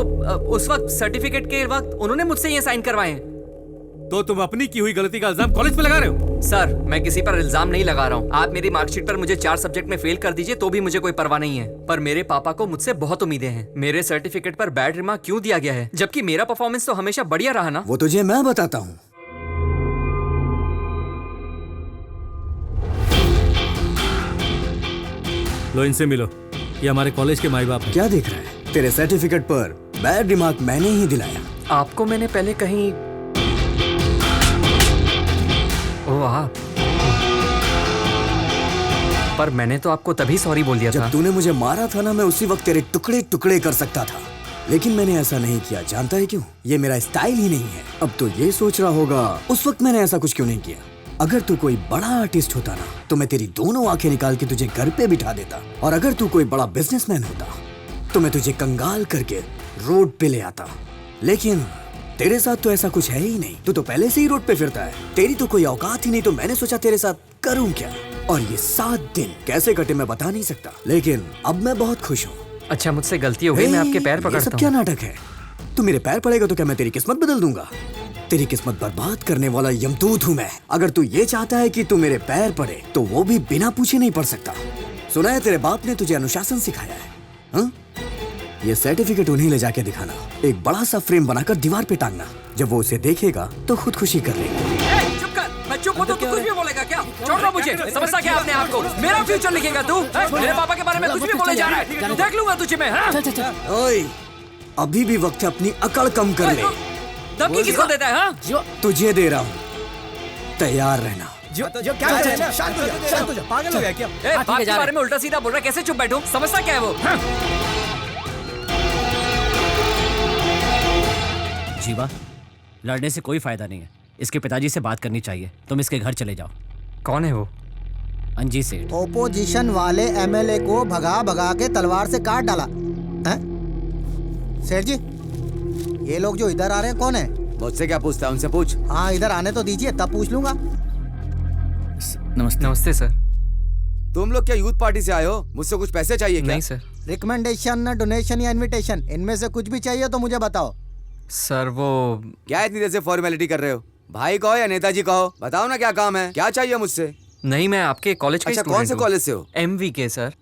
Speaker 3: उस वक्त सर्टिफिकेट के वक्त उन्होंने मुझसे ये साइन करवाए हैं।
Speaker 18: तो तुम अपनी की हुई गलती का इल्जाम कॉलेज पे लगा रहे हो?
Speaker 3: सर मैं किसी पर इल्जाम नहीं लगा रहा हूँ। आप मेरी मार्कशीट पर मुझे 4 सब्जेक्ट में फेल कर दीजिए तो भी मुझे कोई परवाह नहीं है। पर मेरे पापा को मुझसे बहुत उम्मीदें हैं। मेरे सर्टिफिकेट पर बैड रिमार्क क्यों दिया गया है, जबकि मेरा परफॉर्मेंस तो हमेशा बढ़िया रहा ना?
Speaker 8: वो तुझे मैं बताता हूँ।
Speaker 18: लो इनसे मिलो, ये हमारे कॉलेज के माई बाप हैं।
Speaker 8: क्या देख रहा है? तेरे सर्टिफिकेट पर बैड रिमार्क मैंने ही दिलाया।
Speaker 3: आपको मैंने पहले कहीं वाह, पर मैंने तो आपको तभी सॉरी बोल दिया था
Speaker 8: जब तूने मुझे मारा था ना। मैं उसी वक्त तेरे टुकड़े टुकड़े कर सकता था, लेकिन मैंने ऐसा नहीं किया। जानता है क्यों? ये मेरा स्टाइल ही नहीं है। अब तो ये सोच रहा होगा उस वक्त मैंने ऐसा कुछ क्यों नहीं किया। अगर तू कोई बड़ा आर्टिस्ट होता ना तो मैं तेरी दोनों आंखें निकाल के तुझे घर पे बिठा देता, और अगर तू कोई बड़ा बिजनेसमैन होता तो मैं तुझे कंगाल करके रोड पे ले आता। लेकिन तेरे साथ तो ऐसा कुछ है ही नहीं। तू तो पहले से ही रोड पे फिरता है, तेरी तो कोई औकात ही नहीं। तो मैंने सोचा तेरे साथ करूं क्या, और ये 7 दिन कैसे कटे मैं बता नहीं सकता, लेकिन अब मैं बहुत खुश हूँ।
Speaker 3: अच्छा मुझसे गलती हो गई, मैं आपके पैर पकड़ता हूँ।
Speaker 8: सब क्या नाटक है? तू मेरे पैर पड़ेगा तो क्या मैं तेरी किस्मत बदल दूंगा? तेरी किस्मत बर्बाद करने वाला यमदूत हूँ मैं। अगर तू ये चाहता है कि तू मेरे पैर पड़े तो वो भी बिना पूछे नहीं पड़ सकता। सुना है तेरे बाप ने तुझे अनुशासन सिखाया है, हाँ? ये सर्टिफिकेट उन्हें ले जाके दिखाना, एक बड़ा सा फ्रेम बनाकर दीवार पे टांगना। जब वो उसे देखेगा तो खुदकुशी कर लेगा।
Speaker 3: चुप कर, मैं चुप हूँ तो तू कुछ भी बोलेगा क्या? छोड़ दो मुझे, समझता क्या अपने आप को? मेरा फ्यूचर लिखेगा तू? मेरे पापा के बारे में कुछ भी बोले जा रहा है, देख लूंगा तुझे मैं।
Speaker 8: ओए, अभी भी वक्त है अपनी अकड़ कम कर ले।
Speaker 3: धमकी किसको देता है? हाँ
Speaker 8: तुझे दे रहा हूँ, तैयार रहना।
Speaker 11: जो क्या कर रहे हैं? शांत हो जा, शांत हो जा। पागल हो गया क्या?
Speaker 3: बाप के बारे में उल्टा सीधा बोल रहा है, कैसे चुप बैठूं? समझता क्या है वो?
Speaker 2: जीवा, लड़ने से कोई फायदा नहीं है। इसके पिताजी से बात करनी चाहिए। तुम इसके घर चले जाओ।
Speaker 3: कौन है वो?
Speaker 2: अंजी सेठ।
Speaker 6: ओपोजिशन वाले एमएलए को भगा भगा के तलवार से काट डाला हैं? सेठ जी, ये लोग जो इधर आ रहे हैं कौन है?
Speaker 8: मुझसे क्या पूछता है? उनसे पूछ।
Speaker 6: हाँ इधर आने तो दीजिए, तब पूछ लूंगा।
Speaker 2: नमस्ते।
Speaker 3: नमस्ते सर।
Speaker 8: तुम लोग क्या यूथ पार्टी से आए हो? मुझसे कुछ पैसे चाहिए क्या?
Speaker 3: नहीं सर।
Speaker 6: रिकमेंडेशन, डोनेशन या इनविटेशन, इनमें से कुछ भी चाहिए तो मुझे बताओ।
Speaker 3: सर वो
Speaker 8: क्या इतनी देर से फॉर्मेलिटी कर रहे हो? भाई कहो या नेताजी कहो, बताओ ना क्या काम है, क्या चाहिए मुझसे?
Speaker 3: नहीं, मैं आपके कॉलेज का
Speaker 8: अच्छा,
Speaker 3: स्टूडेंट
Speaker 8: कौन से
Speaker 3: हूँ।
Speaker 8: कॉलेज से हो?
Speaker 3: MVK sir.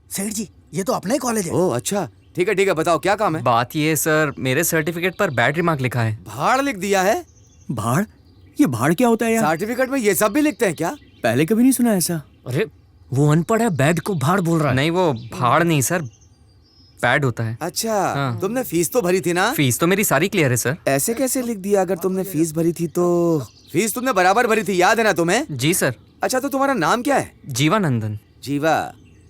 Speaker 6: सेठ जी, ये तो अपना ही कॉलेज है।
Speaker 8: ओह अच्छा, ठीक है, बताओ क्या काम है?
Speaker 3: बात ये सर, मेरे सर्टिफिकेट पर बैड रिमार्क लिखा है।
Speaker 8: भाड़ लिख दिया है?
Speaker 2: भाड़? ये भाड़ क्या होता है यार?
Speaker 8: सर्टिफिकेट में ये सब भी लिखते हैं क्या?
Speaker 2: पहले कभी नहीं सुना ऐसा।
Speaker 1: अरे वो अनपढ़ है, बैड को भाड़ बोल रहा है।
Speaker 3: नहीं, वो भाड़ नहीं सर, बैड होता है।
Speaker 8: अच्छा
Speaker 3: हाँ।
Speaker 8: तुमने फीस तो भरी थी ना?
Speaker 3: फीस तो मेरी सारी क्लियर है सर।
Speaker 8: ऐसे कैसे लिख दिया? अगर तुमने फीस भरी थी तो फीस तुमने बराबर भरी थी, याद है ना तुम्हें?
Speaker 3: जी सर।
Speaker 8: अच्छा तो तुम्हारा नाम क्या है?
Speaker 3: जीवानंदन।
Speaker 8: जीवा,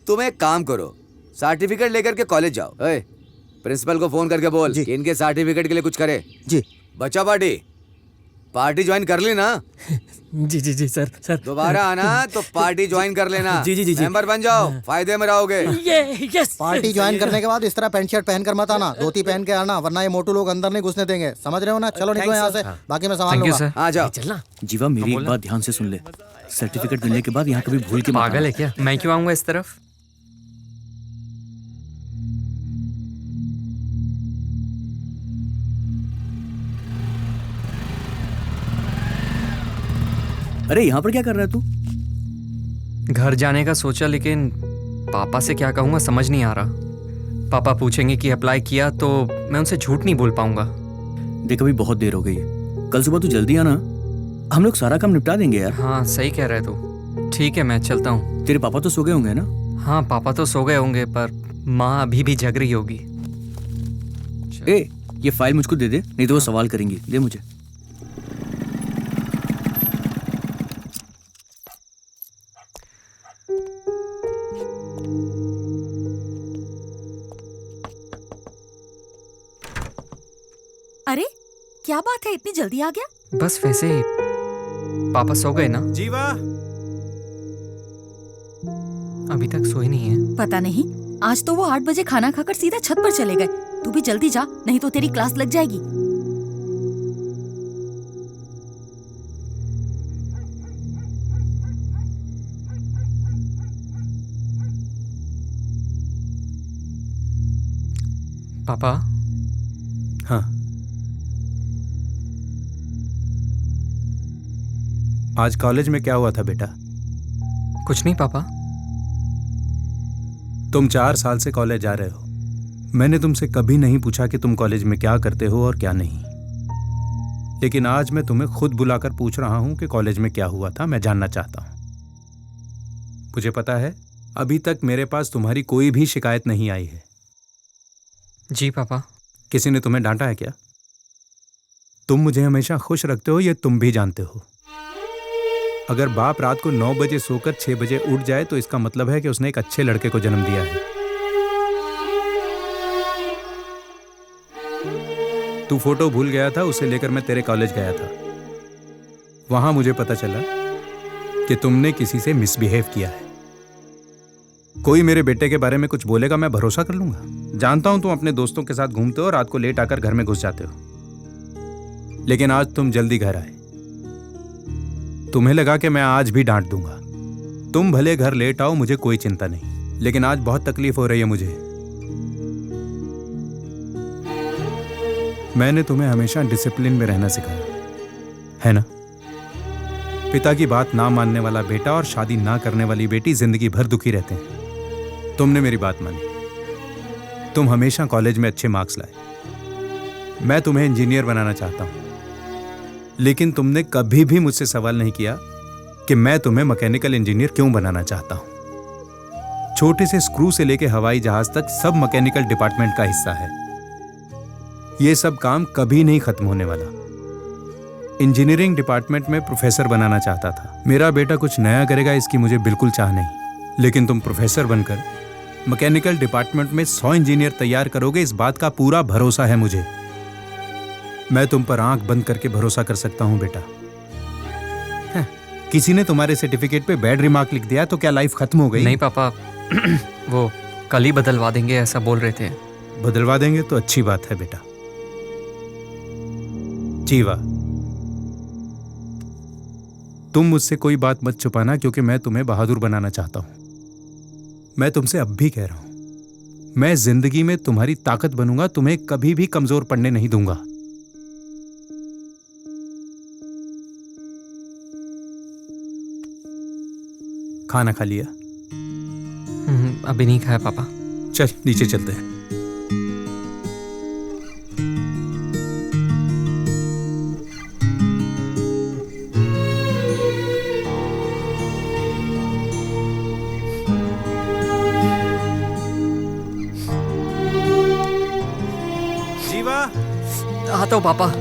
Speaker 8: तुम एक काम करो, सर्टिफिकेट लेकर के कॉलेज जाओ। प्रिंसिपल को फोन करके बोल कि इनके सर्टिफिकेट के लिए कुछ करे।
Speaker 6: जी।
Speaker 8: बच्चा पार्टी ज्वाइन कर ली ना?
Speaker 1: जी सर।
Speaker 8: दोबारा आना तो पार्टी ज्वाइन कर लेना।
Speaker 1: जी।
Speaker 8: मेंबर बन जाओ, फायदे में रहोगे।
Speaker 1: यस।
Speaker 6: पार्टी ज्वाइन करने के बाद इस तरह पैंट शर्ट पहन कर मत आना, धोती पहन के आना, वरना ये मोटू लोग अंदर नहीं घुसने देंगे। समझ रहे हो ना? चलो निकलो यहाँ से, बाकी मैं संभाल लूंगा।
Speaker 8: आ जाओ।
Speaker 1: चलना।
Speaker 2: जीवा, मेरी एक बात ध्यान से सुन ले। सर्टिफिकेट मिलने के बाद यहाँ कभी भूल के मत
Speaker 3: पागल
Speaker 2: आना।
Speaker 3: है क्या? मैं क्यों आऊंगा इस तरफ?
Speaker 2: अरे यहाँ पर क्या कर रहा है तू?
Speaker 3: घर जाने का सोचा, लेकिन पापा से क्या कहूँगा समझ नहीं आ रहा। पापा पूछेंगे कि अप्लाई किया तो मैं उनसे झूठ नहीं बोल पाऊंगा।
Speaker 2: देख, अभी बहुत देर हो गई है। कल सुबह तू जल्दी आना, हम लोग सारा काम निपटा देंगे यार।
Speaker 3: हाँ सही कह रहे तू। ठीक है मैं चलता हूँ।
Speaker 2: तेरे पापा तो सो गए होंगे ना?
Speaker 3: हाँ पापा तो सो गए होंगे पर माँ अभी भी जग रही होगी।
Speaker 2: ए, ये फाइल मुझको दे दे, नहीं तो वो सवाल करेंगी। दे मुझे।
Speaker 5: अरे क्या बात है, इतनी जल्दी आ गया?
Speaker 3: बस वैसे ही पापा सो गए ना?
Speaker 4: जीवा
Speaker 3: अभी तक सोए नहीं है।
Speaker 5: पता नहीं, आज तो वो 8 बजे खाना खाकर सीधा छत पर चले गए। तू भी जल्दी जा, नहीं तो तेरी क्लास लग जाएगी।
Speaker 3: पापा।
Speaker 4: हाँ आज कॉलेज में क्या हुआ था बेटा?
Speaker 3: कुछ नहीं पापा।
Speaker 4: तुम 4 साल से कॉलेज जा रहे हो। मैंने तुमसे कभी नहीं पूछा कि तुम कॉलेज में क्या करते हो और क्या नहीं, लेकिन आज मैं तुम्हें खुद बुलाकर पूछ रहा हूं कि कॉलेज में क्या हुआ था। मैं जानना चाहता हूं। मुझे पता है अभी तक मेरे पास तुम्हारी कोई भी शिकायत नहीं आई है।
Speaker 3: जी पापा।
Speaker 4: किसी ने तुम्हें डांटा है क्या? तुम मुझे हमेशा खुश रखते हो, ये तुम भी जानते हो। अगर बाप रात को 9 बजे सोकर 6 बजे उठ जाए तो इसका मतलब है कि उसने एक अच्छे लड़के को जन्म दिया है। तू फोटो भूल गया था, उसे लेकर मैं तेरे कॉलेज गया था। वहां मुझे पता चला कि तुमने किसी से मिसबिहेव किया है। कोई मेरे बेटे के बारे में कुछ बोलेगा, मैं भरोसा कर लूंगा। जानता हूं तुम अपने दोस्तों के साथ घूमते हो, रात को लेट आकर घर में घुस जाते हो, लेकिन आज तुम जल्दी घर आए। तुम्हें लगा कि मैं आज भी डांट दूंगा। तुम भले घर लेट आओ, मुझे कोई चिंता नहीं, लेकिन आज बहुत तकलीफ हो रही है मुझे। मैंने तुम्हें हमेशा डिसिप्लिन में रहना सिखाया है ना? पिता की बात ना मानने वाला बेटा और शादी ना करने वाली बेटी जिंदगी भर दुखी रहते हैं। तुमने मेरी बात मानी, तुम हमेशा कॉलेज में अच्छे मार्क्स लाए। मैं तुम्हें इंजीनियर बनाना चाहता हूं, लेकिन तुमने कभी भी मुझसे सवाल नहीं किया कि मैं तुम्हें मैकेनिकल इंजीनियर क्यों बनाना चाहता हूं। छोटे से स्क्रू से लेकर हवाई जहाज तक सब मैकेनिकल डिपार्टमेंट का हिस्सा है। यह सब काम कभी नहीं खत्म होने वाला। इंजीनियरिंग डिपार्टमेंट में प्रोफेसर बनाना चाहता था। मेरा बेटा कुछ नया करेगा इसकी मुझे बिल्कुल चाह नहीं, लेकिन तुम प्रोफेसर बनकर मैकेनिकल डिपार्टमेंट में 100 इंजीनियर तैयार करोगे, इस बात का पूरा भरोसा है मुझे। मैं तुम पर आंख बंद करके भरोसा कर सकता हूं बेटा। किसी ने तुम्हारे सर्टिफिकेट पे बैड रिमार्क लिख दिया तो क्या लाइफ खत्म हो गई?
Speaker 3: नहीं पापा, वो कल ही बदलवा देंगे ऐसा बोल रहे थे।
Speaker 4: बदलवा देंगे तो अच्छी बात है बेटा। जीवा, तुम मुझसे कोई बात मत छुपाना, क्योंकि मैं तुम्हें बहादुर बनाना चाहता हूं। मैं तुमसे अब भी कह रहा हूं, मैं जिंदगी में तुम्हारी ताकत बनूंगा, तुम्हें कभी भी कमजोर पड़ने नहीं दूंगा। खाना खा लिया?
Speaker 3: अभी नहीं खाया पापा।
Speaker 4: चल नीचे चलते हैं। जीवा,
Speaker 3: आता हूँ पापा।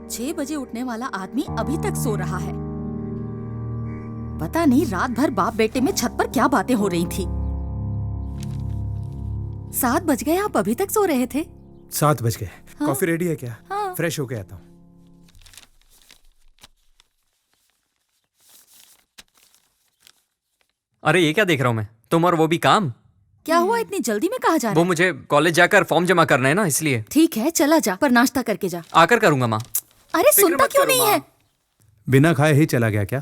Speaker 5: 6 बजे उठने वाला आदमी अभी तक सो रहा है। पता नहीं रात भर बाप बेटे में छत पर क्या बातें हो रही थी। 7 बज गए, आप अभी तक सो रहे थे?
Speaker 4: 7 बज गए।
Speaker 5: हाँ?
Speaker 4: कॉफी रेडी है क्या?
Speaker 5: हाँ।
Speaker 4: फ्रेश होके आता हूँ।
Speaker 3: अरे ये क्या देख रहा हूँ मैं? तुम और वो भी काम?
Speaker 5: क्या हुआ, इतनी जल्दी में कहाँ जा रहा
Speaker 3: वो
Speaker 5: है?
Speaker 3: मुझे कॉलेज जाकर फॉर्म जमा करना है ना, इसलिए।
Speaker 5: ठीक है चला जा, पर नाश्ता करके जा।
Speaker 3: आकर करूंगा माँ।
Speaker 5: अरे सुनता क्यों नहीं है?
Speaker 4: बिना खाए ही चला गया क्या?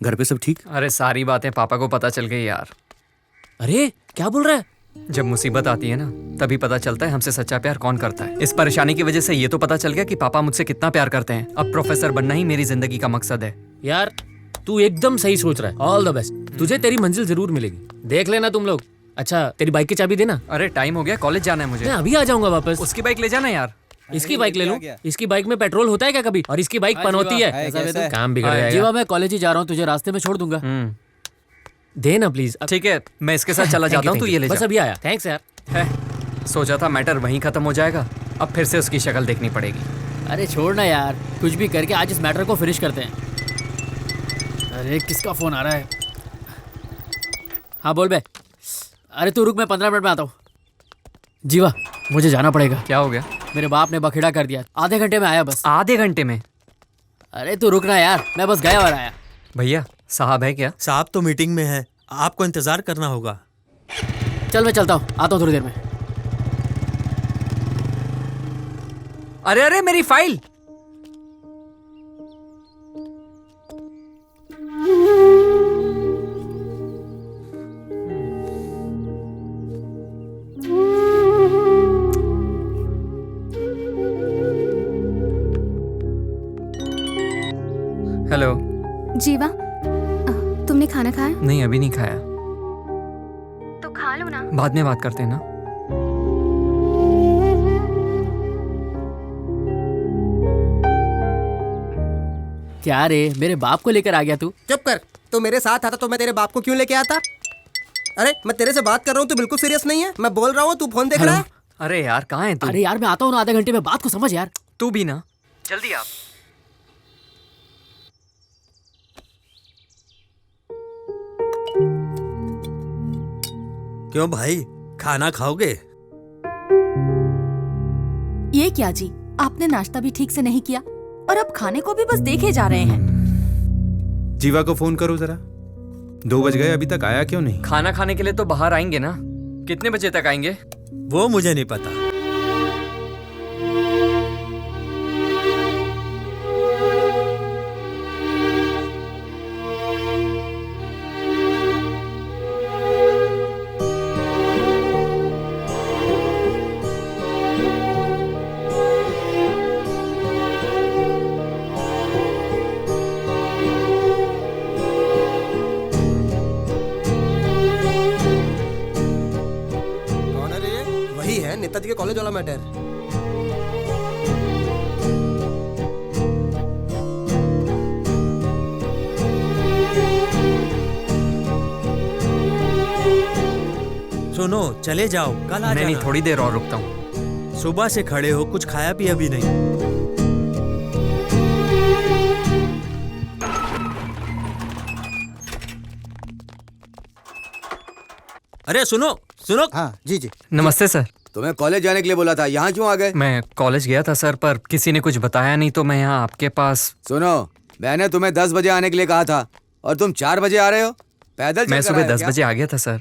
Speaker 2: घर पे सब ठीक?
Speaker 3: अरे सारी बातें पापा को पता चल गई यार।
Speaker 1: अरे क्या बोल रहा है?
Speaker 3: जब मुसीबत आती है ना तभी पता चलता है हमसे सच्चा प्यार कौन करता है। इस परेशानी की वजह से ये तो पता चल गया कि पापा मुझसे कितना प्यार करते हैं। अब प्रोफेसर बनना ही मेरी जिंदगी का मकसद है।
Speaker 1: यार तू एकदम सही सोच रहा है। All the best. तुझे तेरी मंजिल जरूर मिलेगी, देख लेना तुम लोग। अच्छा तेरी बाइक की चाबी देना।
Speaker 3: अरे टाइम हो गया, कॉलेज जाना है मुझे।
Speaker 1: मैं अभी आ जाऊंगा वापस।
Speaker 3: उसकी बाइक ले जाना यार।
Speaker 1: इसकी बाइक ले लूं? इसकी बाइक में पेट्रोल होता है क्या कभी? और इसकी बाइक पनौती है, काम बिगड़ जाएगा।
Speaker 2: जीवा मैं कॉलेज ही जा रहा हूँ, तुझे रास्ते में छोड़ दूंगा।
Speaker 1: देना प्लीज।
Speaker 3: ठीक है मैं इसके साथ चला जाता हूँ, तू ये ले जा।
Speaker 1: बस अभी आया। थैंक्स यार।
Speaker 3: सोचा था मैटर वहीं खत्म हो जाएगा, अब फिर से उसकी शक्ल देखनी पड़ेगी।
Speaker 2: अरे छोड़ना यार, कुछ भी करके आज इस मैटर को फिनिश करते हैं। अरे किसका फोन आ रहा है? हाँ बोल बे। अरे तू रुक, मैं 15 मिनट में आता हूँ। जीवा मुझे जाना पड़ेगा।
Speaker 3: क्या हो गया?
Speaker 2: मेरे बाप ने बखेड़ा कर दिया, आधे घंटे में आया बस।
Speaker 3: आधे घंटे में?
Speaker 2: अरे तू रुकना यार, मैं बस गया और आया।
Speaker 3: भैया साहब है क्या?
Speaker 9: साहब तो मीटिंग में है, आपको इंतजार करना होगा।
Speaker 2: चल मैं चलता हूँ, आता हूँ थोड़ी देर में।
Speaker 3: अरे अरे मेरी फाइल। हेलो
Speaker 14: जीवा, तुमने खाना खाया?
Speaker 3: नहीं अभी नहीं खाया।
Speaker 14: तो खा लो ना।
Speaker 3: बाद में बात करते हैं ना।
Speaker 2: क्या रे, मेरे बाप को लेकर आ गया तू?
Speaker 17: चुप कर। तो मेरे साथ आता तो मैं तेरे बाप को क्यों लेके आता? अरे मैं तेरे से बात कर रहा हूँ, तू बिल्कुल सीरियस नहीं है। मैं बोल रहा हूँ, तू फोन देख रहा है।
Speaker 3: अरे यार कहाँ है तू?
Speaker 2: अरे यार मैं आता हूँ ना, आधे घंटे में। बात को समझ यार।
Speaker 3: तू भी ना, जल्दी आ।
Speaker 9: क्यों भाई, खाना खाओगे?
Speaker 5: ये क्या जी, आपने नाश्ता भी ठीक से नहीं किया और अब खाने को भी बस देखे जा रहे हैं।
Speaker 4: जीवा को फोन करो जरा, 2 बज गए, अभी तक आया क्यों नहीं?
Speaker 3: खाना खाने के लिए तो बाहर आएंगे ना। कितने बजे तक आएंगे?
Speaker 9: वो मुझे नहीं पता।
Speaker 17: नेताजी के कॉलेज वाला मैटर।
Speaker 9: सुनो चले जाओ, कल आ जाना।
Speaker 3: नहीं थोड़ी देर और रुकता हूँ।
Speaker 9: सुबह से खड़े हो, कुछ खाया पिया भी नहीं। अरे सुनो सुनो।
Speaker 6: हाँ जी जी।
Speaker 3: नमस्ते सर।
Speaker 8: तुम्हें कॉलेज जाने के लिए बोला था, यहाँ क्यों आ गए?
Speaker 3: मैं कॉलेज गया था सर, पर किसी ने कुछ बताया नहीं तो मैं यहाँ आपके पास।
Speaker 8: सुनो, मैंने तुम्हें 10 बजे आने के लिए कहा था और तुम 4 बजे आ रहे हो। पैदल
Speaker 3: मैं सुबह 10 बजे आ गया था सर,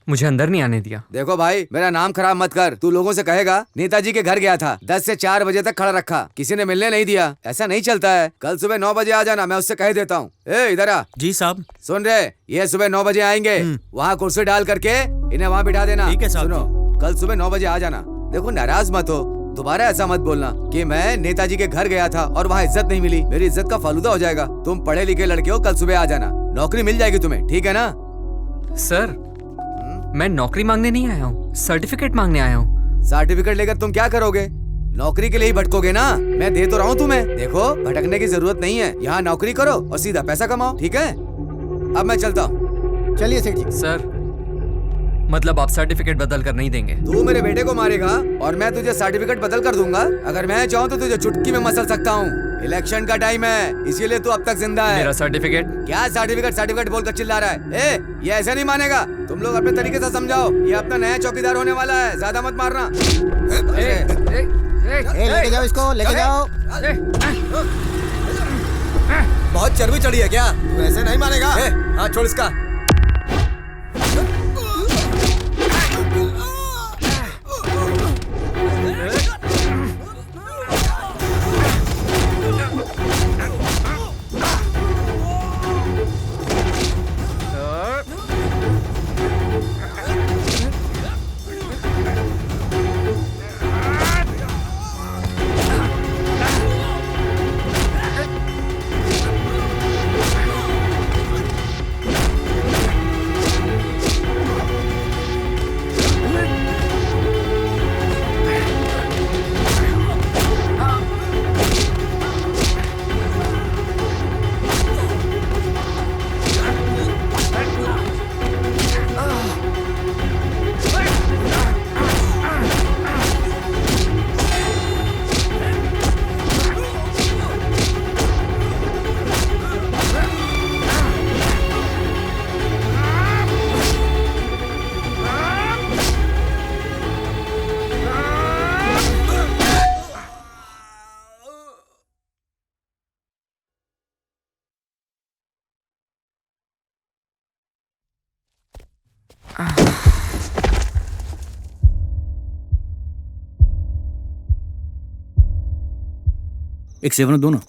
Speaker 3: मुझे अंदर नहीं आने दिया।
Speaker 8: देखो भाई, मेरा नाम खराब मत कर। तू लोगों से कहेगा नेताजी के घर गया था, 10 से 4 बजे तक खड़ा रखा, किसी ने मिलने नहीं दिया। ऐसा नहीं चलता है। कल सुबह 9 बजे आ जाना, मैं उससे कह देता हूँ। ए इधर आ।
Speaker 9: जी साहब।
Speaker 8: सुन रहे, ये सुबह 9 बजे आएंगे, वहाँ कुर्सी डाल करके इन्हें वहाँ बिठा देना।
Speaker 9: ठीक है साहब।
Speaker 8: सुनो, कल सुबह 9 बजे आ जाना। देखो नाराज मत हो, दोबारा ऐसा मत बोलना कि मैं नेताजी के घर गया था और वहाँ इज्जत नहीं मिली। मेरी इज्जत का फालूदा हो जाएगा। तुम पढ़े लिखे लड़के हो, कल सुबह आ जाना, नौकरी मिल जाएगी तुम्हें, ठीक है ना?
Speaker 3: सर मैं नौकरी मांगने नहीं आया हूँ, सर्टिफिकेट मांगने आया हूँ।
Speaker 8: सर्टिफिकेट लेकर तुम क्या करोगे? नौकरी के लिए ही भटकोगे ना। मैं दे तो रहा हूँ तुम्हें। देखो भटकने की जरूरत नहीं है, यहाँ नौकरी करो और सीधा पैसा कमाओ, ठीक है? अब मैं चलता हूँ।
Speaker 6: चलिए सेठ जी।
Speaker 3: सर मतलब आप सर्टिफिकेट बदल कर नहीं देंगे?
Speaker 8: तू मेरे बेटे को मारेगा और मैं तुझे सर्टिफिकेट बदल कर दूंगा। अगर मैं चाहूँ तो तुझे चुटकी में मसल सकता हूँ। इलेक्शन का टाइम है, इसीलिए तू अब तक जिंदा है।
Speaker 3: मेरा सर्टिफिकेट?
Speaker 8: क्या सर्टिफिकेट सर्टिफिकेट बोलकर चिल्ला रहा है? ए, ये ऐसे नहीं मानेगा। तुम लोग अपने तरीके से समझाओ, ये अपना नया चौकीदार होने वाला है, ज्यादा मत मारना।
Speaker 6: लेके जाओ इसको, लेके जाओ।
Speaker 17: बहुत चर्बी चढ़ी है क्या? तू ऐसे नहीं मानेगा। हाँ छोड़ इसका।
Speaker 2: एक 7 दो ना।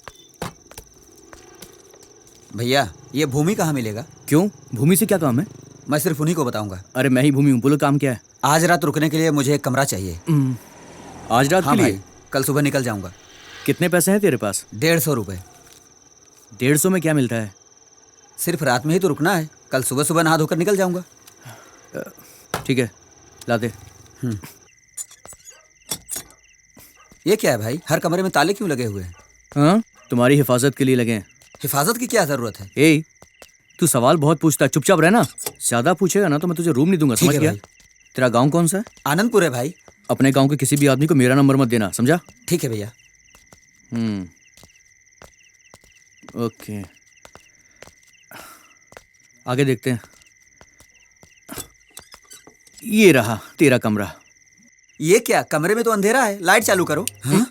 Speaker 19: भैया ये भूमि कहाँ मिलेगा?
Speaker 2: क्यों, भूमि से क्या काम है?
Speaker 19: मैं सिर्फ उन्हीं को बताऊंगा।
Speaker 2: अरे मैं ही भूमि हूँ, बोलो काम क्या है?
Speaker 19: आज रात रुकने के लिए मुझे एक कमरा चाहिए।
Speaker 2: आज रात
Speaker 19: हाँ
Speaker 2: के लिए?
Speaker 19: भाई, कल सुबह निकल जाऊंगा।
Speaker 2: कितने पैसे हैं तेरे पास?
Speaker 19: 150 रुपए।
Speaker 2: 150 में क्या मिलता है?
Speaker 19: सिर्फ रात में ही तो रुकना है, कल सुबह सुबह नहा धोकर निकल जाऊंगा।
Speaker 2: ठीक है, ला दे।
Speaker 19: ये क्या है भाई, हर कमरे में ताले क्यों लगे हुए हैं?
Speaker 2: हाँ, तुम्हारी हिफाजत के लिए लगे हैं।
Speaker 19: हिफाजत की क्या जरूरत है?
Speaker 2: ए, तू सवाल बहुत पूछता है, चुपचाप रहना। ज्यादा पूछेगा ना तो मैं तुझे रूम नहीं दूंगा, समझ गया? तेरा गांव कौन सा है?
Speaker 19: आनंदपुर है भाई।
Speaker 2: अपने गांव के किसी भी आदमी को मेरा नंबर मत देना, समझा?
Speaker 19: ठीक है भैया।
Speaker 2: ओके, आगे देखते हैं। ये रहा तेरा कमरा।
Speaker 19: ये क्या, कमरे में तो अंधेरा है, लाइट चालू करो। हाँ?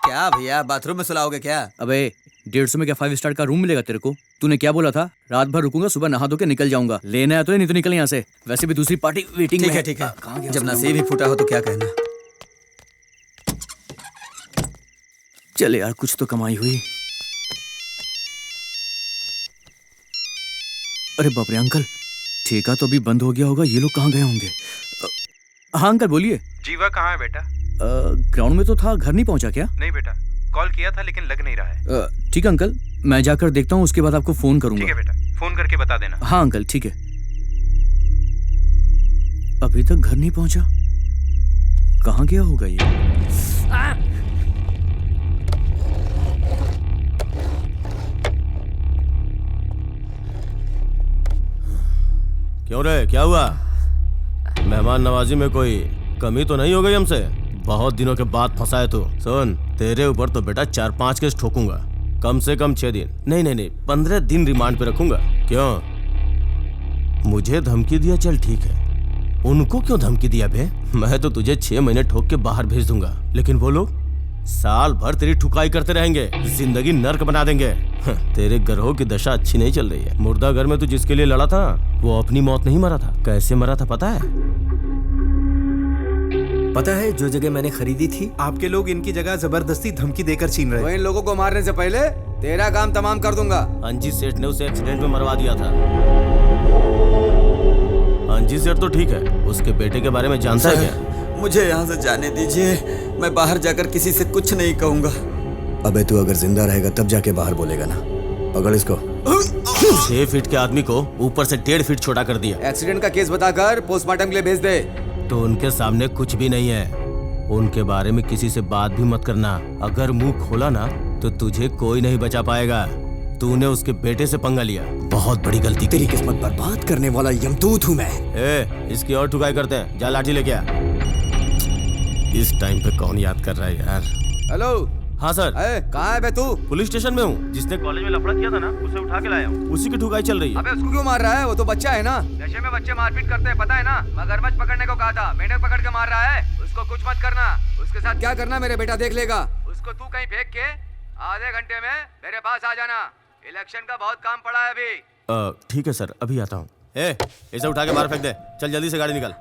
Speaker 19: क्या भैया, बाथरूम में सुलाओगे क्या?
Speaker 2: अबे 150 में क्या 5 स्टार का रूम मिलेगा तेरे को? तूने क्या बोला था? रात भर रुकूंगा, सुबह नहा धो के निकल जाऊंगा। लेना है तो नहीं तो निकल यहाँ से। वैसे भी दूसरी पार्टी वेटिंग में है।
Speaker 19: ठीक है, जब नसीब ही फूटा हो तो क्या कहना।
Speaker 2: चले यार, कुछ तो कमाई हुई। अरे बाप रे अंकल, ठेका तो अभी बंद हो गया होगा, ये लोग कहाँ गए होंगे? हाँ अंकल बोलिए।
Speaker 4: जीवा कहाँ है बेटा?
Speaker 2: ग्राउंड में तो था, घर नहीं पहुंचा क्या?
Speaker 4: नहीं बेटा, कॉल किया था लेकिन लग नहीं रहा है।
Speaker 2: ठीक है अंकल, मैं जाकर देखता हूँ, उसके बाद आपको फोन करूंगा।
Speaker 4: ठीक है बेटा, फोन करके बता देना।
Speaker 2: हाँ अंकल ठीक है। अभी तक घर नहीं पहुंचा, कहाँ गया होगा ये?
Speaker 11: क्यों रे, क्या हुआ? मेहमान नवाजी में कोई कमी तो नहीं हो गई हमसे? बहुत दिनों के बाद फंसा है तू। सुन, तेरे ऊपर तो बेटा 4-5 केस ठोकूंगा, कम से कम 6 दिन, नहीं 15 दिन रिमांड पे रखूंगा। क्यों, मुझे धमकी दिया? चल ठीक है, उनको क्यों धमकी दिया बे? मैं तो तुझे 6 महीने ठोक के बाहर भेज दूंगा, लेकिन वो लोग साल भर तेरी ठुकाई करते रहेंगे, जिंदगी नर्क बना देंगे। तेरे ग्रहों की दशा अच्छी नहीं चल रही है। मुर्दा घर में तू जिसके लिए लड़ा था वो अपनी मौत नहीं मरा था। कैसे मरा था पता है?
Speaker 7: पता है, जो जगह मैंने खरीदी थी,
Speaker 4: आपके लोग इनकी जगह जबरदस्ती धमकी देकर छीन रहे
Speaker 8: तो
Speaker 4: हैं।
Speaker 8: इन लोगों को मारने से पहले तेरा काम तमाम कर दूंगा।
Speaker 11: अंजी सेठ ने उसे एक्सीडेंट में मरवा दिया था। अंजी सेठ तो ठीक है, उसके बेटे के बारे में जानता है क्या?
Speaker 19: मुझे यहाँ से जाने दीजिए, मैं बाहर जाकर किसी से कुछ नहीं कहूँगा।
Speaker 7: अबे तू अगर जिंदा रहेगा तब जाके बाहर बोलेगा ना। पकड़ इसको।
Speaker 11: 6 फीट के आदमी को ऊपर से 1.5 फीट छोटा कर दिया।
Speaker 8: एक्सीडेंट का केस बताकर पोस्टमार्टम के लिए भेज दे।
Speaker 11: तो उनके सामने कुछ भी नहीं है, उनके बारे में किसी से बात भी मत करना। अगर मुंह खोला ना तो तुझे कोई नहीं बचा पाएगा। तूने उसके बेटे से पंगा लिया, बहुत बड़ी गलती की।
Speaker 7: तेरी किस्मत बर्बाद करने वाला यमदूत हूँ मैं।
Speaker 11: इसकी और ठुकाई करते हैं, जा लाठी लेके आ। इस टाइम पे कौन याद कर रहा है यार?
Speaker 8: हेलो।
Speaker 11: हाँ सर।
Speaker 8: कहाँ है बे तू?
Speaker 11: पुलिस स्टेशन में हूँ। जिसने कॉलेज में लफड़ा किया था ना, उसे उठा के लाया हूँ। उसी की ठुकाई चल रही है।
Speaker 8: अबे उसको क्यों मार रहा है? वो तो बच्चा है ना। नशे में बच्चे मारपीट करते हैं, पता है ना? मगरमच्छ पकड़ने को कहा था, मेंढक पकड़ के मार रहा है। उसको कुछ मत करना। उसके साथ क्या करना मेरे बेटा देख लेगा। उसको तू कहीं फेंक के आधे घंटे में मेरे पास आ जाना। इलेक्शन का बहुत काम पड़ा है अभी।
Speaker 11: ठीक है सर, अभी आता हूँ। इसे उठा के बाहर फेंक दे। चल जल्दी से गाड़ी निकाल।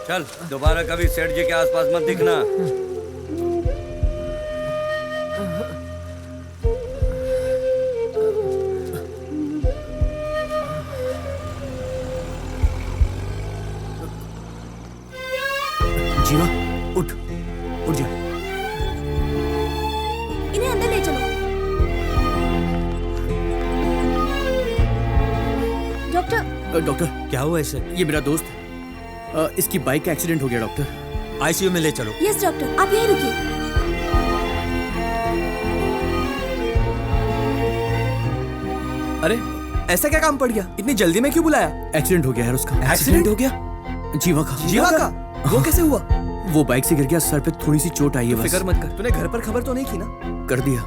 Speaker 12: चल, दोबारा कभी सेठ जी के आसपास मत दिखना।
Speaker 2: जीवा उठ, उठ जा।
Speaker 15: इन्हें अंदर ले चलो। डॉक्टर।
Speaker 2: डॉक्टर
Speaker 9: क्या हुआ इसे?
Speaker 2: ये मेरा दोस्त है, इसकी बाइक का एक्सीडेंट हो गया डॉक्टर।
Speaker 9: आईसीयू में ले चलो।
Speaker 15: यस डॉक्टर, आप यहीं रुकिए।
Speaker 17: अरे ऐसा क्या काम पड़ गया? इतनी जल्दी में क्यों बुलाया?
Speaker 2: एक्सीडेंट हो गया है उसका।
Speaker 17: एक्सीडेंट हो गया?
Speaker 2: जीवा का।
Speaker 17: जीवा का? वो कैसे हुआ?
Speaker 2: वो बाइक से गिर गया, सर पे थोड़ी सी चोट आई है बस।
Speaker 17: फिक्र मत कर। तूने घर पर खबर तो नहीं की ना?
Speaker 2: कर दिया।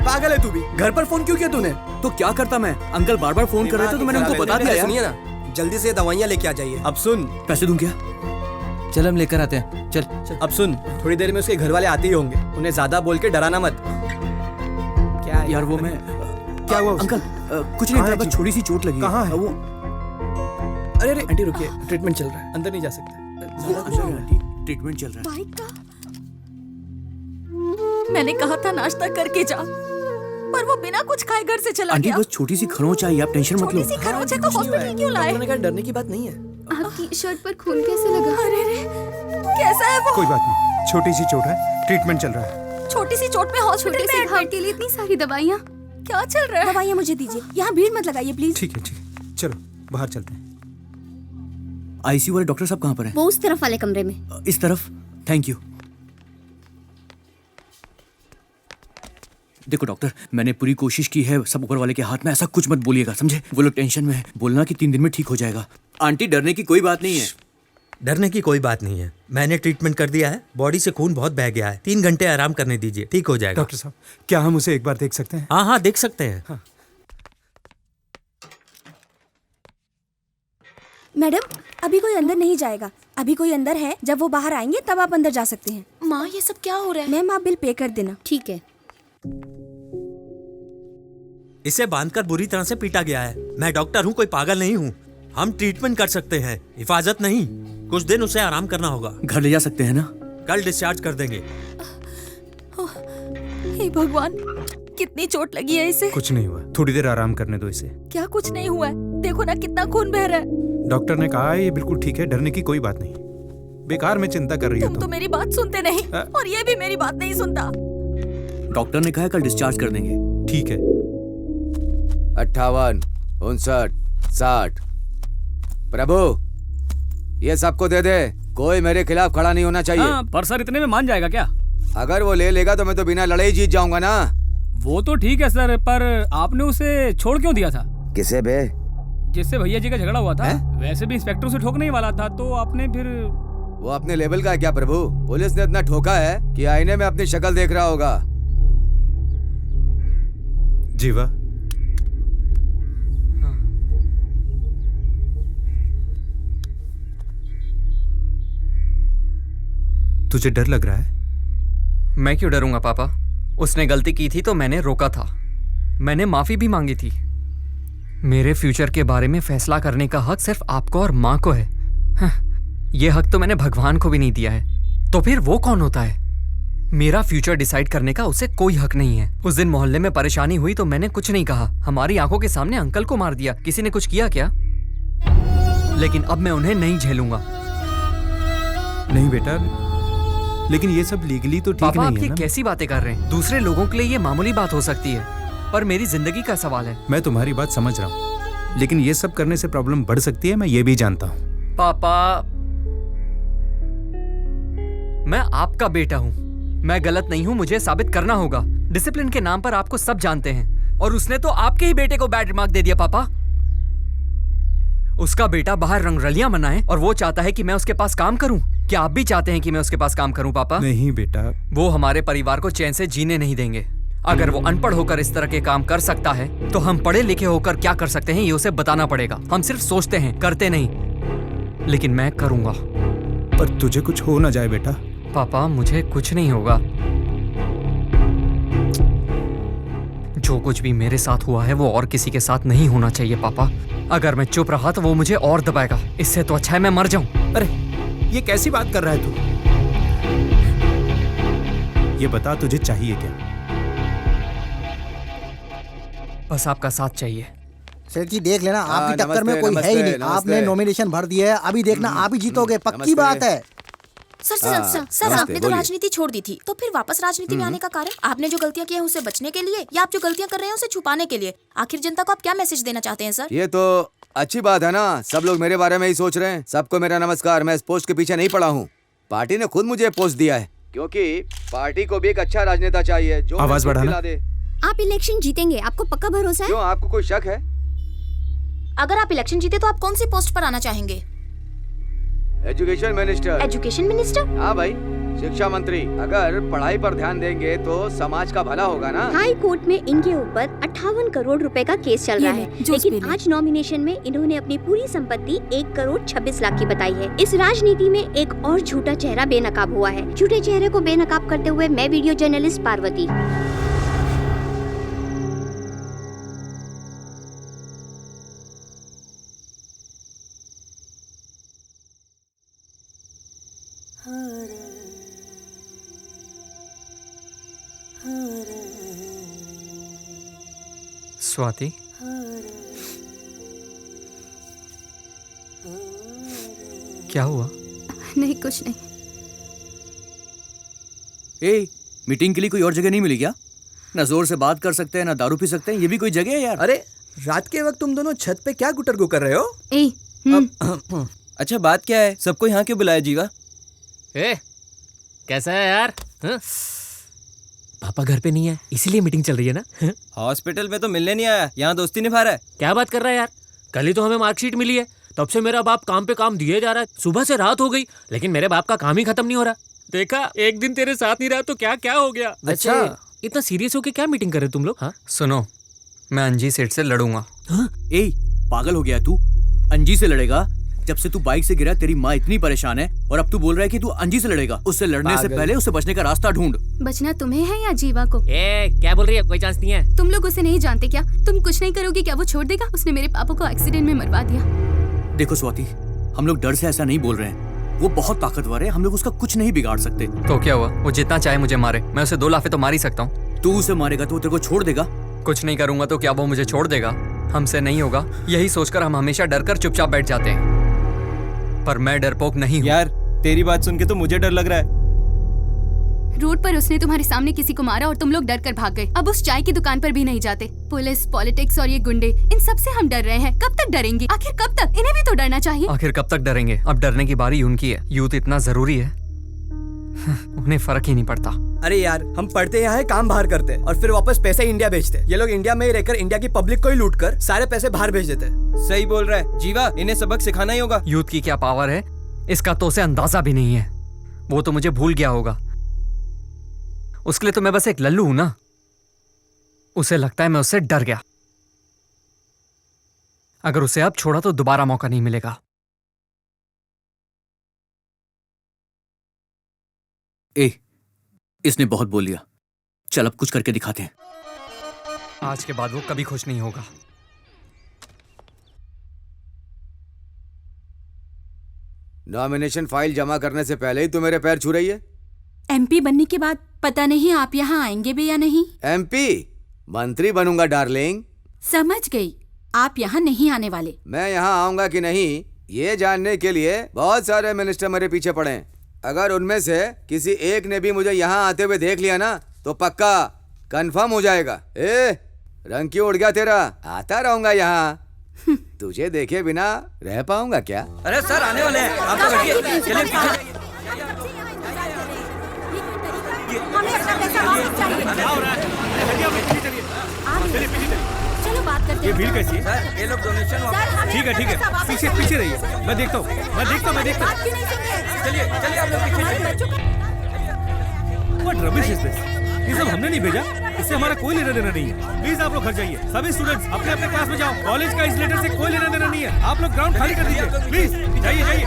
Speaker 17: पागल है तू भी। घर पर फोन क्यों किया तूने?
Speaker 2: तो क्या करता मैं? अंकल बार बार फोन कर रहे थे तो मैंने उनको बता दिया।
Speaker 17: सुनिए ना, जल्दी से दवाइयाँ लेके आ जाइए।
Speaker 2: अब सुन, पैसे दूं क्या? चल हम लेकर आते हैं। चल।
Speaker 19: अब सुन, थोड़ी देर में उसके घर वाले आते ही होंगे, उन्हें ज्यादा बोल के डराना मत।
Speaker 2: क्या यार वो मैं
Speaker 4: क्या हुआ
Speaker 2: अंकल? कुछ नहीं, बस छोटी सी चोट लगी।
Speaker 4: कहाँ है
Speaker 2: वो?
Speaker 19: अरे अरे आंटी रुकिए, ट्रीटमेंट चल रहा है, अंदर नहीं जा सकते।
Speaker 2: ट्रीटमेंट चल रहा है।
Speaker 5: बाइक का मैंने कहा था नाश्ता करके जा, पर वो बिना कुछ खाए घर से चला
Speaker 2: आंटी
Speaker 5: गया।
Speaker 2: बस छोटी सी खरोंच आई, आप टेंशन मत लो।
Speaker 5: छोटी सी खरोंच है तो हॉस्पिटल क्यों लाए?
Speaker 19: डॉक्टर ने कहा डरने की बात नहीं है।
Speaker 14: आपकी शर्ट पर खून कैसे लगा?
Speaker 5: अरे रे, कैसा है वो?
Speaker 4: कोई बात नहीं, छोटी सी चोट है, ट्रीटमेंट चल रहा है।
Speaker 5: छोटी सी चोट में हॉस्पिटल
Speaker 14: छोटे
Speaker 5: में
Speaker 14: से घाव के लिए इतनी सारी दवाइयाँ।
Speaker 5: क्या चल रहा है?
Speaker 15: दवाइयाँ मुझे दीजिए, यहाँ भीड़ मत लगाइए प्लीज।
Speaker 4: ठीक है, चलो बाहर चलते हैं।
Speaker 2: आईसीयू वाले डॉक्टर साहब कहाँ पर हैं?
Speaker 15: वो उस तरफ वाले कमरे में।
Speaker 2: इस तरफ। Thank you. देखो डॉक्टर, मैंने पूरी कोशिश की है, सब ऊपर वाले के हाथ में, ऐसा कुछ मत बोलिएगा, समझे? वो लोग टेंशन में है, बोलना कि 3 दिन में ठीक हो जाएगा। आंटी डरने की कोई बात नहीं है।
Speaker 9: डरने की कोई बात नहीं है, मैंने ट्रीटमेंट कर दिया है, बॉडी से खून बहुत बह गया है, 3 घंटे आराम करने दीजिए, ठीक हो जाएगा।
Speaker 4: डॉक्टर साहब, क्या हम उसे एक बार देख सकते हैं?
Speaker 9: हाँ हाँ देख सकते हैं।
Speaker 4: हाँ।
Speaker 15: मैडम, अभी कोई अंदर नहीं जाएगा, अभी कोई अंदर है, जब वो बाहर आएंगे तब आप अंदर जा सकते हैं।
Speaker 14: माँ ये सब क्या हो रहा है?
Speaker 15: मैम आप बिल पे कर देना।
Speaker 14: ठीक है।
Speaker 9: इसे बांधकर बुरी तरह से पीटा गया है। मैं डॉक्टर हूँ, कोई पागल नहीं हूँ। हम ट्रीटमेंट कर सकते हैं, हिफाजत नहीं। कुछ दिन उसे आराम करना होगा।
Speaker 2: घर ले जा सकते हैं ना?
Speaker 9: कल डिस्चार्ज कर देंगे।
Speaker 5: हे भगवान, कितनी चोट लगी है इसे?
Speaker 4: कुछ नहीं हुआ, थोड़ी देर आराम करने दो इसे।
Speaker 5: क्या कुछ नहीं हुआ है? देखो ना कितना खून बह रहा है।
Speaker 4: डॉक्टर ने कहा है ये बिल्कुल ठीक है, डरने की कोई बात नहीं। बेकार में चिंता कर रही हो
Speaker 5: तुम तो मेरी बात सुनते नहीं, और ये भी मेरी बात नहीं सुनता।
Speaker 2: डॉक्टर ने कहा है कल डिस्चार्ज कर देंगे।
Speaker 4: ठीक है।
Speaker 8: 58, 59, 60। प्रभु, ये सबको दे दे, कोई मेरे खिलाफ खड़ा नहीं होना चाहिए।
Speaker 18: हाँ, पर सर इतने में मान जाएगा क्या?
Speaker 8: अगर वो ले लेगा तो मैं तो बिना लड़े ही जीत जाऊंगा ना।
Speaker 18: वो तो ठीक है सर, पर आपने उसे छोड़ क्यों दिया था?
Speaker 8: किसे बे?
Speaker 18: जिससे भैया जी का झगड़ा हुआ था। वैसे भी इंस्पेक्टर उसे ठोकने ही वाला था, तो आपने फिर?
Speaker 8: वो अपने लेवल का है क्या प्रभु? पुलिस ने इतना ठोका है कि आईने में अपनी शक्ल देख रहा होगा।
Speaker 4: जीवा, तुझे डर लग रहा है?
Speaker 3: मैं क्यों डरूंगा पापा? उसने गलती की थी तो मैंने रोका था, मैंने माफी भी मांगी थी। मेरे फ्यूचर के बारे में फैसला करने का हक सिर्फ आपको और माँ को है। ये हक तो मैंने भगवान को भी नहीं दिया है, तो फिर वो कौन होता है? मेरा फ्यूचर डिसाइड करने का उसे कोई हक नहीं है। उस दिन मोहल्ले में परेशानी हुई तो मैंने कुछ नहीं कहा, हमारी आंखों के सामने अंकल को मार दिया। किसी ने कुछ किया क्या? लेकिन अब मैं उन्हें नहीं झेलूंगा।
Speaker 4: नहीं बेटा, लेकिन ये सब लीगली तो ठीक
Speaker 3: पापा,
Speaker 4: नहीं
Speaker 3: आप
Speaker 4: है
Speaker 3: ये
Speaker 4: ना?
Speaker 3: कैसी बातें कर रहे हैं? दूसरे लोगों के लिए ये मामूली बात हो सकती है, पर मेरी जिंदगी का सवाल है।
Speaker 4: मैं तुम्हारी बात समझ रहा हूँ, लेकिन ये सब करने से प्रॉब्लम बढ़ सकती है, मैं ये भी जानता हूँ।
Speaker 3: पापा, मैं आपका बेटा हूँ, मैं गलत नहीं हूँ, मुझे साबित करना होगा। डिसिप्लिन के नाम पर आपको सब जानते हैं, और उसने तो आपके ही बेटे को बैड रिमार्क दे दिया। पापा, उसका बेटा बाहर रंगरलियां मनाए और वो चाहता है कि मैं उसके पास काम करूं। क्या आप भी चाहते हैं कि मैं उसके पास काम करूं पापा?
Speaker 4: नहीं बेटा,
Speaker 3: वो हमारे परिवार को चैन से जीने नहीं देंगे। अगर वो अनपढ़ होकर इस तरह के काम कर सकता है तो हम पढ़े लिखे होकर क्या कर सकते हैं ये उसे बताना पड़ेगा। हम सिर्फ सोचते हैं, करते नहीं। लेकिन मैं करूंगा।
Speaker 4: पर तुझे कुछ हो ना जाए बेटा।
Speaker 3: पापा, मुझे कुछ नहीं होगा। जो कुछ भी मेरे साथ हुआ है वो और किसी के साथ नहीं होना चाहिए पापा। अगर मैं चुप रहा तो वो मुझे और दबाएगा, इससे तो अच्छा है मैं मर जाऊं।
Speaker 4: अरे ये कैसी बात कर रहा है तू? ये बता, तुझे चाहिए क्या?
Speaker 3: बस आपका साथ चाहिए।
Speaker 6: सेठ जी देख लेना, आपकी टक्कर में
Speaker 8: नमस्ते,
Speaker 6: कोई है ही नहीं।
Speaker 8: नमस्ते,
Speaker 6: आपने नॉमिनेशन भर दिया है, अभी देखना आप ही जीतोगे, पक्की बात है।
Speaker 15: सर आपने तो राजनीति छोड़ दी थी, तो फिर वापस राजनीति में आने का कारण? आपने जो गलतियां की हैं उससे बचने के लिए, या आप जो गलतियां कर रहे हैं उसे छुपाने के लिए? आखिर जनता को आप क्या मैसेज देना चाहते हैं सर?
Speaker 8: ये तो अच्छी बात है ना, सब लोग मेरे बारे में ही सोच रहे हैं। सबको मेरा नमस्कार, मैं इस पोस्ट के पीछे नहीं पड़ा हूँ। पार्टी ने खुद मुझे पोस्ट दिया है, क्योंकि पार्टी को भी एक अच्छा राजनेता चाहिए जो
Speaker 4: आवाज बढ़ाना।
Speaker 8: दे।
Speaker 15: आप इलेक्शन जीतेंगे, आपको पक्का भरोसा है?
Speaker 8: क्यों, आपको कोई शक है?
Speaker 15: अगर आप इलेक्शन जीते तो आप कौन सी पोस्ट पर आना चाहेंगे?
Speaker 8: Education minister.
Speaker 15: Education minister?
Speaker 8: हाँ भाई, शिक्षा मंत्री, अगर पढ़ाई पर ध्यान देंगे तो समाज का भला होगा ना।
Speaker 20: हाई कोर्ट में इनके ऊपर 58 करोड़ रुपए का केस चल रहा है, लेकिन आज नॉमिनेशन में इन्होंने अपनी पूरी संपत्ति 1 करोड़ 26 लाख की बताई है। इस राजनीति में एक और झूठा चेहरा बेनकाब हुआ है। झूठे चेहरे को बेनकाब करते हुए मैं वीडियो जर्नलिस्ट पार्वती।
Speaker 3: स्वाति, क्या हुआ?
Speaker 14: नहीं, कुछ नहीं।
Speaker 2: ए, मीटिंग के लिए कोई और जगह नहीं मिली क्या? ना जोर से बात कर सकते हैं, ना दारू पी सकते हैं, ये भी कोई जगह है यार?
Speaker 19: अरे रात के वक्त तुम दोनों छत पे क्या गुटर गु कर रहे हो?
Speaker 7: अच्छा बात क्या है? सबको यहाँ क्यों बुलाया जीवा?
Speaker 1: कैसा है यार? पापा घर पे नहीं है, इसीलिए मीटिंग चल रही है ना?
Speaker 7: हॉस्पिटल में तो मिलने नहीं आया, यहाँ दोस्ती निभा रहा है।
Speaker 1: क्या बात कर रहा है यार? कल ही तो हमें मार्कशीट मिली है, तब से मेरा बाप काम पे काम दिए जा रहा है। सुबह से रात हो गई, लेकिन मेरे बाप का काम ही खत्म नहीं हो रहा। देखा, एक दिन तेरे साथ नहीं रहा तो क्या क्या हो गया।
Speaker 3: अच्छा,
Speaker 1: इतना सीरियस होके क्या मीटिंग कर रहे तुम लोग? हाँ
Speaker 3: सुनो, मैं अंजी सेठ से लड़ूंगा।
Speaker 2: ए, पागल हो गया तू? अंजी से लड़ेगा? जब से तू बाइक से गिरा तेरी माँ इतनी परेशान है, और अब तू बोल रहा है कि तू अंजी से लड़ेगा। उससे लड़ने से पहले उसे बचने का रास्ता ढूंढ।
Speaker 14: बचना तुम्हें है या जीवा को?
Speaker 1: क्या बोल रही है? कोई चांस नहीं है।
Speaker 14: तुम लोग उसे नहीं जानते क्या? तुम कुछ नहीं करोगे क्या वो छोड़ देगा? उसने मेरे पापा को एक्सीडेंट में मरवा दिया।
Speaker 2: देखो स्वाति, हम लोग डर से ऐसा नहीं बोल रहे हैं। वो बहुत ताकतवर है, हम लोग उसका कुछ नहीं बिगाड़ सकते।
Speaker 3: तो क्या हुआ? वो जितना चाहे मुझे मारे, मैं उसे 2 लाफे तो मार ही सकता हूँ।
Speaker 2: तू उसे मारेगा तो वो तेरे को छोड़ देगा?
Speaker 3: कुछ नहीं करूंगा तो क्या वो मुझे छोड़ देगा? हमसे नहीं होगा, यही सोचकर हम हमेशा डरकर चुपचाप बैठ जाते हैं। पर मैं डरपोक नहीं हूँ।
Speaker 7: यार तेरी बात सुन के तो मुझे डर लग रहा है।
Speaker 14: रोड पर उसने तुम्हारे सामने किसी को मारा और तुम लोग डर कर भाग गए। अब उस चाय की दुकान पर भी नहीं जाते। पुलिस, पॉलिटिक्स और ये गुंडे, इन सब से हम डर रहे हैं। कब तक डरेंगे? आखिर कब तक? इन्हें भी तो डरना चाहिए।
Speaker 3: आखिर कब तक डरेंगे? अब डरने की बारी उनकी है। यूथ इतना जरूरी है, उन्हें फर्क ही नहीं पड़ता।
Speaker 19: अरे यार, हम पढ़ते यहाँ है, काम बाहर करते हैं और फिर वापस पैसे इंडिया भेजते। ये लोग इंडिया में ही रहकर इंडिया की पब्लिक को ही लूट कर सारे पैसे बाहर भेज देते।
Speaker 7: सही बोल रहा है जीवा, इन्हें सबक सिखाना ही होगा।
Speaker 3: यूथ की क्या पावर है इसका तो उसे अंदाजा भी नहीं है। वो तो मुझे भूल गया होगा। उसके लिए तो मैं बस एक लल्लू हूं ना। उसे लगता है मैं उससे डर गया। अगर उसे अब छोड़ा तो दोबारा मौका नहीं मिलेगा।
Speaker 2: ए, इसने बहुत बोल लिया, चल अब कुछ करके दिखाते हैं।
Speaker 3: आज के बाद वो कभी खुश नहीं होगा।
Speaker 8: नॉमिनेशन फाइल जमा करने से पहले ही तू मेरे पैर छू रही है।
Speaker 5: एमपी बनने के बाद पता नहीं आप यहाँ आएंगे भी या नहीं।
Speaker 8: एमपी? मंत्री बनूंगा डार्लिंग।
Speaker 5: समझ गई, आप यहाँ नहीं आने वाले।
Speaker 8: मैं यहाँ आऊंगा कि नहीं ये जानने के लिए बहुत सारे मिनिस्टर मेरे पीछे पड़े हैं। अगर उनमें से किसी एक ने भी मुझे यहाँ आते हुए देख लिया ना तो पक्का कंफर्म हो जाएगा। ए, रंग क्यों उड़ गया तेरा? आता रहूंगा यहाँ। तुझे देखे बिना रह पाऊंगा क्या?
Speaker 12: अरे सर आने वाले हैं, आप लोग हटिए। चलिए पीछे।
Speaker 15: हमें अपना पैसा वापस चाहिए। चलो बात करते हैं।
Speaker 16: ये भीड़ कैसी है?
Speaker 12: सर ये लोग डोनेशन
Speaker 16: ठीक है, पीछे रहिए। मैं देखता हूँ।
Speaker 12: चलिए आप लोग पीछे।
Speaker 16: What rubbish is this? ये सब हमने नहीं भेजा, इससे हमारा कोई लेना देना नहीं है। प्लीज आप लोग घर जाइए। सभी स्टूडेंट्स अपने अपने क्लास में जाओ। कॉलेज का इस लेटर से कोई लेना देना नहीं है। आप लोग ग्राउंड खाली कर दीजिए प्लीज। जाइए।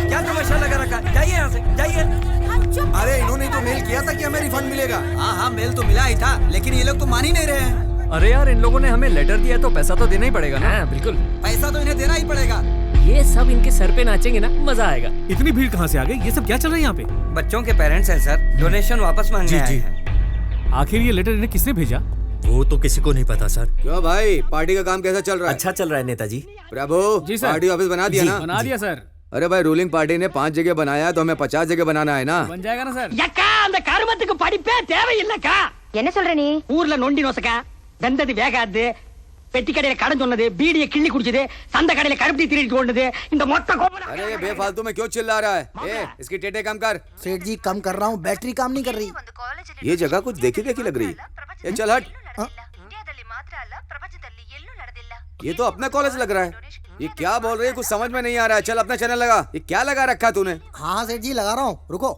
Speaker 12: क्या तमाशा लगा रखा है? जाइए यहाँ से, जाइए।
Speaker 13: अरे इन्होंने तो मेल किया था कि हमें रिफंड मिलेगा।
Speaker 19: हाँ मेल तो मिला ही था, लेकिन ये लोग तो मान ही नहीं रहे हैं।
Speaker 3: अरे यार, इन लोगों ने हमें लेटर दिया तो पैसा तो देना ही पड़ेगा ना।
Speaker 1: बिल्कुल,
Speaker 19: पैसा तो इन्हें देना ही पड़ेगा।
Speaker 1: ये सब इनके सर पे नाचेंगे ना, मजा आएगा।
Speaker 16: इतनी भीड़ कहाँ से आ गई? ये सब क्या चल रहा है यहाँ पे?
Speaker 12: बच्चों के पेरेंट्स हैं सर, डोनेशन वापस मांगने आए हैं।
Speaker 16: आखिर ये लेटर इन्हें किसने भेजा?
Speaker 7: वो तो किसी को नहीं पता सर।
Speaker 8: क्यों भाई, पार्टी का काम कैसा चल रहा है?
Speaker 7: अच्छा चल रहा है नेताजी।
Speaker 8: प्रभु, पार्टी ऑफिस बना दिया ना?
Speaker 18: बना दिया सर।
Speaker 8: अरे भाई, रूलिंग पार्टी ने 5 जगह बनाया तो हमें 50 जगह बनाना है ना?
Speaker 18: बन जाएगा ना सर।
Speaker 21: यक्का அந்த கருமத்துக்கு படிப்பே தேவையில்லைக்கா.
Speaker 15: என்ன சொல்ற நீ?
Speaker 21: ஊர்ல நொண்டி நோசக்கா, வெந்தது வேகாது, பெட்டி கடையில கடன் சொன்னது, பீடியை கிள்ளி குடிச்சது, சந்த கடையில கருப்பி திருடிட்டு ஓடுனது, இந்த மொத்த கோபம்।
Speaker 8: अरे ये बेफालतू में क्यों चिल्ला रहा है? ए, इसकी टेटे कम कर।
Speaker 6: सेठ जी कम कर रहा हूँ, बैटरी काम नहीं कर रही।
Speaker 8: ये जगह कुछ देखी लग रही है। ये चल हट। ये तो अपना कॉलेज लग रहा है। ये क्या बोल रही है? कुछ समझ में नहीं आ रहा है। चल अपना चैनल लगा। ये क्या लगा रखा तूने?
Speaker 6: हाँ सेठ जी लगा रहा हूँ, रुको।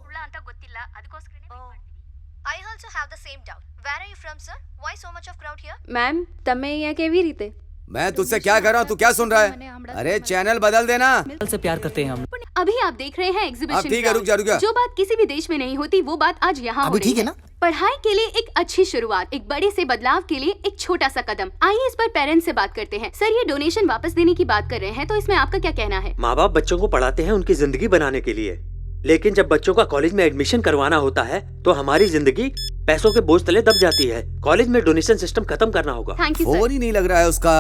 Speaker 15: also have the same doubt. Where are you from, sir? Why so much of crowd here?
Speaker 10: Ma'am તમે અહીંયા કેવી રીતે?
Speaker 8: मैं तुझसे क्या कर रहा हूँ, तू क्या सुन रहा है? अरे चैनल बदल देना।
Speaker 2: से प्यार करते हैं हम।
Speaker 14: अभी आप देख रहे हैं एग्जीबिशन।
Speaker 8: ठीक है, रुक जा।
Speaker 14: जो बात किसी भी देश में नहीं होती वो बात आज यहाँ हो रही है। पढ़ाई के लिए एक अच्छी शुरुआत, एक बड़े से बदलाव के लिए एक छोटा सा कदम। आइए इस पर पेरेंट्स से बात करते हैं। सर, ये डोनेशन वापस देने की बात कर रहे हैं, तो इसमें आपका क्या कहना है?
Speaker 9: माँ बाप बच्चों को पढ़ाते हैं उनकी जिंदगी बनाने के लिए, लेकिन जब बच्चों का कॉलेज में एडमिशन करवाना होता है तो हमारी जिंदगी पैसों के बोझ तले दब जाती है। कॉलेज में डोनेशन सिस्टम खत्म करना होगा।
Speaker 8: फोन ही नहीं लग रहा है उसका।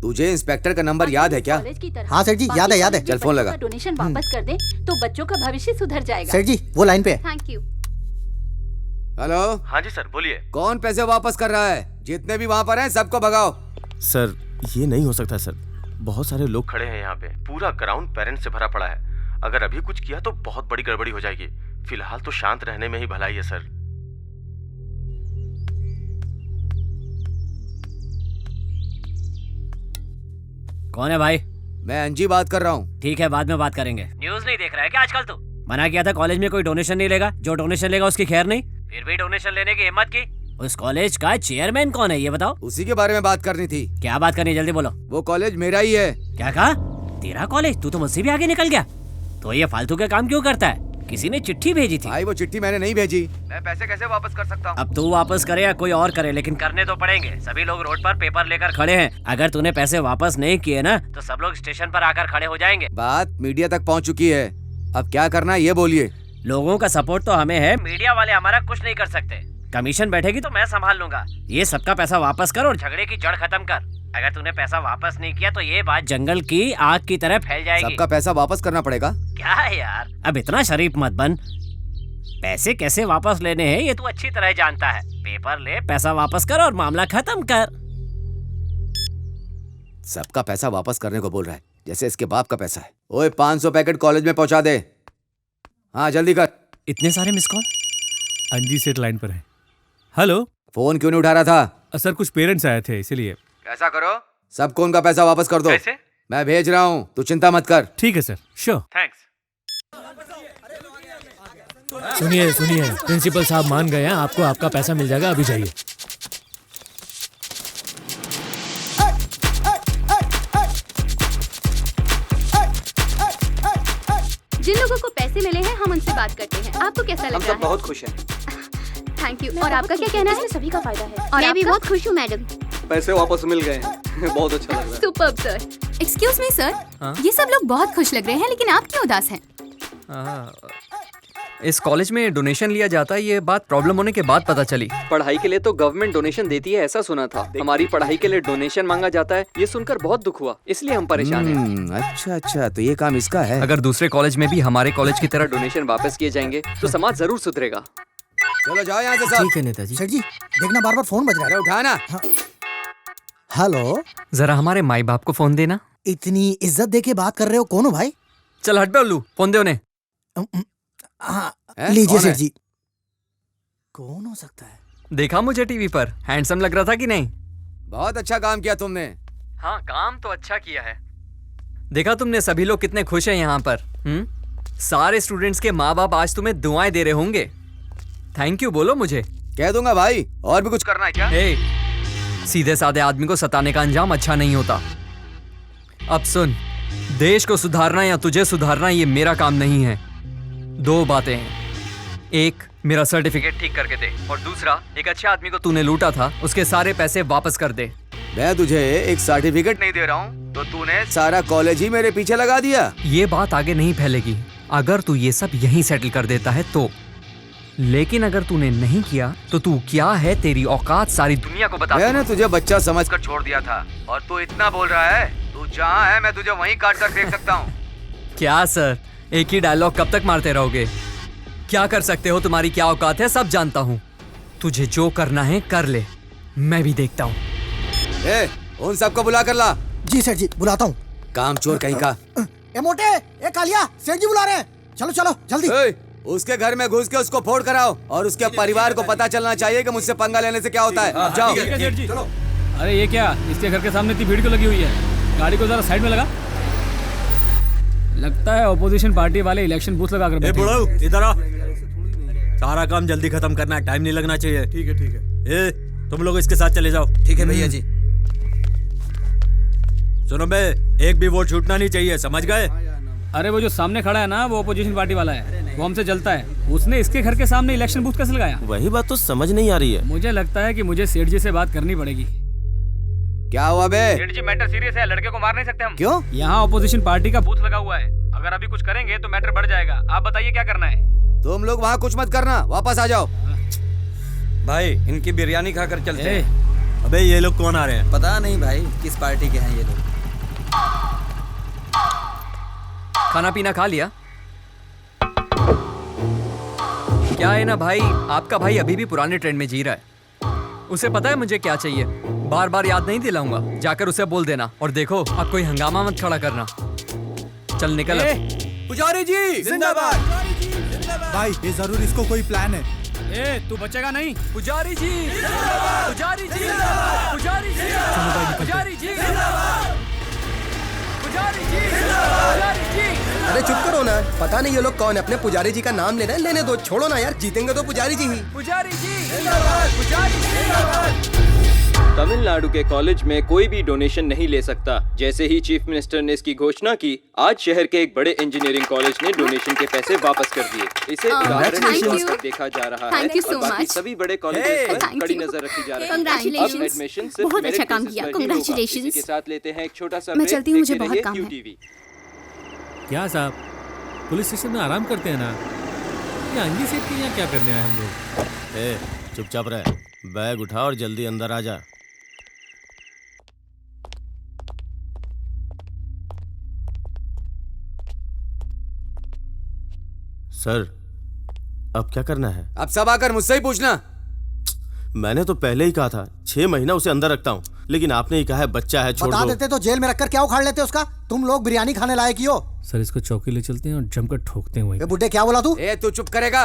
Speaker 8: तुझे इंस्पेक्टर का नंबर याद है क्या?
Speaker 6: हाँ सर जी, याद है।
Speaker 8: चल फोन लगा।
Speaker 5: डोनेशन वापस कर दे तो बच्चों का भविष्य सुधर जाएगा।
Speaker 6: सर जी वो लाइन पे है।
Speaker 14: Thank you.
Speaker 8: हेलो।
Speaker 11: हाँ जी सर, बोलिए।
Speaker 8: कौन पैसे वापस कर रहा है? जितने भी वहाँ पर हैं सबको भगाओ।
Speaker 11: सर ये नहीं हो सकता सर, बहुत सारे लोग खड़े हैं यहाँ पे, पूरा ग्राउंड पेरेंट्स से भरा पड़ा है। अगर अभी कुछ किया तो बहुत बड़ी गड़बड़ी हो जाएगी। फिलहाल तो शांत रहने में ही भलाई है सर।
Speaker 1: कौन है भाई?
Speaker 8: मैं अंजी बात कर रहा हूँ।
Speaker 1: ठीक है, बाद में बात करेंगे। न्यूज़ नहीं देख रहा है क्या आजकल तू? मना किया था कॉलेज में कोई डोनेशन नहीं लेगा, जो डोनेशन लेगा उसकी खैर नहीं, फिर भी डोनेशन लेने की हिम्मत की। उस कॉलेज का चेयरमैन कौन है ये बताओ?
Speaker 8: उसी के बारे में बात करनी थी।
Speaker 1: क्या बात करनी, जल्दी बोलो।
Speaker 8: वो कॉलेज मेरा ही है।
Speaker 1: क्या कहा? तेरा कॉलेज? तू तो मुझसे भी आगे निकल गया। तो ये फालतू के काम क्यों करता है? किसी ने चिट्ठी भेजी थी।
Speaker 8: भाई वो चिट्ठी मैंने नहीं भेजी। मैं पैसे कैसे वापस कर सकता हूँ?
Speaker 1: अब तू वापस करे या कोई और करे, लेकिन करने तो पड़ेंगे। सभी लोग रोड पर पेपर लेकर खड़े हैं। अगर तूने पैसे वापस नहीं किए ना तो सब लोग स्टेशन पर आकर खड़े हो जाएंगे।
Speaker 8: बात मीडिया तक पहुँच चुकी है, अब क्या करना है ये बोलिए।
Speaker 1: लोगों का सपोर्ट तो हमें है, मीडिया वाले हमारा कुछ नहीं कर सकते। कमीशन बैठेगी तो मैं संभाल लूंगा। ये सबका पैसा वापस कर और झगड़े की जड़ खत्म कर। अगर तूने पैसा वापस नहीं किया तो ये बात जंगल की आग की तरह फैल जाएगी।
Speaker 8: सबका पैसा वापस करना पड़ेगा?
Speaker 1: क्या है यार, अब इतना शरीफ मत बन। पैसे कैसे वापस लेने हैं ये तू अच्छी तरह जानता है। पेपर ले, पैसा वापस कर और मामला खत्म कर।
Speaker 8: सबका पैसा वापस करने को बोल रहा है, जैसे इसके बाप का पैसा है। ओए 500 पैकेट कॉलेज में पहुंचा दे। हाँ जल्दी कर।
Speaker 1: इतने सारे मिस कॉल?
Speaker 18: अंजी सेठ लाइन पर है। हेलो।
Speaker 8: फोन क्यों नहीं उठा रहा था?
Speaker 18: सर कुछ पेरेंट्स आए थे इसीलिए।
Speaker 8: ऐसा करो, सबको उनका पैसा वापस कर दो।
Speaker 18: कैसे?
Speaker 8: मैं भेज रहा हूँ, तू चिंता मत कर।
Speaker 18: ठीक है सर, श्योर।
Speaker 16: थैंक्स।
Speaker 18: सुनिए, प्रिंसिपल साहब मान गए हैं, आपको आपका पैसा मिल जाएगा, अभी जाइए।
Speaker 14: जिन लोगों को पैसे मिले हैं हम उनसे बात करते हैं। आपको कैसा लग रहा है?
Speaker 7: हम सब बहुत खुश हैं।
Speaker 14: Thank you. और आपका क्या कहना है?
Speaker 15: सभी का फायदा है।
Speaker 14: और
Speaker 20: मैं भी बहुत खुश हूँ मैडम।
Speaker 7: पैसे वापस मिल गए हैं, बहुत अच्छा लग रहा है।
Speaker 14: Superb sir. Excuse me sir, ये सब लोग बहुत खुश लग रहे हैं, लेकिन आप क्यों उदास हैं?
Speaker 3: इस कॉलेज में डोनेशन लिया जाता है, ये बात प्रॉब्लम होने के बाद पता चली। पढ़ाई के लिए तो गवर्नमेंट डोनेशन देती है ऐसा सुना था, हमारी पढ़ाई के लिए डोनेशन मांगा जाता है ये सुनकर बहुत दुख हुआ, इसलिए हम परेशान हैं।
Speaker 8: अच्छा, तो ये काम इसका है।
Speaker 3: अगर दूसरे कॉलेज में भी हमारे कॉलेज की तरह डोनेशन वापस किए जाएंगे तो समाज जरूर सुधरेगा।
Speaker 8: चलो जाओ यहाँ से सब।
Speaker 6: ठीक है नेताजी। सर जी देखना बार बार फोन बज रहा है।
Speaker 8: उठाना।
Speaker 6: हेलो।
Speaker 3: जरा हमारे माई बाप को फोन देना।
Speaker 6: इतनी इज्जत दे के बात कर रहे हो, कौन हो भाई?
Speaker 3: चल हट बे उल्लू, फोन दे उन्हें।
Speaker 6: लीजिए सेठ जी। कौन हो सकता है?
Speaker 3: देखा मुझे टीवी पर, हैंडसम लग रहा था कि नहीं?
Speaker 8: बहुत अच्छा काम किया तुमने।
Speaker 3: हाँ काम तो अच्छा किया है। देखा तुमने सभी लोग कितने खुश हैं यहाँ पर। सारे स्टूडेंट्स के माँ बाप आज तुम्हें दुआएं दे रहे होंगे। थैंक यू बोलो मुझे।
Speaker 8: कह दूंगा भाई, और भी कुछ करना है क्या?
Speaker 3: सीधे साधे आदमी को सताने का अंजाम अच्छा नहीं होता। अब सुन, देश को सुधारना या तुझे सुधारना ये मेरा काम नहीं है। दो बातें हैं, एक मेरा सर्टिफिकेट ठीक करके दे, और दूसरा एक अच्छे आदमी को तूने लूटा था उसके सारे पैसे वापस कर दे।
Speaker 8: मैं तुझे एक सर्टिफिकेट नहीं दे रहा हूँ तो तूने सारा कॉलेज ही मेरे पीछे लगा दिया।
Speaker 3: ये बात आगे नहीं फैलेगी अगर तू ये सब यहीं सेटल कर देता है तो, लेकिन अगर तूने नहीं किया तो तू क्या है, तेरी औकात सारी दुनिया को बता।
Speaker 8: मैंने तुझे बच्चा समझकर छोड़ दिया था और तू इतना बोल रहा है। तू जहाँ है मैं तुझे वहीं काट कर देख सकता हूँ।
Speaker 3: क्या सर, एक ही डायलॉग कब तक मारते रहोगे? क्या कर सकते हो, तुम्हारी क्या औकात है सब जानता हूँ। तुझे जो करना है कर ले, मैं भी देखता हूँ।
Speaker 8: उन सबको बुला कर ला।
Speaker 6: जी सेठ जी बुलाता हूँ।
Speaker 8: काम चोर कहीं का।
Speaker 6: ए मोटे, ए कालिया, सेठ जी बुला रहे हैं। चलो चलो जल्दी।
Speaker 8: उसके घर में घुस के उसको फोड़ कराओ और उसके परिवार को पता चलना चाहिए कि मुझसे पंगा लेने से क्या होता है। जाओ।
Speaker 18: चलो। अरे ये क्या, इसके घर के सामने इतनी भीड़ क्यों लगी हुई है? गाड़ी को जरा साइड में लगा। लगता है ऑपोजिशन पार्टी वाले इलेक्शन बूथ लगा कर बैठे हैं।
Speaker 11: इधर आ।
Speaker 9: सारा काम जल्दी खत्म करना है, टाइम नहीं लगना चाहिए।
Speaker 11: ठीक है ठीक है।
Speaker 9: ए, तुम लोग इसके साथ चले जाओ।
Speaker 8: ठीक है भैया जी।
Speaker 9: सुनो बे, एक भी वोट छूटना नहीं चाहिए, समझ गए?
Speaker 18: अरे वो जो सामने खड़ा है ना, वो अपोजिशन पार्टी वाला है, वो हमसे जलता है। उसने इसके घर के सामने इलेक्शन बूथ कैसे लगाया?
Speaker 11: वही बात तो समझ नहीं आ रही है।
Speaker 18: मुझे लगता है कि मुझे सेठ जी से बात करनी पड़ेगी।
Speaker 8: क्या हुआ बे?
Speaker 18: सेठ जी मैटर सीरियस है, लड़के को मार नहीं सकते हम।
Speaker 8: क्यों?
Speaker 18: यहाँ अपोजिशन पार्टी का बूथ लगा हुआ है, अगर अभी कुछ करेंगे तो मैटर बढ़ जाएगा। आप बताइए क्या करना है?
Speaker 8: तुम लोग वहाँ कुछ मत करना, वापस आ जाओ।
Speaker 12: भाई इनकी बिरयानी खाकर चलते हैं।
Speaker 9: अबे ये लोग कौन आ रहे हैं?
Speaker 7: पता नहीं भाई किस पार्टी के हैं ये लोग।
Speaker 3: खाना पीना खा लिया? क्या है ना भाई, आपका भाई अभी भी पुराने ट्रेंड में जी रहा है। उसे पता है मुझे क्या चाहिए, बार बार याद नहीं दिलाऊंगा। जाकर उसे बोल देना, और देखो अब कोई हंगामा मत खड़ा करना। चल निकल अब।
Speaker 19: पुजारी जी जिंदाबाद।
Speaker 17: भाई ये जरूर इसको कोई प्लान है।
Speaker 18: ए, तू बचेगा नहीं।
Speaker 3: पुजारी जी, पुजारी जी, पुजारी जी, पुजारी जी, पुजारी जी, पुजारी जी।
Speaker 19: अरे चुप करो ना, पता नहीं ये लोग कौन है, अपने पुजारी जी का नाम ले रहे हैं। लेने दो, छोड़ो ना यार, जीतेंगे तो पुजारी जी ही।
Speaker 3: पुजारी जी, पुजारी जी।
Speaker 22: तमिलनाडु के कॉलेज में कोई भी डोनेशन नहीं ले सकता। जैसे ही चीफ मिनिस्टर ने इसकी घोषणा की, आज शहर के एक बड़े इंजीनियरिंग कॉलेज ने डोनेशन के पैसे वापस कर दिए। इसे उदाहरण देखा जा रहा है और बाकी सभी बड़े कॉलेजेस पर कड़ी नजर रखी जा रही है। अब एडमिशन सिर्फ
Speaker 15: बहुत अच्छा काम किया,
Speaker 22: कांग्रेचुलेशन के साथ लेते हैं एक छोटा सा
Speaker 15: मैं चलती हूँ, मुझे बहुत काम है।
Speaker 18: क्या साहब, पुलिस स्टेशन में आराम करते हैं ना, ये अंगी सेठ के यहाँ क्या करने आए हम लोग?
Speaker 11: ए, चुपचाप रह, बैग उठा और जल्दी अंदर आ जा। सर, अब क्या करना है?
Speaker 8: अब सब आकर मुझसे ही पूछना।
Speaker 11: मैंने तो पहले ही कहा था 6 महीना उसे अंदर रखता हूँ, लेकिन आपने ही कहा है बच्चा है, छोड़ दो।
Speaker 6: बता देते तो जेल में रखकर क्या उखाड़ लेते उसका? तुम लोग बिरयानी खाने लायक ही हो।
Speaker 18: सर इसको चौकी ले चलते हैं और जमकर ठोकते हैं वहीं।
Speaker 6: बुड्ढे क्या बोला तू?
Speaker 8: ए तू चुप करेगा?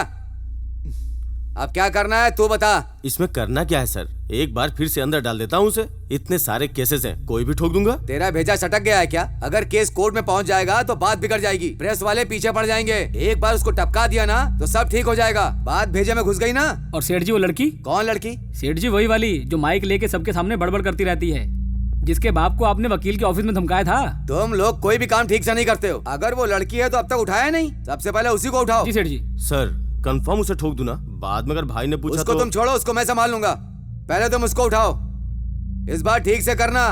Speaker 8: अब क्या करना है तू बता।
Speaker 11: इसमें करना क्या है सर? एक बार फिर से अंदर डाल देता हूँ उसे। इतने सारे केसेस हैं, कोई भी ठोक दूंगा।
Speaker 8: तेरा भेजा सटक गया है क्या? अगर केस कोर्ट में पहुंच जाएगा तो बात बिगड़ जाएगी, प्रेस वाले पीछे पड़ जाएंगे। एक बार उसको टपका दिया ना तो सब ठीक हो जाएगा। बात भेजे में घुस गई ना।
Speaker 18: और सेठ जी वो लड़की?
Speaker 8: कौन लड़की?
Speaker 18: सेठ जी वही वाली जो माइक लेके सबके सामने बड़बड़ करती रहती है, जिसके बाप को आपने वकील के ऑफिस में धमकाया था।
Speaker 8: तुम लोग कोई भी काम ठीक से नहीं करते हो। अगर वो लड़की है तो अब तक उठाया नहीं, सबसे पहले उसी को उठाओ।
Speaker 18: जी सेठ जी।
Speaker 11: सर कंफर्म उसे ठोक दूं ना? बाद में अगर भाई ने पूछा
Speaker 8: उसको
Speaker 11: तो...
Speaker 8: तुम छोड़ो, उसको मैं संभाल लूंगा। पहले तुम उसको उठाओ, इस बार ठीक से करना,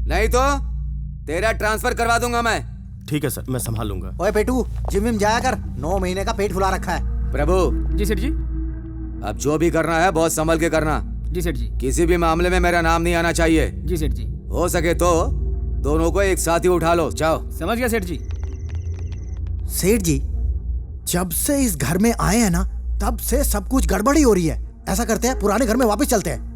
Speaker 8: नहीं तो तेरा ट्रांसफर करवा दूंगा मैं।
Speaker 11: ठीक है सर, मैं संभाल लूंगा।
Speaker 6: ओए पेटू, जिम में जाया कर, 9 महीने का पेट फुला रखा है।
Speaker 8: प्रभु।
Speaker 18: जी सेठ जी।
Speaker 8: अब जो भी करना है बहुत संभल के करना।
Speaker 18: जी सेठ जी।
Speaker 8: किसी भी मामले में मेरा नाम नहीं आना चाहिए।
Speaker 18: जी सेठ जी।
Speaker 8: हो सके तो दोनों को एक साथ ही उठा लो। जाओ।
Speaker 18: समझ गया सेठ जी।
Speaker 6: सेठ जी, जब से इस घर में आए हैं ना, तब से सब कुछ गड़बड़ी हो रही है। ऐसा करते हैं, पुराने घर में वापस चलते हैं।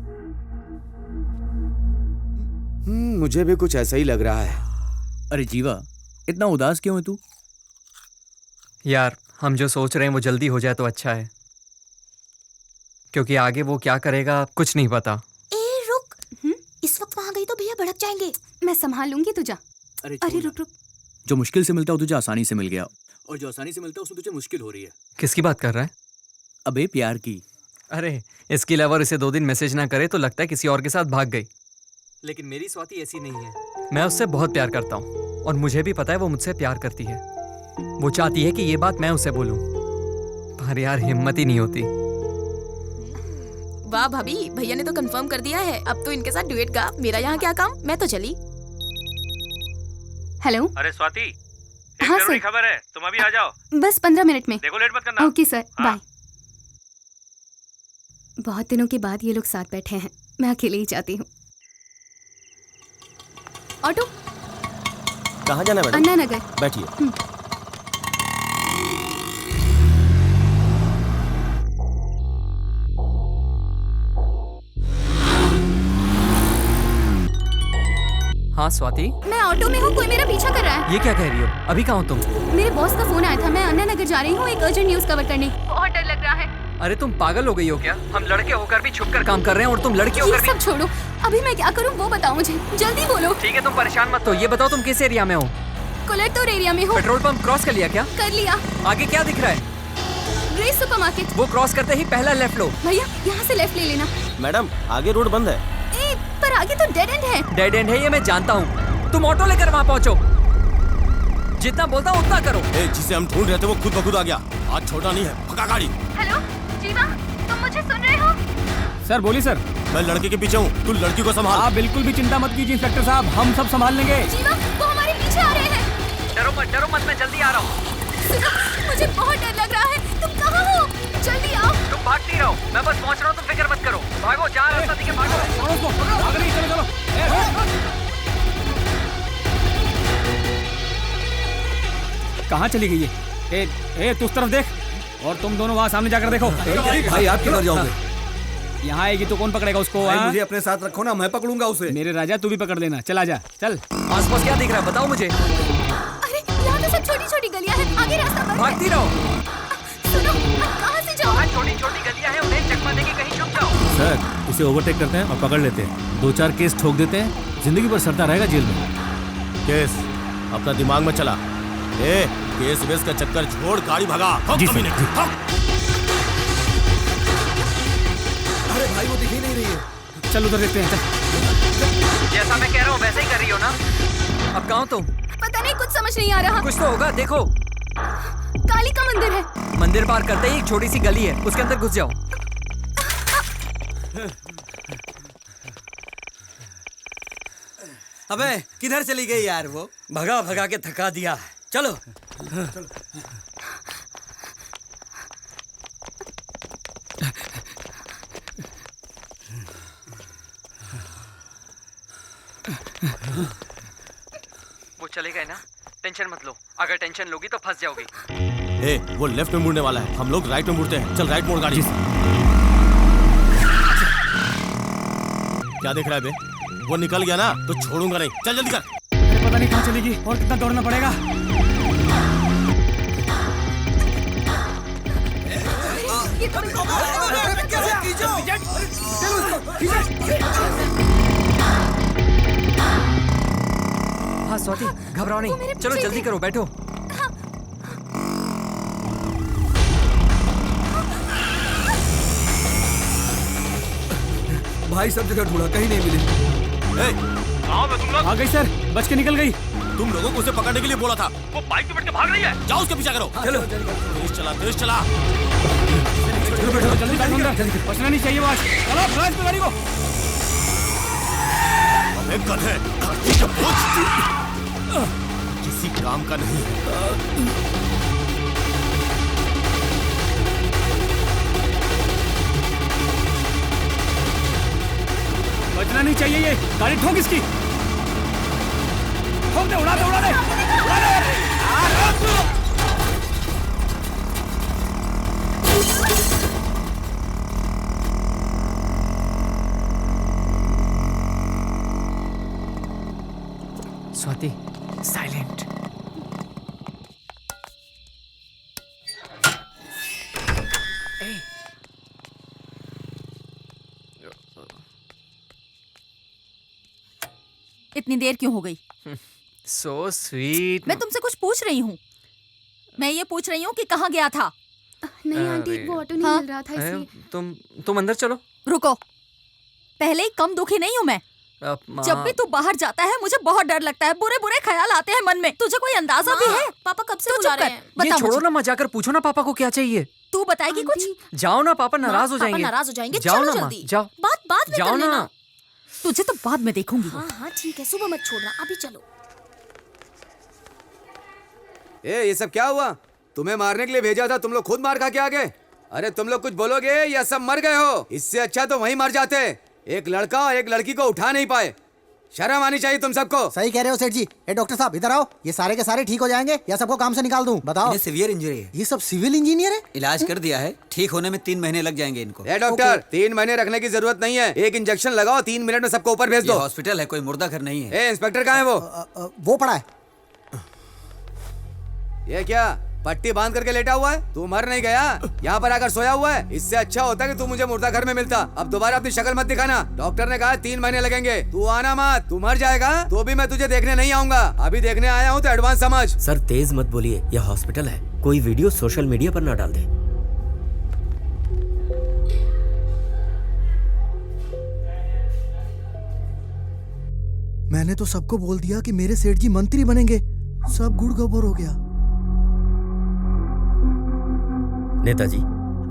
Speaker 8: मुझे भी कुछ ऐसा ही लग रहा है।
Speaker 2: अरे जीवा, इतना उदास क्यों है तू?
Speaker 3: यार हम जो सोच रहे हैं वो जल्दी हो जाए तो अच्छा है, क्योंकि आगे वो क्या करेगा कुछ नहीं पता।
Speaker 15: ए रुक, इस वक्त वहाँ गई तो भैया भड़क जाएंगे।
Speaker 14: मैं संभाल लूंगी, तू जा। अरे रुक रुक।
Speaker 2: जो मुश्किल से मिलता है तुझे आसानी से मिल गया, और जो आसानी से मिलता है उसमें तुझे मुश्किल हो रही है।
Speaker 3: किसकी बात कर रहा है?
Speaker 2: अबे प्यार की।
Speaker 3: अरे इसकी लवर इसे 2 दिन मैसेज ना करे तो लगता है किसी और के साथ भाग गई, लेकिन मेरी स्वाति ऐसी नहीं है। मैं उससे बहुत प्यार करता हूँ और मुझे भी पता है वो मुझसे प्यार करती है। वो चाहती है कि ये बात मैं उसे बोलूं, पर यार हिम्मत ही नहीं होती।
Speaker 15: वाह भाभी, भैया ने तो कंफर्म कर दिया है, अब तो इनके साथ ड्यूएट गा। मेरा यहाँ क्या काम, मैं तो चली।
Speaker 14: हेलो।
Speaker 16: अरे स्वाति,
Speaker 14: हाँ
Speaker 16: जरूरी खबर है, तुम अभी आ जाओ।
Speaker 14: बस 15 मिनट में।
Speaker 16: देखो लेट मत करना।
Speaker 14: Okay sir, bye. बहुत दिनों के बाद ये लोग साथ बैठे हैं, मैं अकेले ही जाती हूँ। ऑटो।
Speaker 11: कहाँ जाना है मैडम?
Speaker 14: अन्ना नगर।
Speaker 11: बैठिए।
Speaker 3: हाँ स्वाति।
Speaker 14: मैं ऑटो में हूँ, कोई मेरा पीछा कर रहा है।
Speaker 3: ये क्या कह रही हो? अभी कहाँ हो तुम?
Speaker 14: मेरे बॉस का फोन आया था, मैं अन्ना नगर जा रही हूँ एक अर्जेंट न्यूज कवर करने। बहुत डर लग रहा है।
Speaker 3: अरे तुम पागल हो गई हो क्या? हम लड़के होकर भी छुपकर काम कर रहे हैं और तुम लड़की होकर भी।
Speaker 14: सब छोड़ो, अभी मैं क्या करूँ वो बताओ मुझे, जल्दी बोलो।
Speaker 3: ठीक है तुम परेशान मत हो, ये बताओ तुम किस एरिया में हो?
Speaker 14: कोलेटोर एरिया में हूँ।
Speaker 3: पेट्रोल पंप क्रॉस कर लिया क्या?
Speaker 14: कर लिया।
Speaker 3: आगे क्या दिख रहा है?
Speaker 14: Grace supermarket.
Speaker 3: वो क्रॉस करते ही पहला लेफ्ट लो।
Speaker 14: भैया यहाँ से लेफ्ट ले लेना।
Speaker 11: मैडम आगे रोड बंद है।
Speaker 14: ए, पर आगे तो डेड एंड है।
Speaker 3: डेड एंड है ये मैं जानता हूँ, तुम ऑटो लेकर वहाँ पहुँचो। जितना बोलता हूँ उतना करो।
Speaker 11: जिसे हम ढूंढ रहे थे वो खुद ब खुद आ गया। आज छोटा नहीं है, पका गाड़ी।
Speaker 14: हेलो जीवा, तुम मुझे सुन रहे हो?
Speaker 18: सर बोलिए सर।
Speaker 11: मैं लड़के के पीछे हूँ, तू लड़की को संभाल।
Speaker 18: आप बिल्कुल भी चिंता मत कीजिए इंस्पेक्टर साहब, हम सब संभाल लेंगे।
Speaker 14: जीवा, वो हमारे पीछे आ रहे हैं।
Speaker 3: डरो मत, मैं जल्दी आ रहा हूँ।
Speaker 14: मुझे बहुत डर लग रहा है, तुम कहाँ हो? जल्दी आओ।
Speaker 3: तुम भागती रहो, मैं बस पहुँच रहा हूँ, तुम फिक्र मत करो। भागो, जहाँ रास्ता दिखे भागो।
Speaker 18: चलो। कहाँ चली गई है? ए तू उस तरफ देख, और तुम दोनों वहाँ सामने जाकर देखो।
Speaker 19: भाई आप किधर जाओगे?
Speaker 18: यहाँ आएगी तो कौन पकड़ेगा उसको?
Speaker 19: मुझे अपने साथ रखो ना, मैं पकड़ूंगा उसे।
Speaker 18: मेरे राजा तू भी पकड़ लेना, चला जा चल।
Speaker 3: आसपास क्या दिख रहा है बताओ मुझे।
Speaker 14: अरे यहाँ तो सब छोटी-छोटी गलियाँ हैं, आगे रास्ता बंद है।
Speaker 3: भागती रहो।
Speaker 14: सुनो, कहाँ से जाओ?
Speaker 3: छोटी-छोटी गलियाँ हैं, उन्हें चकमा देके कहीं छुप जाओ।
Speaker 18: सर इसे ओवरटेक करते हैं और पकड़ लेते हैं, 2-4 केस ठोक देते हैं, जिंदगी भर सड़ता रहेगा जेल में।
Speaker 11: केस अपना दिमाग में चला। केस वेस का चक्कर छोड़, गाड़ी भगा।
Speaker 18: जी सर।
Speaker 19: अरे भाई वो दिख ही नहीं रही है।
Speaker 18: चल उधर देखते हैं।
Speaker 3: जैसा मैं कह रहा हूँ वैसे ही कर रही हो ना? अब कहाँ हो तुम?
Speaker 14: पता नहीं, कुछ समझ नहीं आ रहा।
Speaker 3: कुछ तो होगा, देखो।
Speaker 14: काली का मंदिर है।
Speaker 3: मंदिर पार करते ही एक छोटी सी गली है, उसके अंदर घुस जाओ।
Speaker 7: अबे किधर चली गई यार वो?
Speaker 12: भगा के थका दिया। चलो।
Speaker 3: वो चले गए ना, टेंशन मत लो। अगर टेंशन लोगी तो फंस जाओगी।
Speaker 11: वो लेफ्ट में मुड़ने वाला है, हम लोग राइट में मुड़ते हैं। चल राइट मोड़ गाड़ी। क्या देख रहा है बे? वो निकल गया ना तो छोड़ूंगा नहीं। चल जल्दी कर।
Speaker 18: अरे पता नहीं कहाँ चलेगी और कितना दौड़ना पड़ेगा।
Speaker 3: हाँ स्वाति, घबराओ नहीं, चलो जल्दी करो, बैठो।
Speaker 19: भाई सब जगह ढूंढा, कहीं नहीं मिली।
Speaker 11: कहाँ में तुम लोग?
Speaker 18: आ गई सर, बच के निकल गई।
Speaker 11: तुम लोगों को उसे पकड़ने के लिए बोला था। वो बाइक पे बैठ के भाग रही है। जाओ उसके पीछा करो।
Speaker 19: चलो
Speaker 11: तेज चला, तेज चला।
Speaker 18: जल्दी जल्दी, बचना नहीं चाहिए। बात चलो, फ्लैश पे गाड़ी को।
Speaker 11: गधे, किसी काम का नहीं है।
Speaker 18: बचना नहीं चाहिए। ये गाड़ी ठोक इसकी, ठोक दे, उड़ा दे, उड़ा दे, उड़ा दे।
Speaker 3: स्वाति, साइलेंट।
Speaker 5: इतनी देर क्यों हो गई?
Speaker 3: So sweet।
Speaker 5: मैं तुमसे कुछ पूछ रही हूँ। मैं ये पूछ रही हूँ कि कहाँ गया था?
Speaker 14: नहीं आंटी, वो ऑटो नहीं मिल रहा था इसलिए।
Speaker 3: तुम अंदर चलो।
Speaker 5: रुको, पहले ही कम दुखी नहीं हूँ मैं। जब भी तू बाहर जाता है मुझे बहुत डर लगता है, बुरे बुरे ख्याल आते हैं मन में। तुझे कोई अंदाजा भी है?
Speaker 15: पापा कब से बुला रहे हैं?
Speaker 3: ये छोड़ो ना, मत जाकर पूछो ना पापा को क्या चाहिए।
Speaker 5: तू बताएगी कुछ?
Speaker 3: जाओ ना, पापा नाराज हो जाएंगे।
Speaker 15: नाराज हो जाएंगे।
Speaker 3: जाओ
Speaker 15: चलो
Speaker 3: ना,
Speaker 15: जल्दी।
Speaker 3: जाओ।
Speaker 15: बात बाद में
Speaker 3: जाओ
Speaker 15: कर लेना।
Speaker 3: ना।
Speaker 5: तुझे तो बाद में देखूंगी।
Speaker 15: हाँ ठीक है, सुबह मत छोड़ना, अभी चलो।
Speaker 8: ये सब क्या हुआ? तुम्हें मारने के लिए भेजा था, तुम लोग खुद मार खा के आ गए। अरे तुम लोग कुछ बोलोगे या सब मर गए हो? इससे अच्छा तो वहीं मर जाते। एक लड़का और एक लड़की को उठा नहीं पाए। शर्म आनी चाहिए तुम सबको।
Speaker 6: सही कह रहे हो सेठ जी। डॉक्टर साहब इधर आओ। ये सारे के सारे ठीक हो जाएंगे या सबको काम से निकाल दूं? बताओ।
Speaker 7: सिवियर इंजरी है।
Speaker 6: ये सब सिविल इंजीनियर है?
Speaker 7: इलाज कर दिया है, ठीक होने में 3 महीने लग जाएंगे इनको।
Speaker 8: डॉक्टर 3 महीने रखने की जरूरत नहीं है, एक इंजेक्शन लगाओ, 3 मिनट में सबको ऊपर भेज दो।
Speaker 7: हॉस्पिटल है, कोई मुर्दा घर नहीं है।
Speaker 8: इंस्पेक्टर कहाँ है
Speaker 6: वो पड़ा है।
Speaker 8: ये क्या पट्टी बांध करके लेटा हुआ है? तू मर नहीं गया, यहाँ पर आकर सोया हुआ है। इससे अच्छा होता कि तू मुझे मुर्दा घर में मिलता। अब दोबारा अपनी शक्ल मत दिखाना। डॉक्टर ने कहा 3 महीने लगेंगे। तू आना मत, तू मर जाएगा तो भी मैं तुझे देखने नहीं आऊंगा। अभी देखने आया हूँ तो एडवांस समझ।
Speaker 7: सर तेज मत बोलिए, यह हॉस्पिटल है, कोई वीडियो सोशल मीडिया पर ना डाल दे।
Speaker 6: मैंने तो सबको बोल दिया कि मेरे सेठ जी मंत्री बनेंगे, सब गुड़ गोबर हो गया।
Speaker 7: नेताजी,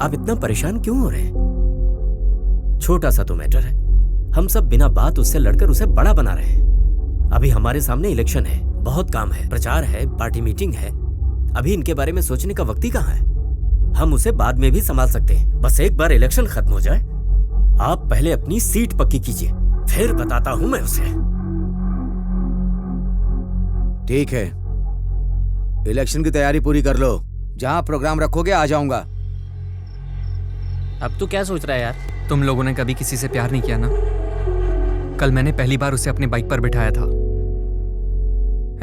Speaker 7: आप इतना परेशान क्यों हो रहे हैं? छोटा सा तो मैटर है, हम सब बिना बात उससे लड़कर उसे बड़ा बना रहे हैं। अभी हमारे सामने इलेक्शन है, बहुत काम है, प्रचार है, पार्टी मीटिंग है। अभी इनके बारे में सोचने का वक्त ही कहाँ है? हम उसे बाद में भी संभाल सकते हैं, बस एक बार इलेक्शन खत्म हो जाए। आप पहले अपनी सीट पक्की कीजिए, फिर बताता हूं मैं उसे।
Speaker 8: ठीक है, इलेक्शन की तैयारी पूरी कर लो, जहां प्रोग्राम रखोगे आ जाऊंगा।
Speaker 1: अब तू क्या सोच रहा है यार?
Speaker 3: तुम लोगों ने कभी किसी से प्यार नहीं किया ना? कल मैंने पहली बार उसे अपने बाइक पर बिठाया था,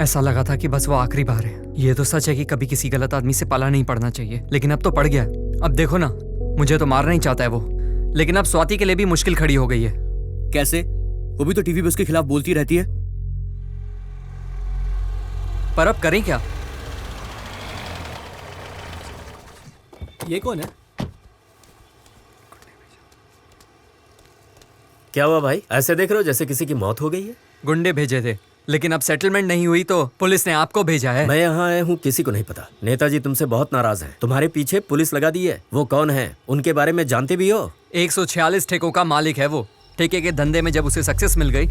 Speaker 3: ऐसा लगा था कि बस वो आखिरी बार है। ये तो सच है कि कभी किसी गलत आदमी से पाला नहीं पड़ना चाहिए, लेकिन अब तो पड़ गया। अब देखो ना, मुझे तो मारना ही चाहता है वो, लेकिन अब स्वाति के लिए भी मुश्किल खड़ी हो गई है।
Speaker 2: कैसे? वो भी तो टीवी पे उसके खिलाफ बोलती रहती है।
Speaker 3: पर अब करें क्या?
Speaker 16: ये कौन है?
Speaker 7: क्या हुआ भाई, ऐसे देख रहे हो जैसे किसी की मौत हो गई है?
Speaker 3: गुंडे भेजे थे, लेकिन अब सेटलमेंट नहीं हुई तो पुलिस ने आपको भेजा है।
Speaker 7: मैं यहाँ आया हूँ, किसी को नहीं पता। नेताजी तुमसे बहुत नाराज हैं। तुम्हारे पीछे पुलिस लगा दी है। वो कौन है, उनके बारे में जानते भी हो?
Speaker 3: 146 ठेकों का मालिक है वो। ठेके के धंधे में जब उसे सक्सेस मिल गई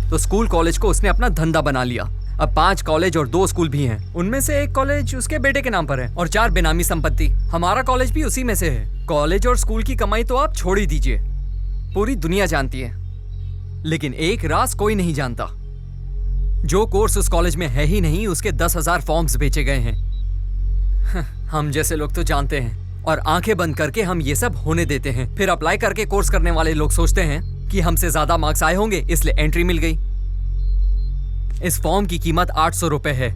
Speaker 3: तो स्कूल कॉलेज को उसने अपना धंधा बना लिया। अब 5 कॉलेज और 2 स्कूल भी हैं। उनमें से 1 कॉलेज उसके बेटे के नाम पर है और 4 बेनामी संपत्ति। हमारा कॉलेज भी उसी में से है। कॉलेज और स्कूल की कमाई तो आप छोड़ ही दीजिए, पूरी दुनिया जानती है, लेकिन एक राज कोई नहीं जानता। जो कोर्स उस कॉलेज में है ही नहीं, उसके 10,000 फॉर्म्स बेचे गए हैं। हम जैसे लोग तो जानते हैं और आंखें बंद करके हम ये सब होने देते हैं। फिर अप्लाई करके कोर्स करने वाले लोग सोचते हैं कि हमसे ज्यादा मार्क्स आए होंगे, इसलिए एंट्री मिल गई। इस फॉर्म की कीमत 800 रुपए है।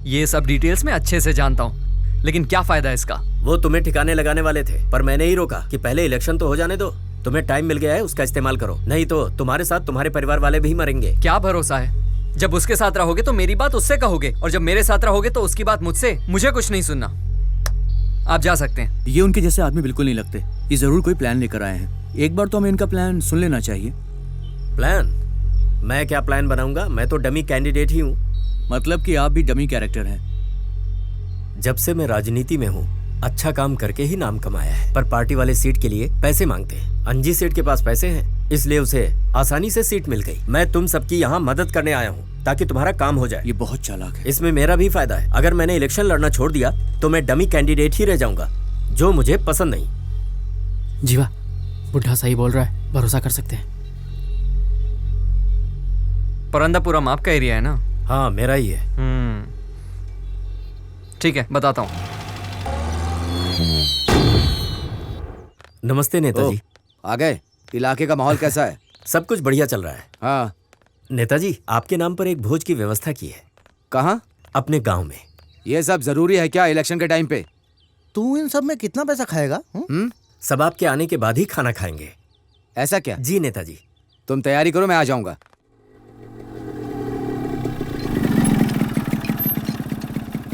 Speaker 3: ये सब डिटेल्स मैं अच्छे से जानता हूँ, लेकिन क्या फायदा इसका?
Speaker 7: वो तुम्हें ठिकाने लगाने वाले थे, पर मैंने ही रोका कि पहले इलेक्शन तो हो जाने दो। तुम्हें टाइम मिल गया है, उसका इस्तेमाल करो, नहीं तो तुम्हारे साथ तुम्हारे परिवार वाले भी मरेंगे।
Speaker 3: क्या भरोसा है? जब उसके साथ रहोगे तो मेरी बात उससे कहोगे, और जब मेरे साथ रहोगे तो उसकी बात मुझसे। मुझे कुछ नहीं सुनना, आप जा सकते हैं।
Speaker 2: ये उनके जैसे आदमी बिल्कुल नहीं लगते। ये जरूर कोई प्लान लेकर आए हैं। एक बार तो हमें इनका प्लान सुन लेना चाहिए।
Speaker 7: प्लान? मैं क्या प्लान बनाऊंगा? मैं तो डमी कैंडिडेट ही हूँ।
Speaker 2: मतलब कि आप भी डमी कैरेक्टर हैं।
Speaker 7: जब से मैं राजनीति में हूँ, अच्छा काम करके ही नाम कमाया है, पर पार्टी वाले सीट के लिए पैसे मांगते हैं। अंजी सेठ के पास पैसे हैं, इसलिए उसे आसानी से सीट मिल गई। मैं तुम सबकी यहाँ मदद करने आया हूँ ताकि तुम्हारा काम हो जाए।
Speaker 2: ये बहुत चालाक है।
Speaker 7: इसमें मेरा भी फायदा है। अगर मैंने इलेक्शन लड़ना छोड़ दिया तो मैं डमी कैंडिडेट ही रह जाऊंगा, जो मुझे पसंद नहीं।
Speaker 1: जीवा, बुढ़ा सही बोल रहा है, भरोसा कर सकते हैं।
Speaker 3: परंदापुरम आपका एरिया है ना?
Speaker 7: हाँ, मेरा ही है।
Speaker 3: ठीक है, बताता हूँ।
Speaker 7: नमस्ते नेताजी।
Speaker 8: आ गए। इलाके का माहौल कैसा है?
Speaker 7: सब कुछ बढ़िया चल रहा है।
Speaker 8: हाँ
Speaker 7: नेताजी, आपके नाम पर एक भोज की व्यवस्था की है।
Speaker 8: कहाँ?
Speaker 7: अपने गांव में।
Speaker 8: ये सब जरूरी है क्या इलेक्शन के टाइम पे?
Speaker 6: तू इन सब में कितना पैसा खाएगा?
Speaker 7: सब आपके आने के बाद ही खाना खाएंगे।
Speaker 8: ऐसा क्या?
Speaker 7: जी नेताजी।
Speaker 8: तुम तैयारी करो, मैं आ जाऊंगा।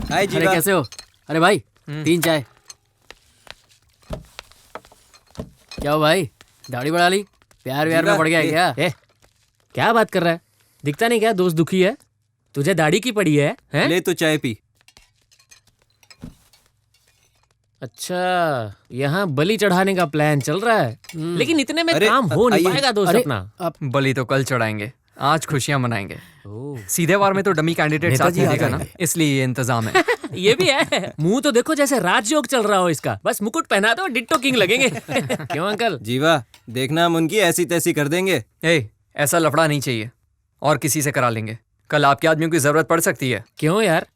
Speaker 1: अरे कैसे हो? अरे भाई 3 चाय। क्या हो भाई, दाढ़ी बढ़ा ली? प्यार व्यार में पड़ गया है क्या? क्या बात कर रहा है? दिखता नहीं क्या दोस्त दुखी है? तुझे दाढ़ी की पड़ी है?
Speaker 22: ले तो चाय पी।
Speaker 1: अच्छा, यहाँ बलि चढ़ाने का प्लान चल रहा है, लेकिन इतने में काम हो नहीं पाएगा दोस्त अपना।
Speaker 3: बलि तो कल चढ़ाएंगे, आज खुशियां मनाएंगे। सीधे वार में तो डमी कैंडिडेट साथ देगा ना, इसलिए ये इंतजाम है।
Speaker 1: ये भी है। मुंह तो देखो जैसे राजयोग चल रहा हो इसका। बस मुकुट पहना दो, डिट्टो किंग लगेंगे। क्यों अंकल?
Speaker 22: जीवा, देखना हम उनकी ऐसी तैसी कर देंगे।
Speaker 3: ऐसा लफड़ा नहीं चाहिए, और किसी से करा लेंगे। कल आपके आदमियों की जरूरत पड़ सकती है।
Speaker 1: क्यों यार,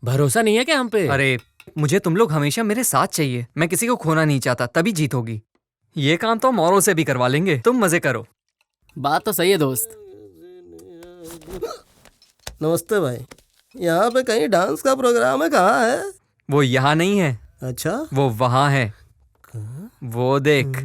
Speaker 1: भरोसा नहीं है क्या हम पे?
Speaker 3: अरे मुझे तुम लोग हमेशा मेरे साथ चाहिए। मैं किसी को खोना नहीं चाहता, तभी जीत होगी। ये काम तो मोरों से भी करवा लेंगे, तुम मजे करो।
Speaker 1: बात तो सही है दोस्त।
Speaker 11: नमस्ते भाई, यहाँ पे कहीं डांस का प्रोग्राम है? कहाँ है?
Speaker 3: वो यहाँ नहीं है।
Speaker 11: अच्छा,
Speaker 3: वो वहाँ है। वो देख।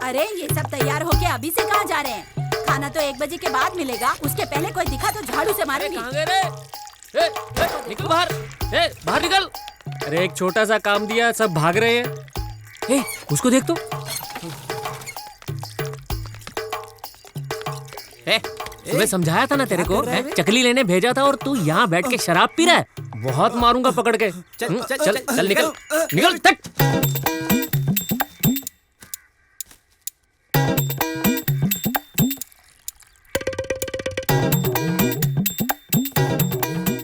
Speaker 15: अरे ये सब तैयार होके अभी से कहाँ जा रहे हैं? खाना तो 1 बजे के बाद मिलेगा। उसके पहले कोई दिखा तो झाड़ू से मारेंगे।
Speaker 1: निकल बाहर, बाहर निकल। अरे एक छोटा सा काम दिया, सब भाग रहे हैं। उसको देख तो। सुबह समझाया था ना तेरे को, चकली लेने भेजा था और तू यहाँ बैठ के शराब पी रहा है। बहुत मारूंगा पकड़ के। चल चल चल निकल निकल तक।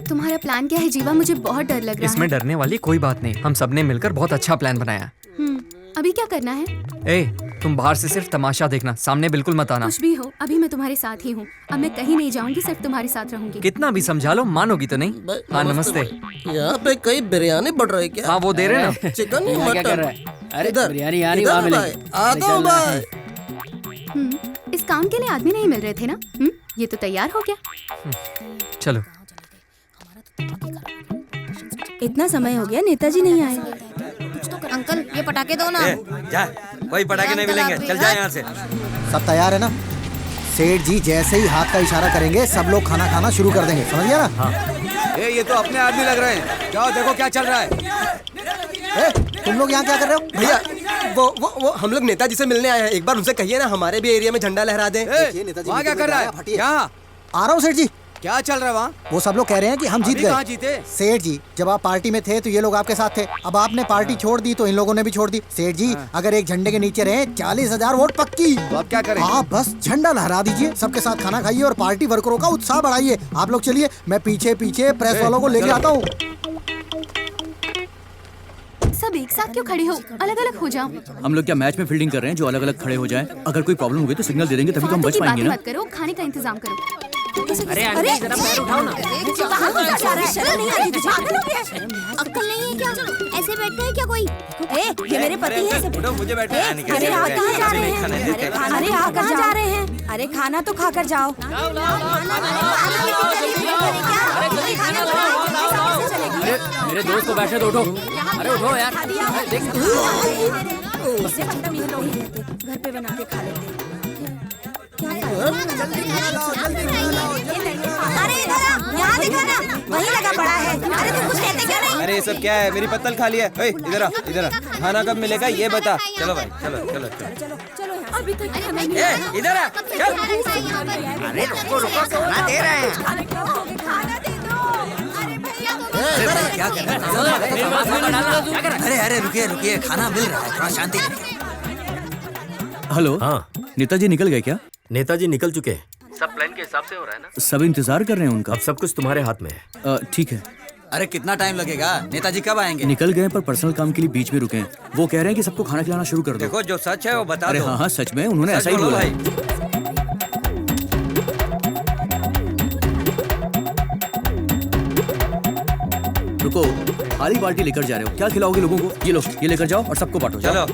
Speaker 14: तुम्हारा प्लान क्या है जीवा? मुझे बहुत डर लग रहा
Speaker 3: इसमें डरने वाली कोई बात नहीं, हम सबने मिलकर बहुत अच्छा प्लान बनाया।
Speaker 14: अभी क्या करना है?
Speaker 3: तुम बाहर से सिर्फ तमाशा देखना, सामने बिल्कुल मत आना।
Speaker 14: कुछ भी हो, अभी मैं तुम्हारे साथ ही हूँ। अब मैं कहीं नहीं जाऊंगी, सिर्फ तुम्हारे साथ रहूंगी।
Speaker 3: कितना भी समझा लो, मानोगी तो नहीं। हाँ नमस्ते।
Speaker 4: यहाँ पे कई बिरयानी बढ़ रही है क्या?
Speaker 3: हाँ वो दे रहे ना।
Speaker 4: चिकन
Speaker 1: क्या कर रहा है? अरे बिरयानी आ रही, वहाँ मिलेगी।
Speaker 14: इस काम के लिए आदमी नहीं मिल रहे थे ना? ये तो तैयार हो गया।
Speaker 3: चलो।
Speaker 15: इतना समय हो गया, नेताजी नहीं आए।
Speaker 20: अंकल ये पटाखे दो ना।
Speaker 12: जा, कोई पटाखे नहीं मिलेंगे, चल जा यहाँ से।
Speaker 6: सब तैयार है ना? सेठ जी जैसे ही हाथ का इशारा करेंगे सब लोग खाना खाना शुरू कर देंगे, समझ गया ना? हाँ।
Speaker 8: ये तो अपने आदमी लग रहे हैं, जाओ देखो क्या चल रहा है।
Speaker 6: तुम लोग यहाँ क्या कर रहे हो?
Speaker 19: भैया वो हम लोग नेताजी से मिलने आए हैं, एक बार उनसे कहिए ना हमारे भी एरिया में झंडा लहरा दें।
Speaker 8: वहाँ क्या कर रहा है? यहाँ
Speaker 6: आ रहा हूँ सेठ जी।
Speaker 8: क्या चल रहा है वहाँ?
Speaker 6: वो सब लोग कह रहे हैं कि हम जीत गए।
Speaker 8: जीते?
Speaker 6: सेठ जी जब आप पार्टी में थे तो ये लोग आपके साथ थे, अब आपने पार्टी छोड़ दी तो इन लोगों ने भी छोड़ दी। सेठ जी अगर एक झंडे के नीचे रहे 40,000 वोट पक्की।
Speaker 8: तो आप क्या करें?
Speaker 6: आप बस झंडा लहरा दीजिए, सबके साथ खाना खाइए और पार्टी वर्करों का उत्साह बढ़ाइए। आप लोग चलिए, मैं पीछे पीछे प्रेस वालों को लेके आता हूँ।
Speaker 14: सब एक साथ क्यों खड़े हो? अलग अलग हो जाओ।
Speaker 2: हम लोग क्या मैच में फील्डिंग कर रहे हैं जो अलग अलग खड़े हो जाएं? अगर कोई प्रॉब्लम होगी तो सिग्नल दे देंगे, तभी तो हम बच पाएंगे ना।
Speaker 14: मत करो, खाने का इंतजाम करो।
Speaker 1: अरे जरा पैर उठाओ ना।
Speaker 20: अक्ल नहीं है क्या? ऐसे बैठते हैं क्या कोई?
Speaker 15: ये मेरे पति हैं।
Speaker 12: मुझे बैठे।
Speaker 15: अरे आप कहाँ जा रहे हैं? अरे आप कहाँ जा रहे हैं? अरे खाना तो खाकर जाओ।
Speaker 1: मेरे दोस्त को बैठे तो उठो। अरे उठो यार।
Speaker 15: घर पे बना के खा लेते। अरे यहाँ देखो ना, वहीं लगा पड़ा है। अरे तुम कुछ कहते क्यों नहीं?
Speaker 11: अरे ये सब क्या है? मेरी पत्तल खाली है। इधर आ, इधर आ। खाना कब मिलेगा ये बता। चलो भाई, चलो चलो चलो।
Speaker 15: अभी तक
Speaker 12: इधर आ, चल।
Speaker 21: अरे रुको रुको, खाना दे रहे हैं।
Speaker 12: क्या कर रहे हैं?
Speaker 21: अरे अरे रुकिए रुकिए, खाना मिल रहा है, थोड़ा शांति रखिए।
Speaker 2: हेलो। हाँ नेताजी निकल गए क्या?
Speaker 7: नेताजी निकल चुके हैं।
Speaker 12: सब प्लान के हिसाब से हो रहा है ना?
Speaker 2: सब इंतजार कर रहे हैं उनका।
Speaker 7: अब सब कुछ तुम्हारे हाथ में है।
Speaker 2: ठीक है।
Speaker 21: अरे कितना टाइम लगेगा? नेताजी कब आएंगे?
Speaker 2: निकल गए पर पर्सनल काम के लिए बीच में रुके हैं। वो कह रहे हैं कि सबको खाना खिलाना शुरू कर दो।
Speaker 12: देखो जो सच है वो बता दो।
Speaker 2: अरे हाँ हाँ सच में, उन्होंने ऐसा ही बोला है। रुको, खाली बाल्टी लेकर जा रहे हो, क्या खिलाओगे लोगों को? ये लो, ये लेकर जाओ और सबको बांटो।
Speaker 12: चलो।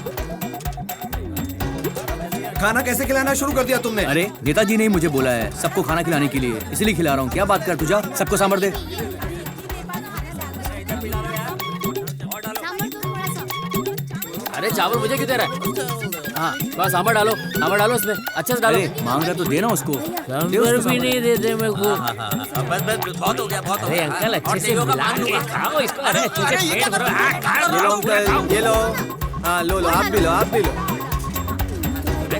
Speaker 21: खाना कैसे खिलाना शुरू कर दिया तुमने?
Speaker 2: अरे नेताजी ने मुझे बोला है सबको खाना खिलाने के लिए, इसलिए खिला रहा हूँ। क्या बात कर, तू जा सबको सांभर दे।
Speaker 1: अरे चावल मुझे क्यों दे रहा है? हाँ बस सांभर डालो, सांभर डालो इसमें, अच्छे से डालो।
Speaker 2: मांग रहा तो देना उसको।
Speaker 1: सांभर भी नहीं देते मेरे को।
Speaker 21: बस बहुत हो गया, बहुत हो
Speaker 1: अरे
Speaker 21: गया।
Speaker 1: अंकल अच्छे से मिला के खाओ इसको। अरे अच्छे से पेट भरो।
Speaker 11: ये लो अंकल, ये लो। हाँ लो लो, आप भी लो, आप भी लो।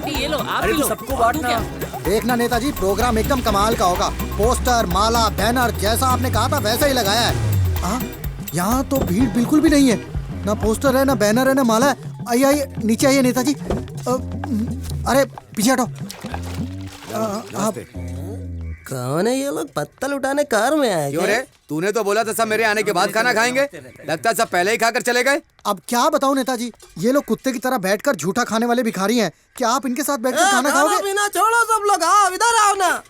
Speaker 1: ये लो, आप
Speaker 2: अरे
Speaker 1: भी लो।
Speaker 2: सबको बांटना।
Speaker 6: देखना नेताजी, प्रोग्राम एकदम कमाल का होगा। पोस्टर, माला, बैनर जैसा आपने कहा था वैसा ही लगाया है। यहाँ तो भीड़ बिल्कुल भी नहीं है, ना पोस्टर है, ना बैनर है, ना माला है। आइए आइए नीचे आइए नेताजी। अरे पीछे हटो।
Speaker 4: कौन है ये लोग? पत्तल उठाने कार में आए?
Speaker 8: क्यों रे? तूने तो बोला था सब मेरे आने के बाद खाना खाएंगे, लगता है सब पहले ही खाकर चले गए।
Speaker 6: अब क्या बताऊं नेताजी, ये लोग कुत्ते की तरह बैठकर झूठा खाने वाले भिखारी हैं। क्या आप इनके साथ बैठकर खाना खाओगे?
Speaker 4: बिना छोड़ो सब लोग, आओ इधर आओ ना।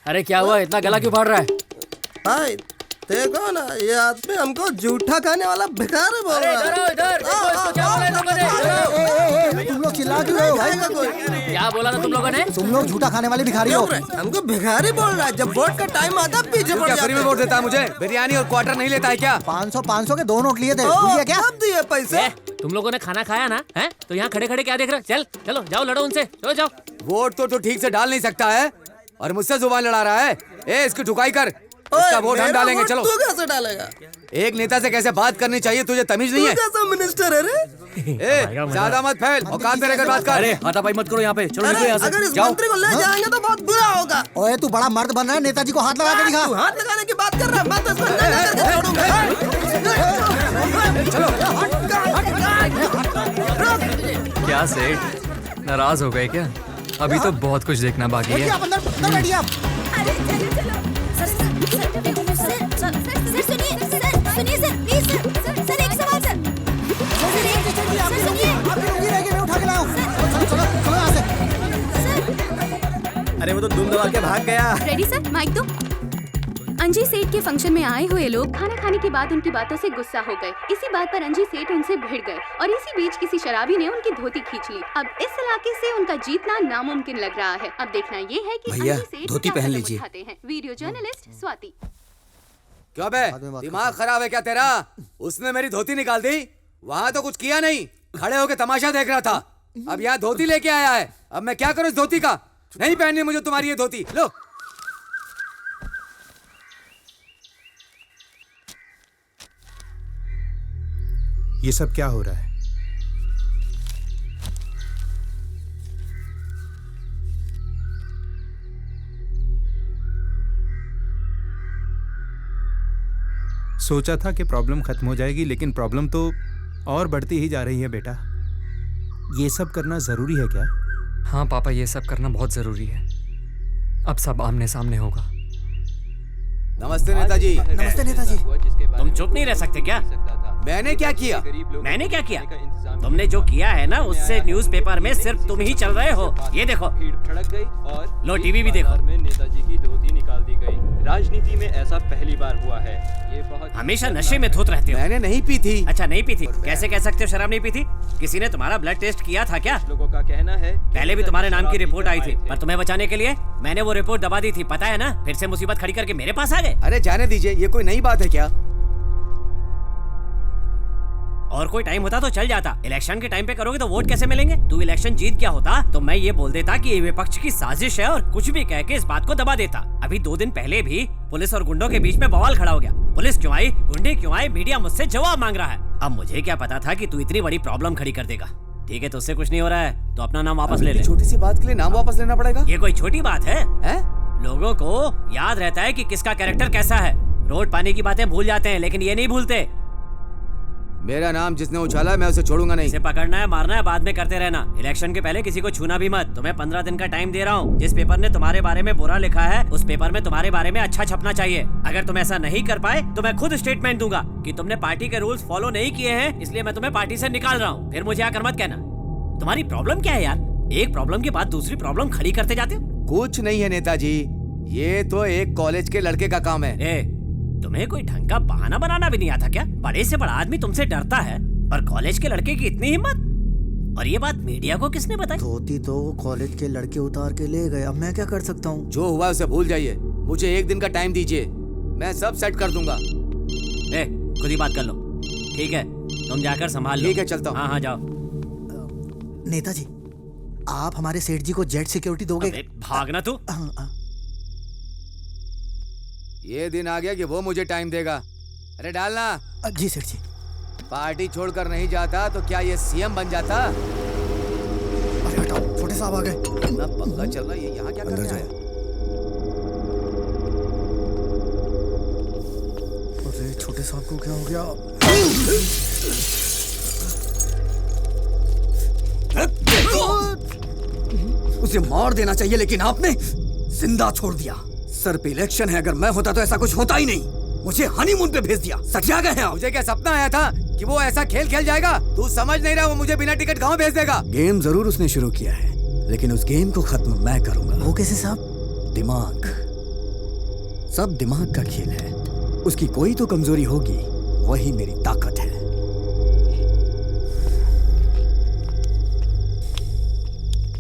Speaker 1: अरे क्या हुआ, इतना गला क्यों फाड़ रहा है?
Speaker 4: भाई देखो ना, ये आदमी हमको झूठा खाने वाला भिखारी बोल रहा है।
Speaker 1: इधर
Speaker 6: तुम लोग चिल्ला क्यों रहे हो भाई?
Speaker 1: क्या बोला था तुम लोगों ने?
Speaker 6: तुम लोग झूठा खाने वाले भिखारी हो।
Speaker 4: हमको भिखारी बोल रहा है, जब वोट का टाइम आता पीछे पड़ जाता
Speaker 8: फ्री में वोट देता है मुझे? बिरयानी और क्वार्टर नहीं लेता है क्या?
Speaker 6: 500 के 2 नोट लिए थे, भूल क्या?
Speaker 4: कब दिए पैसे?
Speaker 1: तुम लोगों ने खाना खाया ना? हैं तो यहाँ खड़े खड़े क्या देख रहे हो? चल चलो जाओ, लड़ो उनसे, चलो जाओ।
Speaker 8: वोट तो ठीक से डाल नहीं सकता है और मुझसे जुबान लड़ा रहा है। ए इसकी ठुकाई कर। इसका वोट हम डालेंगे, चलो।
Speaker 4: तू कैसे डालेगा?
Speaker 8: एक नेता से कैसे बात करनी चाहिए, तुझे तमीज नहीं है?
Speaker 4: तू कैसा मिनिस्टर है रे?
Speaker 8: ए, ज्यादा मत फैल, औकात में रहकर बात कर।
Speaker 2: अरे हाथापाई मत करो यहाँ पे, चलो निकलो यहाँ से।
Speaker 4: अगर इस
Speaker 2: जाओ।
Speaker 4: मंत्री को ले जाएंगे तो बहुत बुरा होगा।
Speaker 6: ओए तू बड़ा मर्द बन रहा है, नेताजी को हाथ लगा के दिखा।
Speaker 4: तू हाथ लगाने की बात कर रहा है, मैं तो इसको नंगा करके छोड़ूंगा।
Speaker 3: क्या सेठ, नाराज हो गए क्या? अभी तो बहुत कुछ देखना बाकी है।
Speaker 6: अंदर बैठिए आप।
Speaker 15: सुनिए सर, प्लीज सर, एक सवाल सर।
Speaker 11: अरे वो तो दुम दबा के भाग गया।
Speaker 14: रेडी सर, माइक दो। अंजी सेठ के फंक्शन में आए हुए लोग खाना खाने के बाद उनकी बातों से गुस्सा हो गए। इसी बात पर अंजी सेठ उनसे भिड़ गए और इसी बीच किसी शराबी ने उनकी धोती खींच ली। अब इस इलाके से उनका जीतना नामुमकिन लग रहा है। अब देखना ये है कि
Speaker 2: भैया,
Speaker 14: अंजी सेठ
Speaker 2: धोती
Speaker 14: क्या
Speaker 2: पहन
Speaker 14: कदम
Speaker 2: लीजिए।
Speaker 14: उठाते हैं। Video journalist Swati.
Speaker 8: क्यों बे, दिमाग खराब है क्या तेरा? उसने मेरी धोती निकाल दी, वहाँ तो कुछ किया नहीं, खड़े होके तमाशा देख रहा था। अब यहाँ धोती लेके आया है, अब मैं क्या करूँ इस धोती का? नहीं पहननी मुझे तुम्हारी ये धोती। लो।
Speaker 17: ये सब क्या हो रहा है? सोचा था कि प्रॉब्लम खत्म हो जाएगी, लेकिन प्रॉब्लम तो और बढ़ती ही जा रही है बेटा। ये सब करना जरूरी है क्या?
Speaker 3: हाँ पापा, ये सब करना बहुत जरूरी है। अब सब आमने सामने होगा।
Speaker 8: नमस्ते नेताजी।
Speaker 6: नमस्ते नेताजी।
Speaker 1: तुम चुप नहीं रह सकते क्या?
Speaker 8: मैंने क्या किया?
Speaker 1: मैंने क्या किया? तुमने जो किया है ना, उससे न्यूज़पेपर में सिर्फ तुम ही चल रहे हो। ये देखो,
Speaker 22: भड़क गई और
Speaker 1: लो टीवी भी देखो।
Speaker 22: में नेताजी की धोती निकाल दी गई। राजनीति में ऐसा पहली बार हुआ है। ये बहुत
Speaker 1: हमेशा नशे में धुत रहते हो।
Speaker 8: मैंने नहीं पी थी।
Speaker 1: अच्छा, नहीं पी थी? कैसे कह सकते हो शराब नहीं पी थी? किसी ने तुम्हारा ब्लड टेस्ट किया था क्या?
Speaker 22: लोगों का कहना है
Speaker 1: पहले भी तुम्हारे नाम की रिपोर्ट आई थी, पर तुम्हें बचाने के लिए मैंने वो रिपोर्ट दबा दी थी, पता है ना? फिर से मुसीबत खड़ी करके मेरे पास आ गए।
Speaker 8: अरे जाने दीजिए, ये कोई नई बात है क्या?
Speaker 1: और कोई टाइम होता तो चल जाता। इलेक्शन के टाइम पे करोगे तो वोट कैसे मिलेंगे? तू इलेक्शन जीत गया होता तो मैं ये बोल देता कि ये विपक्ष की साजिश है और कुछ भी कह के इस बात को दबा देता। अभी 2 दिन पहले भी पुलिस और गुंडों के बीच में बवाल खड़ा हो गया। पुलिस क्यों आई, गुंडे क्यों आए, मीडिया मुझसे जवाब मांग रहा है। अब मुझे क्या पता था कि तू इतनी बड़ी प्रॉब्लम खड़ी कर देगा। ठीक है, तो उससे कुछ नहीं हो रहा है तो अपना नाम वापस ले ले।
Speaker 8: छोटी सी बात के लिए नाम वापस लेना पड़ेगा?
Speaker 1: ये कोई छोटी बात है? लोगों को याद रहता है कि किसका कैरेक्टर कैसा है। रोड पानी की बातें भूल जाते हैं, लेकिन ये नहीं भूलते।
Speaker 8: मेरा नाम जिसने उछाला मैं उसे छोड़ूंगा नहीं।
Speaker 1: इसे पकड़ना है, मारना है, बाद में करते रहना। इलेक्शन के पहले किसी को छूना भी मत। तुम्हें 15 दिन का टाइम दे रहा हूँ। जिस पेपर ने तुम्हारे बारे में बुरा लिखा है, उस पेपर में तुम्हारे बारे में अच्छा छपना चाहिए। अगर तुम ऐसा नहीं कर पाए तो मैं खुद स्टेटमेंट दूंगा कि तुमने पार्टी के रूल्स फॉलो नहीं किए हैं, इसलिए मैं तुम्हें पार्टी से निकाल रहा हूँ। फिर मुझे आकर मत कहना। तुम्हारी प्रॉब्लम क्या है यार? एक प्रॉब्लम के बाद दूसरी प्रॉब्लम खड़ी करते जाते हो।
Speaker 8: कुछ नहीं है नेताजी, ये तो एक कॉलेज के लड़के का काम है।
Speaker 1: तुम्हें कोई ढंग का बहाना बनाना भी नहीं आता क्या? बड़े से बड़ा आदमी तुमसे डरता है और कॉलेज के लड़के की इतनी हिम्मत? और ये बात मीडिया को किसने बताई?
Speaker 6: धोती तो कॉलेज के लड़के उतार के ले गए, अब मैं क्या कर सकता हूँ?
Speaker 8: जो हुआ उसे भूल जाइए, मुझे 1 दिन का टाइम दीजिए, मैं सब सेट कर दूंगा।
Speaker 1: खुद ही बात कर लो। ठीक है, तुम जाकर संभाल लो।
Speaker 8: ठीक है, चलता हूँ।
Speaker 1: हाँ जाओ।
Speaker 6: नेताजी, आप हमारे सेठ जी को जेट सिक्योरिटी दोगे?
Speaker 1: भागना तू।
Speaker 8: ये दिन आ गया कि वो मुझे टाइम देगा। अरे डालना।
Speaker 6: जी सेठ जी।
Speaker 8: पार्टी छोड़कर नहीं जाता तो क्या ये सीएम बन जाता?
Speaker 6: अरे हटाओ, छोटे साहब आ गए।
Speaker 8: इतना पंगा चल रहा है, ये यहाँ क्या कर रहा है?
Speaker 6: अरे छोटे साहब को क्या हो गया?
Speaker 19: उसे मार देना चाहिए, लेकिन आपने जिंदा छोड़ दिया। सर पे इलेक्शन है, अगर मैं होता तो ऐसा कुछ होता ही नहीं। मुझे हनीमून पे भेज दिया। सटिया गए हैं आप।
Speaker 8: मुझे क्या सपना आया था कि वो ऐसा खेल खेल जाएगा? तू समझ नहीं रहा, वो मुझे बिना टिकट गाँव भेज देगा।
Speaker 19: गेम जरूर उसने शुरू किया है, लेकिन उस गेम को खत्म मैं करूंगा।
Speaker 6: वो कैसे साहब?
Speaker 19: दिमाग, सब दिमाग का खेल है। उसकी कोई तो कमजोरी होगी, वही मेरी ताकत है।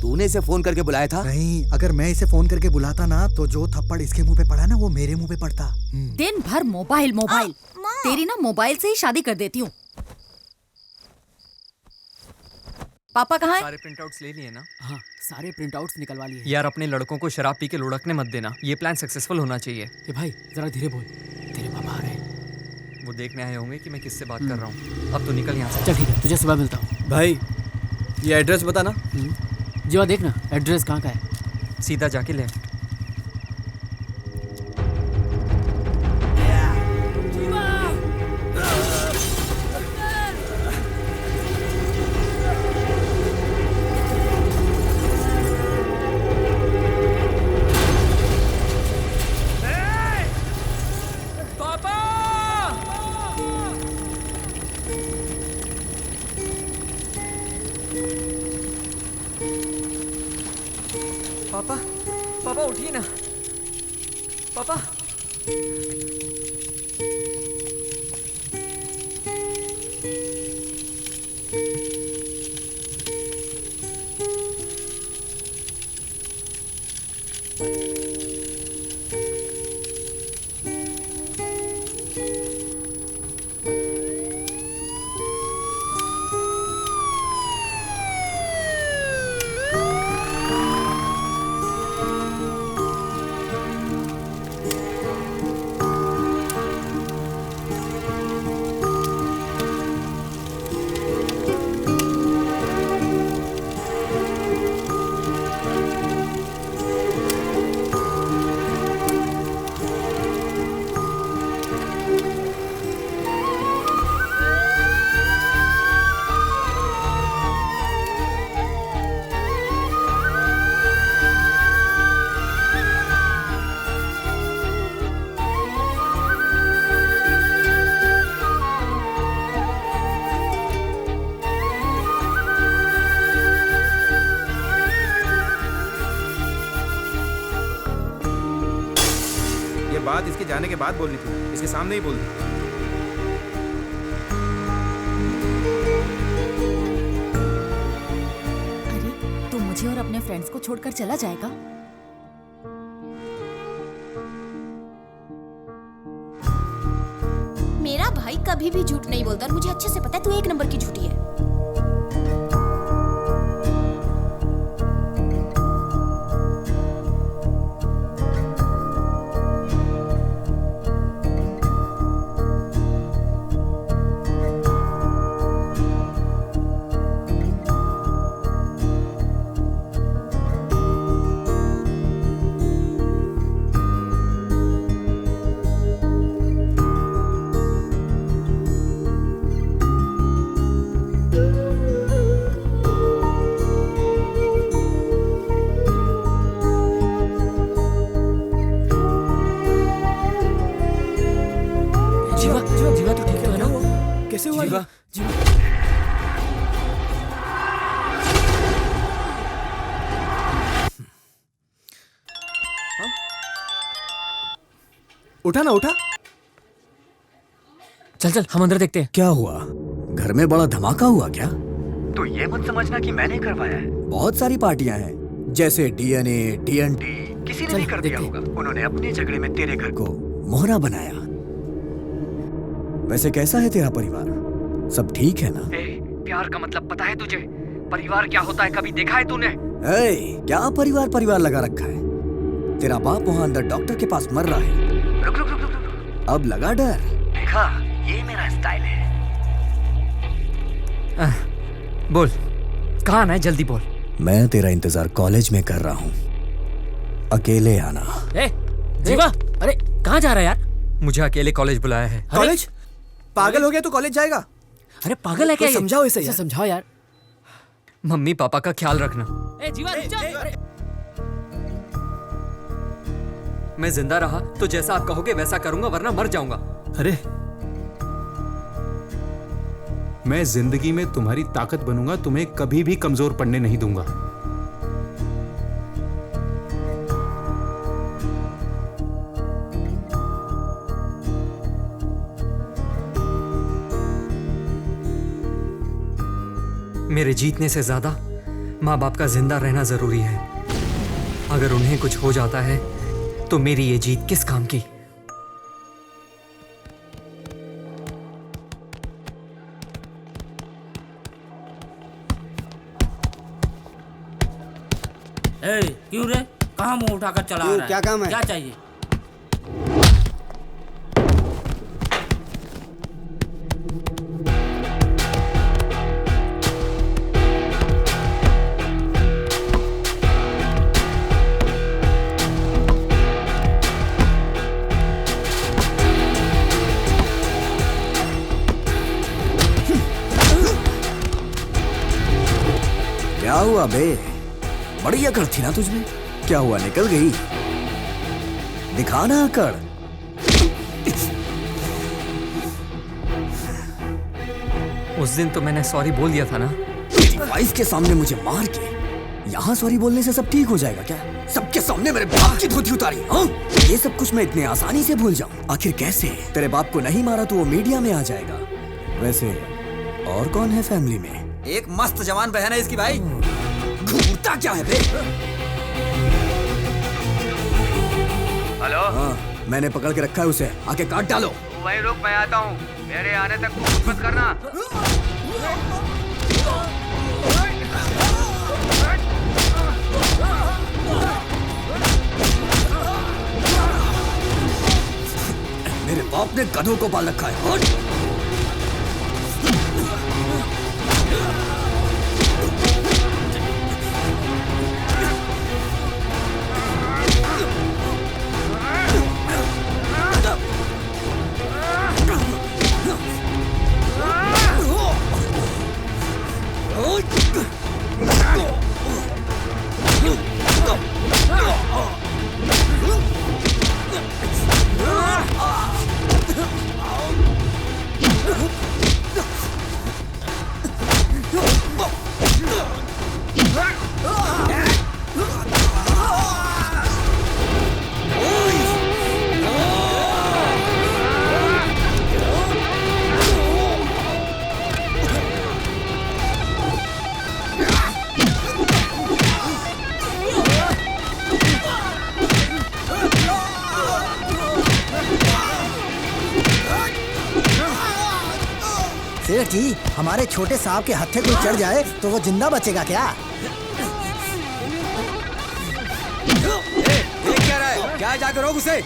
Speaker 8: तूने इसे फोन करके बुलाया था?
Speaker 6: नहीं, अगर मैं इसे फोन करके बुलाता ना तो जो थप्पड़ इसके मुंह पे पड़ा ना वो मेरे मुंह पे पड़ता।
Speaker 5: दिन भर मोबाइल मोबाइल। तेरी ना मोबाइल से ही शादी कर देती हूँ। पापा कहाँ हैं?
Speaker 3: सारे प्रिंटआउट्स ले लिए ना?
Speaker 2: हाँ, सारे प्रिंटआउट्स निकलवा लिए।
Speaker 3: यार अपने लड़कों को शराब पी के लुढ़कने मत देना, ये प्लान सक्सेसफुल होना चाहिए।
Speaker 2: ए भाई जरा धीरे बोल, तेरे पापा आ रहे हैं।
Speaker 3: वो देखने आए होंगे कि मैं किससे बात कर रहा हूँ। अब तो निकल यहाँ से।
Speaker 2: चल ठीक है, तुझे सुबह मिलता हूँ।
Speaker 3: भाई ये एड्रेस बताना।
Speaker 2: जीवा देखना एड्रेस कहाँ का है।
Speaker 3: सीधा जाके लेफ्ट। पापा, पापा उठिए ना। पापा।
Speaker 17: बात इसके जाने के बाद बोलनी थी, इसके सामने ही बोल दी।
Speaker 5: अरे तो मुझे और अपने फ्रेंड्स को छोड़कर चला जाएगा?
Speaker 15: मेरा भाई कभी भी झूठ नहीं बोलता और मुझे अच्छे से पता है तू एक नंबर की झूठी है।
Speaker 2: कैसे हुआ? जीवा, जीवा।
Speaker 11: उठा ना उठा।
Speaker 2: चल चल हम अंदर देखते हैं।
Speaker 19: क्या हुआ? घर में बड़ा धमाका हुआ क्या?
Speaker 7: तो ये मत समझना कि मैंने करवाया है।
Speaker 19: बहुत सारी पार्टियां हैं, जैसे डीएनए, टीएनटी।
Speaker 7: किसी ने भी कर दिया होगा। उन्होंने अपने झगड़े में तेरे घर
Speaker 19: को मोहरा बनाया। वैसे कैसा है तेरा परिवार? सब ठीक है ना?
Speaker 3: प्यार का मतलब पता है तुझे? परिवार क्या होता है कभी देखा है तूने?
Speaker 19: क्या परिवार परिवार लगा रखा है? तेरा बाप वहाँ अंदर डॉक्टर के पास मर रहा है।
Speaker 7: रुक रुक रुक रुक रुक।
Speaker 19: अब लगा डर?
Speaker 7: देखा, ये मेरा स्टाइल है।
Speaker 3: बोल, कहाँ आना है? जल्दी बोल।
Speaker 19: मैं तेरा इंतजार कॉलेज में कर रहा हूँ, अकेले आना।
Speaker 2: जीवा, अरे कहाँ जा रहा है यार?
Speaker 3: मुझे अकेले कॉलेज बुलाया है।
Speaker 11: कॉलेज? पागल हो गया तो कॉलेज जाएगा?
Speaker 2: अरे पागल है क्या?
Speaker 11: समझाओ इसे यार।
Speaker 2: समझाओ यार।
Speaker 3: मम्मी पापा का ख्याल रखना।
Speaker 2: जीवा,
Speaker 3: मैं जिंदा रहा तो जैसा आप कहोगे वैसा करूंगा, वरना मर जाऊंगा।
Speaker 17: अरे मैं जिंदगी में तुम्हारी ताकत बनूंगा, तुम्हें कभी भी कमजोर पड़ने नहीं दूंगा।
Speaker 3: मेरे जीतने से ज्यादा माँ बाप का जिंदा रहना जरूरी है। अगर उन्हें कुछ हो जाता है तो मेरी ये जीत किस काम की?
Speaker 10: क्यों रे, कहाँ मुंह उठाकर चला रहा है?
Speaker 4: क्या काम है?
Speaker 10: क्या चाहिए?
Speaker 19: क्या हुआ बे? बड़ी अकड़ थी ना तुझमें, क्या हुआ निकल गई? दिखाना अकड़।
Speaker 3: उस दिन तो मैंने सॉरी बोल दिया था ना।
Speaker 19: वाइफ के सामने मुझे मार के यहाँ सॉरी बोलने से सब ठीक हो जाएगा क्या? सबके सामने मेरे बाप की धोती उतारी, हाँ? ये सब कुछ मैं इतने आसानी से भूल जाऊं? आखिर कैसे? तेरे बाप को नहीं मारा तो वो मीडिया में आ जाएगा। वैसे और कौन है फैमिली में?
Speaker 13: एक मस्त जवान बहन है इसकी भाई।
Speaker 19: घूरता क्या है बे?
Speaker 13: हेलो,
Speaker 19: हाँ, मैंने पकड़ के रखा है उसे, आके काट डालो।
Speaker 13: वहीं रुक, मैं आता हूँ। मेरे आने तक कुछ मत करना।
Speaker 19: मेरे बाप ने गधों को पाल रखा है। हट!
Speaker 6: सेठ जी, हमारे छोटे सांप के हत्थे कोई चढ़ जाए तो वो जिंदा बचेगा क्या?
Speaker 19: देख क्या रहा है? क्या जाकर रोक उसे?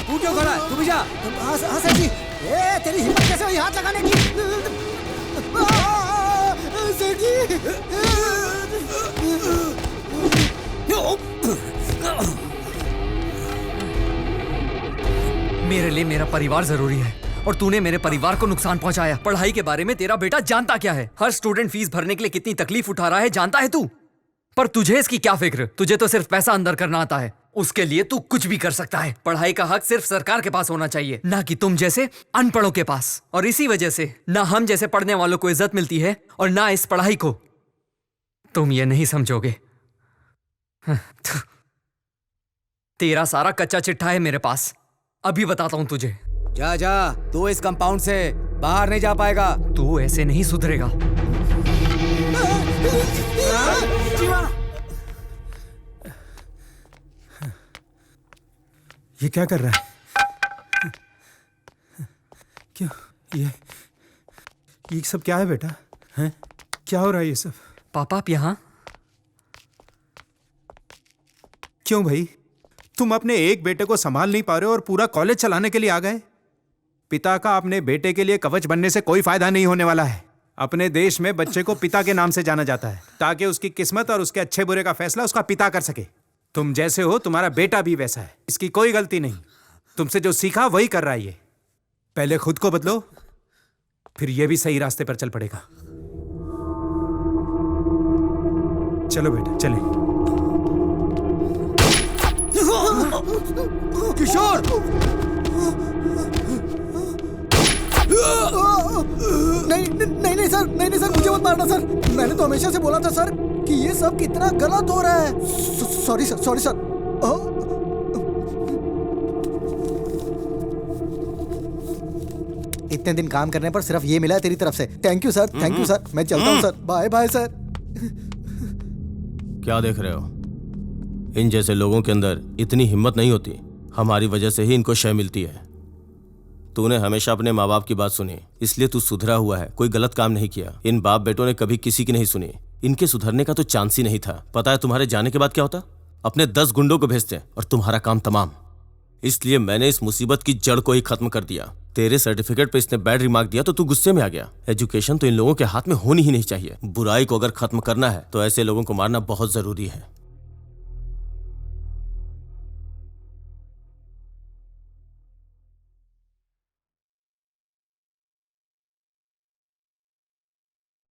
Speaker 19: तू क्यों खड़ा है? तू भी जा।
Speaker 6: हाँ सेठ जी, तेरी हिम्मत कैसे हुई हाथ लगाने की? सेठ जी,
Speaker 3: मेरे लिए मेरा परिवार जरूरी है और तूने मेरे परिवार को नुकसान पहुंचाया। पढ़ाई के बारे में तेरा बेटा जानता क्या है? हर स्टूडेंट फीस भरने के लिए कितनी तकलीफ उठा रहा है जानता है तू? पर तुझे इसकी क्या फिक्र? तुझे तो सिर्फ पैसा अंदर करना आता है। उसके लिए तू कुछ भी कर सकता है। पढ़ाई का हक सिर्फ सरकार के पास होना चाहिए, ना कि तुम जैसे अनपढ़ों के पास। और इसी वजह से ना हम जैसे पढ़ने वालों को इज्जत मिलती है और ना इस पढ़ाई को। तुम ये नहीं समझोगे। तेरा सारा कच्चा चिट्ठा है मेरे पास, अभी बताता हूं तुझे।
Speaker 8: जा जा, तू इस कंपाउंड से बाहर नहीं जा पाएगा।
Speaker 3: तू ऐसे नहीं सुधरेगा।
Speaker 17: ये क्या कर रहा है? क्यों ये सब क्या है बेटा? हैं? क्या हो रहा है ये सब?
Speaker 3: पापा आप यहाँ?
Speaker 17: क्यों भाई, तुम अपने एक बेटे को संभाल नहीं पा रहे हो और पूरा कॉलेज चलाने के लिए आ गए? पिता का अपने बेटे के लिए कवच बनने से कोई फायदा नहीं होने वाला है। अपने देश में बच्चे को पिता के नाम से जाना जाता है ताकि उसकी किस्मत और उसके अच्छे बुरे का फैसला उसका पिता कर सके। तुम जैसे हो तुम्हारा बेटा भी वैसा है, इसकी कोई गलती नहीं। तुमसे जो सीखा वही कर रहा है ये। पहले खुद को बदलो, फिर ये भी सही रास्ते पर चल पड़ेगा। चलो बेटा चलें।
Speaker 19: किशोर!
Speaker 6: नहीं सर, नहीं सर, मुझे मत मारना सर। मैंने तो हमेशा से बोला था सर कि ये सब कितना गलत हो रहा है। Sorry sir. इतने दिन काम करने पर सिर्फ ये मिला है तेरी तरफ से। Thank you sir, thank you sir. मैं चलता हूँ सर। Bye bye sir.
Speaker 11: क्या देख रहे हो? इन जैसे लोगों के अंदर इतनी हिम्मत नहीं होती। हमारी वजह से ही इनको शय मिलती है। तूने हमेशा अपने माँ बाप की बात सुनी, इसलिए तू सुधरा हुआ है, कोई गलत काम नहीं किया। इन बाप बेटों ने कभी किसी की नहीं सुनी। इनके सुधरने का तो चांस ही नहीं था। पता है तुम्हारे जाने के बाद क्या होता? अपने 10 गुंडों को भेजते और तुम्हारा काम तमाम। इसलिए मैंने इस मुसीबत की जड़ को ही खत्म कर दिया। तेरे सर्टिफिकेट पे इसने बैड रिमार्क दिया तो तू गुस्से में आ गया। एजुकेशन तो इन लोगों के हाथ में होनी ही नहीं चाहिए। बुराई को अगर खत्म करना है तो ऐसे लोगों को मारना बहुत जरूरी है।